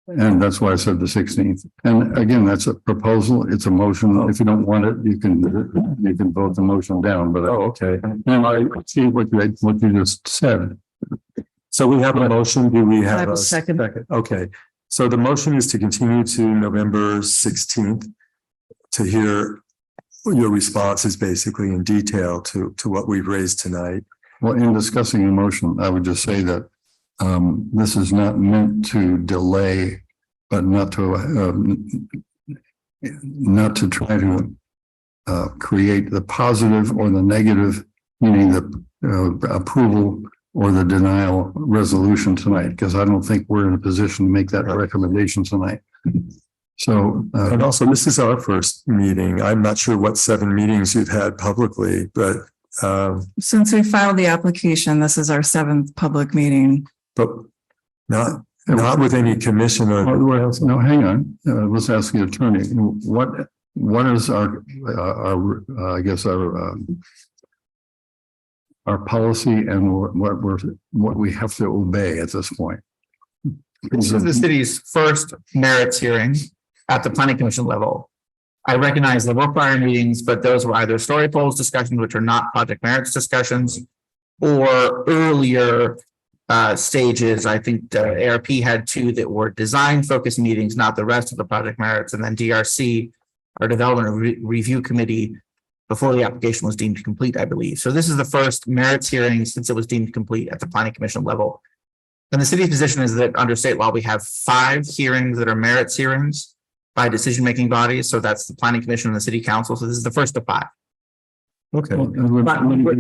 And that's why I said the 16th. And again, that's a proposal. It's a motion. If you don't want it, you can vote the motion down. But okay. And I see what you just said. So we have a motion. Do we have a second? Okay. So the motion is to continue to November 16th to hear your responses basically in detail to what we've raised tonight. Well, in discussing the motion, I would just say that this is not meant to delay, but not to try to create the positive or the negative, meaning the approval or the denial resolution tonight, because I don't think we're in a position to make that recommendation tonight. So, And also, this is our first meeting. I'm not sure what 7 meetings you've had publicly, but Since we filed the application, this is our 7th public meeting. but not with any commission or. no, hang on, let's ask the attorney, what is our, I guess, our policy and what we have to obey at this point? This is the city's first merits hearing at the planning commission level. I recognize there were prior meetings, but those were either story polls discussions, which are not project merits discussions, or earlier stages. I think the ARP had 2 that were design focused meetings, not the rest of the project merits, and then DRC, our development review committee, before the application was deemed complete, I believe. So this is the first merits hearing since it was deemed complete at the planning commission level. And the city's position is that under state law, we have 5 hearings that are merits hearings by decision-making bodies. So that's the planning commission and the city council. So this is the first of 5. Okay. But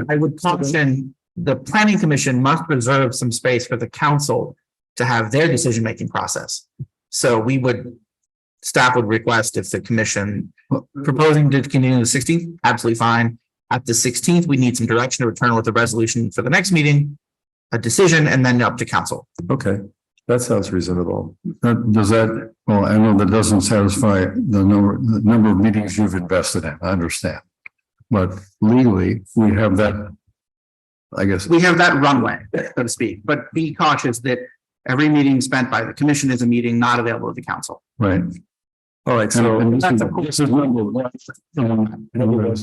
I would caution, the planning commission must reserve some space for the council to have their decision-making process. So staff would request if the commission proposing to continue the 16th, absolutely fine. At the 16th, we need some direction to return with a resolution for the next meeting, a decision, and then up to council. Okay, that sounds reasonable. Does that, well, I know that doesn't satisfy the number of meetings you've invested in, I understand. But legally, we have that, I guess. We have that runway, so to speak, but be cautious that every meeting spent by the commission is a meeting not available to the council. Right. All right, so This is number 1.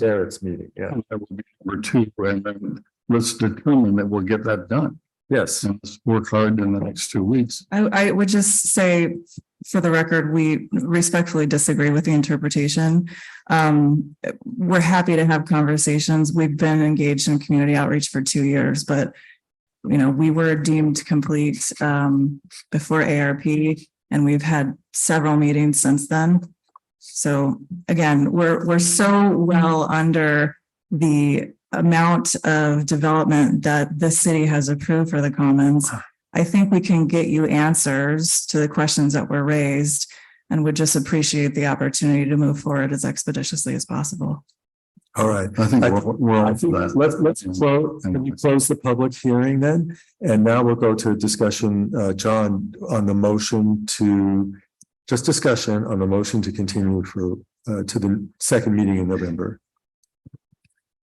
Eric's meeting, yeah. That will be number 2, and then let's determine that we'll get that done. Yes. And let's work hard in the next 2 weeks. I would just say, for the record, we respectfully disagree with the interpretation. We're happy to have conversations. We've been engaged in community outreach for 2 years, but we were deemed complete before ARP, and we've had several meetings since then. So again, we're so well under the amount of development that the city has approved for the commons. I think we can get you answers to the questions that were raised, and would just appreciate the opportunity to move forward as expeditiously as possible. All right. I think we're all for that. Let's close. Can we close the public hearing then? And now we'll go to discussion, John, on the motion to continue for to the second meeting in November.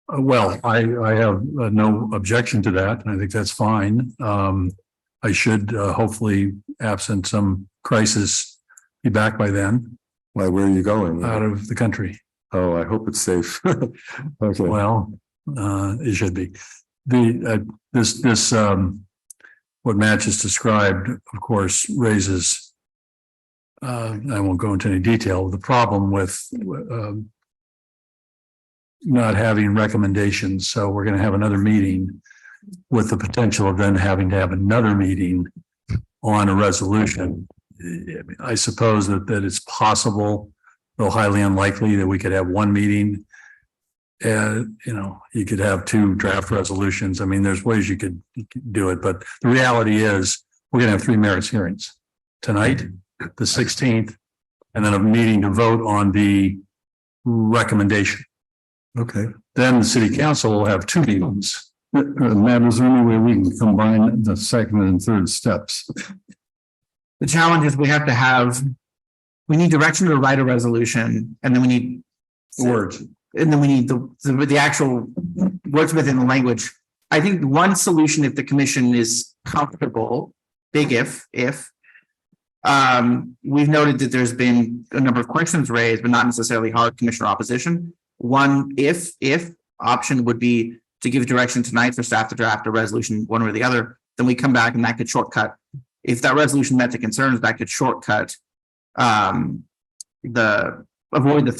Well, I have no objection to that. I think that's fine. I should hopefully, absent some crisis, be back by then. Why, where are you going? Out of the country. Oh, I hope it's safe. Okay. Well, it should be. This what Matt just described, of course, raises, I won't go into any detail, the problem with not having recommendations. So we're going to have another meeting with the potential of then having to have another meeting on a resolution. I suppose that it's possible, though highly unlikely, that we could have one meeting. You could have 2 draft resolutions. I mean, there's ways you could do it, but the reality is we're going to have 3 merits hearings tonight, the 16th, and then a meeting to vote on the recommendation. Okay. Then the city council will have 2 meetings. Matt, is there any way we can combine the second and third steps? The challenge is we need direction to write a resolution, and then we need words. And then we need the actual words within the language. I think one solution, if the commission is comfortable, big if, we've noted that there's been a number of questions raised, but not necessarily hard commissioner opposition. One if option would be to give direction tonight for staff to draft a resolution one way or the other. Then we come back and that could shortcut. If that resolution met the concerns, that could shortcut avoid the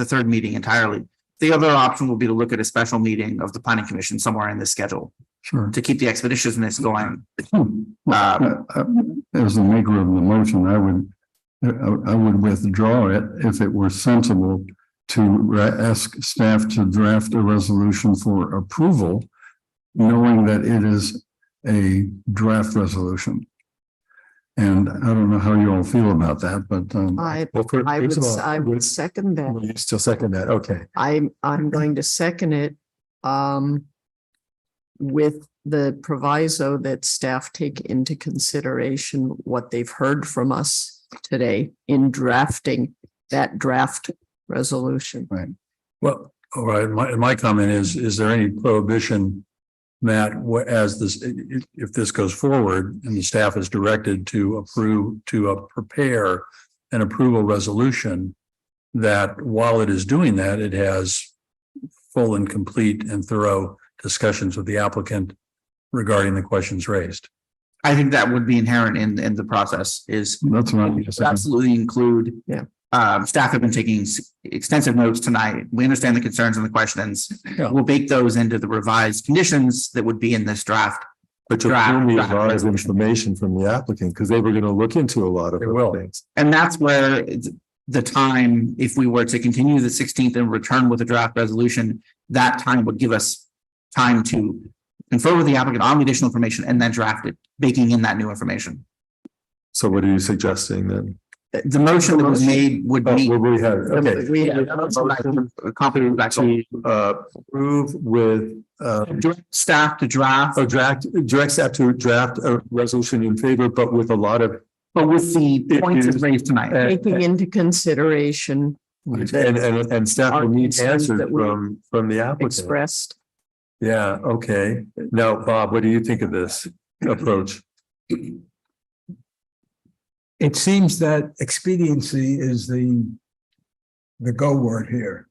third meeting entirely. The other option would be to look at a special meeting of the planning commission somewhere in this schedule. Sure. To keep the expeditiousness going. As the maker of the motion, I would withdraw it if it were sensible to ask staff to draft a resolution for approval, knowing that it is a draft resolution. And I don't know how you all feel about that, but I Well, first of all, I would second that. will you still second that? Okay. I'm going to second it. With the proviso that staff take into consideration what they've heard from us today in drafting that draft resolution. right. Well, all right, my comment is there any prohibition that as this, if this goes forward and the staff is directed to prepare an approval resolution, that while it is doing that, it has full and complete and thorough discussions with the applicant regarding the questions raised. I think that would be inherent in the process is That's what I'm saying. absolutely include. Yeah. Staff have been taking extensive notes tonight. We understand the concerns and the questions. Yeah. We'll bake those into the revised conditions that would be in this draft. But you'll need a lot of information from the applicant because they were going to look into a lot of things. And that's where the time, if we were to continue the 16th and return with a draft resolution, that time would give us time to confer with the applicant on the additional information and then draft it, baking in that new information. So what are you suggesting then? The motion that was made would be. We have, okay. We have a copy back to Approve with direct staff to draft. Direct staff to draft a resolution in favor, but with a lot of. But with the points raised tonight. Taking into consideration. And staff will need answers from the applicant. Expressed. Yeah, okay. Now, Bob, what do you think of this approach? It seems that expediency is the go word here.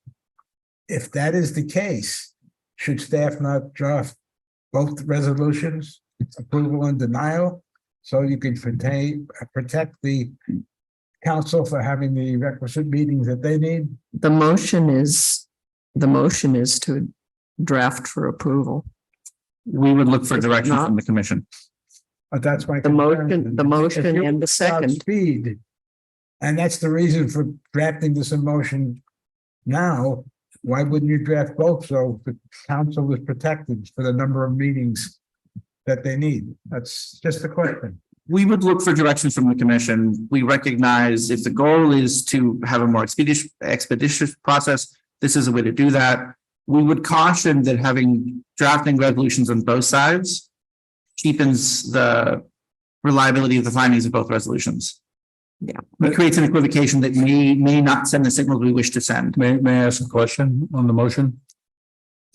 If that is the case, should staff not draft both resolutions, approval and denial, so you can protect the council for having the requisite meetings that they need? The motion is to draft for approval. We would look for direction from the commission. But that's my The motion and the second. Speed. And that's the reason for drafting this motion now. Why wouldn't you draft both so the council is protected for the number of meetings that they need? That's just the question. We would look for directions from the commission. We recognize if the goal is to have a more expeditious process, this is a way to do that. We would caution that having drafting resolutions on both sides cheapens the reliability of the findings of both resolutions. Yeah. It creates an equivocation that may not send the signals we wish to send. May I ask a question on the motion?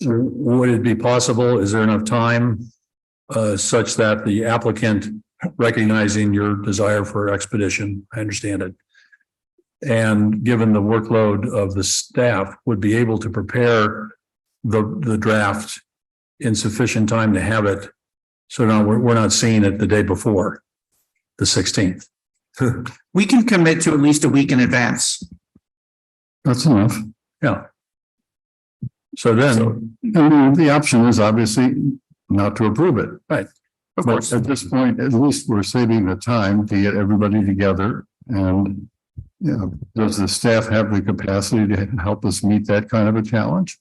Would it be possible, is there enough time such that the applicant, recognizing your desire for expedition, I understand it, and given the workload of the staff, would be able to prepare the draft in sufficient time to have it? So now we're not seeing it the day before, the 16th. We can commit to at least a week in advance. That's enough. Yeah. So then the option is obviously not to approve it. Right. Of course. At this point, at least we're saving the time to get everybody together. And does the staff have the capacity to help us meet that kind of a challenge?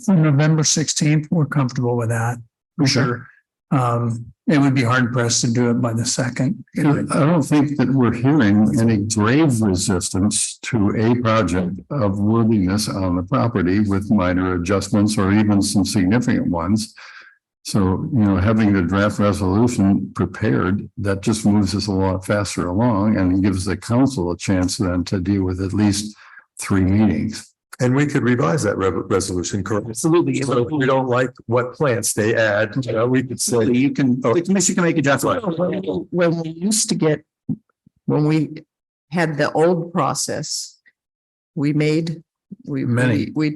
For November 16th, we're comfortable with that. For sure. It would be hard pressed to do it by the 2nd. I don't think that we're hearing any grave resistance to a project of worthiness on the property with minor adjustments or even some significant ones. So, having the draft resolution prepared, that just moves us a lot faster along and gives the council a chance then to deal with at least 3 meetings. And we could revise that resolution, correct? Absolutely. So if we don't like what plants they add, we could say. The commission can make adjustments. When we had the old process, we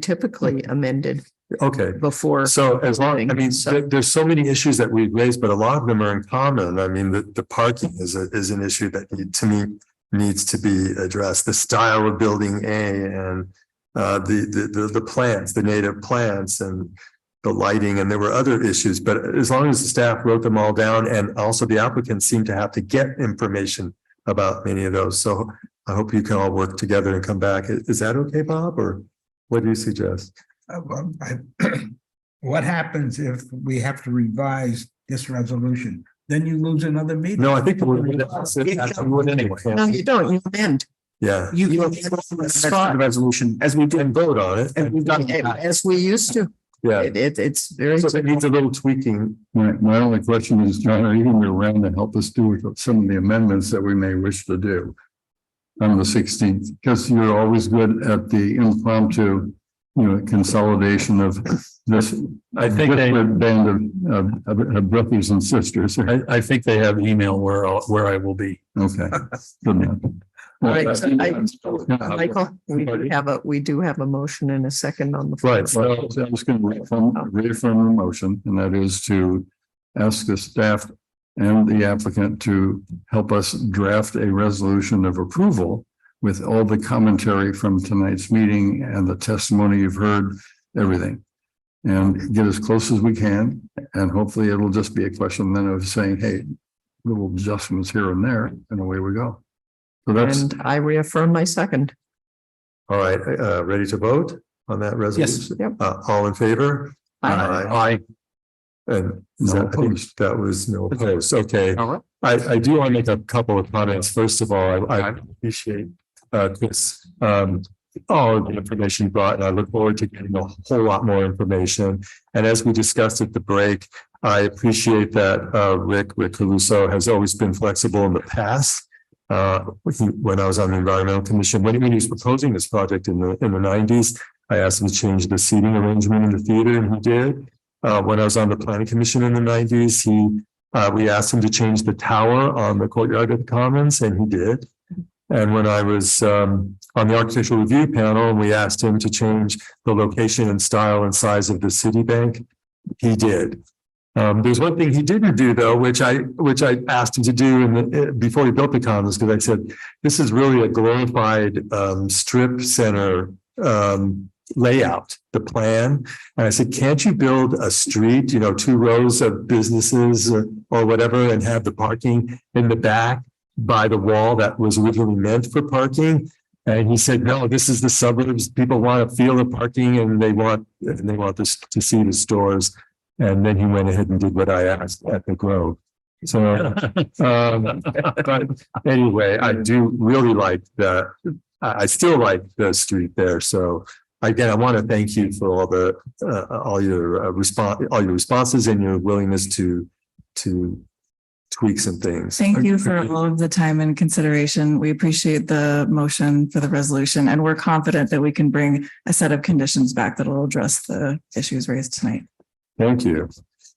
typically amended. Okay. Before. So as long, there's so many issues that we've raised, but a lot of them are in common. I mean, the parking is an issue that to me needs to be addressed. The style of building and the plants, the native plants and the lighting, and there were other issues, but as long as the staff wrote them all down, and also the applicants seem to have to get information about many of those. So I hope you can all work together and come back. Is that okay, Bob, or what do you suggest? What happens if we have to revise this resolution? then you lose another meeting. No, I think we would anyway. No, you don't, you amend. Yeah. You The resolution as we did. And vote on it. And we've done it. as we used to. Yeah. It's very. So if it needs a little tweaking. My only question is, John, are you going to be around to help us do some of the amendments that we may wish to do on the 16th? Because you're always good at the impromptu, consolidation of this. I think they band of brothers and sisters. I think they have email where I will be. Okay. Good enough. All right, so Michael, we do have a motion and a second on the floor. Right, so I was going to reaffirm the motion, and that is to ask the staff and the applicant to help us draft a resolution of approval with all the commentary from tonight's meeting and the testimony you've heard, everything. And get as close as we can, and hopefully it'll just be a question then of saying, hey, little adjustments here and there, and away we go. So that's. And I reaffirm my second. All right, ready to vote on that resolution? Yes. Yep. All in favor? Aye. And No I think that was no opposed. Okay. All right. I do want to make a couple of comments. First of all, I appreciate Chris, all of the information you brought, and I look forward to getting a whole lot more information. And as we discussed at the break, I appreciate that Rick Caruso has always been flexible in the past. When I was on the Environmental Commission, when he was proposing this project in the 90s, I asked him to change the seating arrangement in the theater, and he did. When I was on the Planning Commission in the 90s, we asked him to change the tower on the courtyard of the Commons, and he did. And when I was on the Architectural Review panel, and we asked him to change the location and style and size of the city bank, he did. There's one thing he didn't do, though, which I asked him to do before he built the Commons, because I said, this is really a glorified strip center layout, the plan. And I said, can't you build a street, 2 rows of businesses or whatever, and have the parking in the back by the wall that was originally meant for parking? And he said, no, this is the suburbs. People want to feel the parking, and they want this to see the stores. And then he went ahead and did what I asked at the Grove. So, but anyway, I do really like that. I still like the street there. So again, I want to thank you for all your responses and your willingness to tweak some things. Thank you for all of the time and consideration. We appreciate the motion for the resolution, and we're confident that we can bring a set of conditions back that will address the issues raised tonight. Thank you.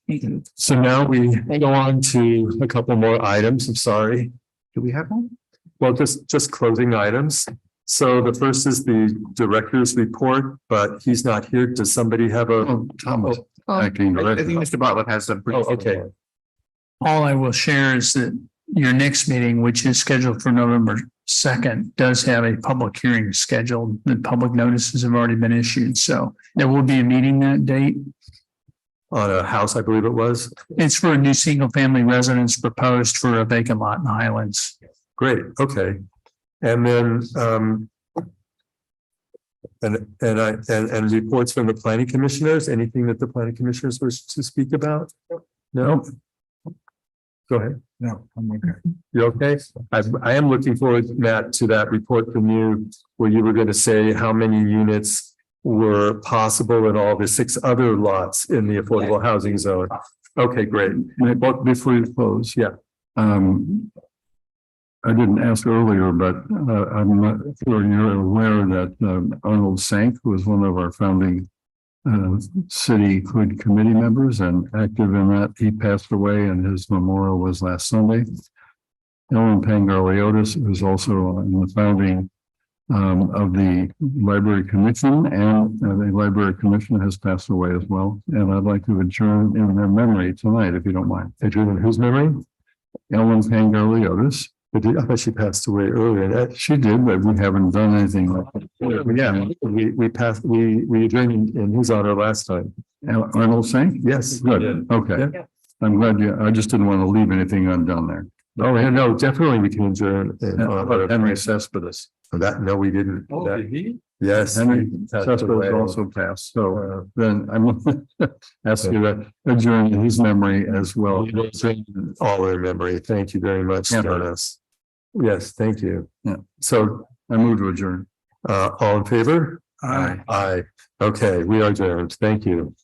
Thank you. So now we go on to a couple more items. I'm sorry. Do we have one? Well, just closing items. So the first is the director's report, but he's not here. Does somebody have a? Thomas. Acting director. I think Mr. Bartlett has a brief. Oh, okay. All I will share is that your next meeting, which is scheduled for November 2nd, does have a public hearing scheduled. The public notices have already been issued, so there will be a meeting that date. On a house, I believe it was. It's for a new single-family residence proposed for a vacant lot in the Highlands. Great, okay. And then and reports from the planning commissioners, anything that the planning commissioners wish to speak about? No? Go ahead. No, I'm okay. You okay? I am looking forward, Matt, to that report from you where you were going to say how many units were possible in all the 6 other lots in the affordable housing zone. Okay, great. But before you close, Yeah. I didn't ask earlier, but I'm not sure you're aware that Arnold Sank was one of our founding city hood committee members and active in that. He passed away, and his memorial was last Sunday. Ellen Pangarliotis was also in the founding of the Library Commission, and the Library Commission has passed away as well. And I'd like to adjourn in their memory tonight, if you don't mind. Adjourn in whose memory? Ellen Pangarliotis. I thought she passed away earlier. She did, but we haven't done anything like that. Yeah, we adjourned in his honor last time. Arnold Sank? Yes. Good. Okay. Yeah. I'm glad I just didn't want to leave anything undone there. Oh, yeah, no, definitely we can adjourn. Henry Cespedes. No, we didn't. Oh, did he? Yes. Henry passed Cesco away. is also passed, so then I'm ask you to adjourn in his memory as well. All in memory. Thank you very much, Yeah. Jonas. Yes, thank you. Yeah, so I move to adjourn. All in favor? Aye. Aye. Okay, we are adjourned. Thank you.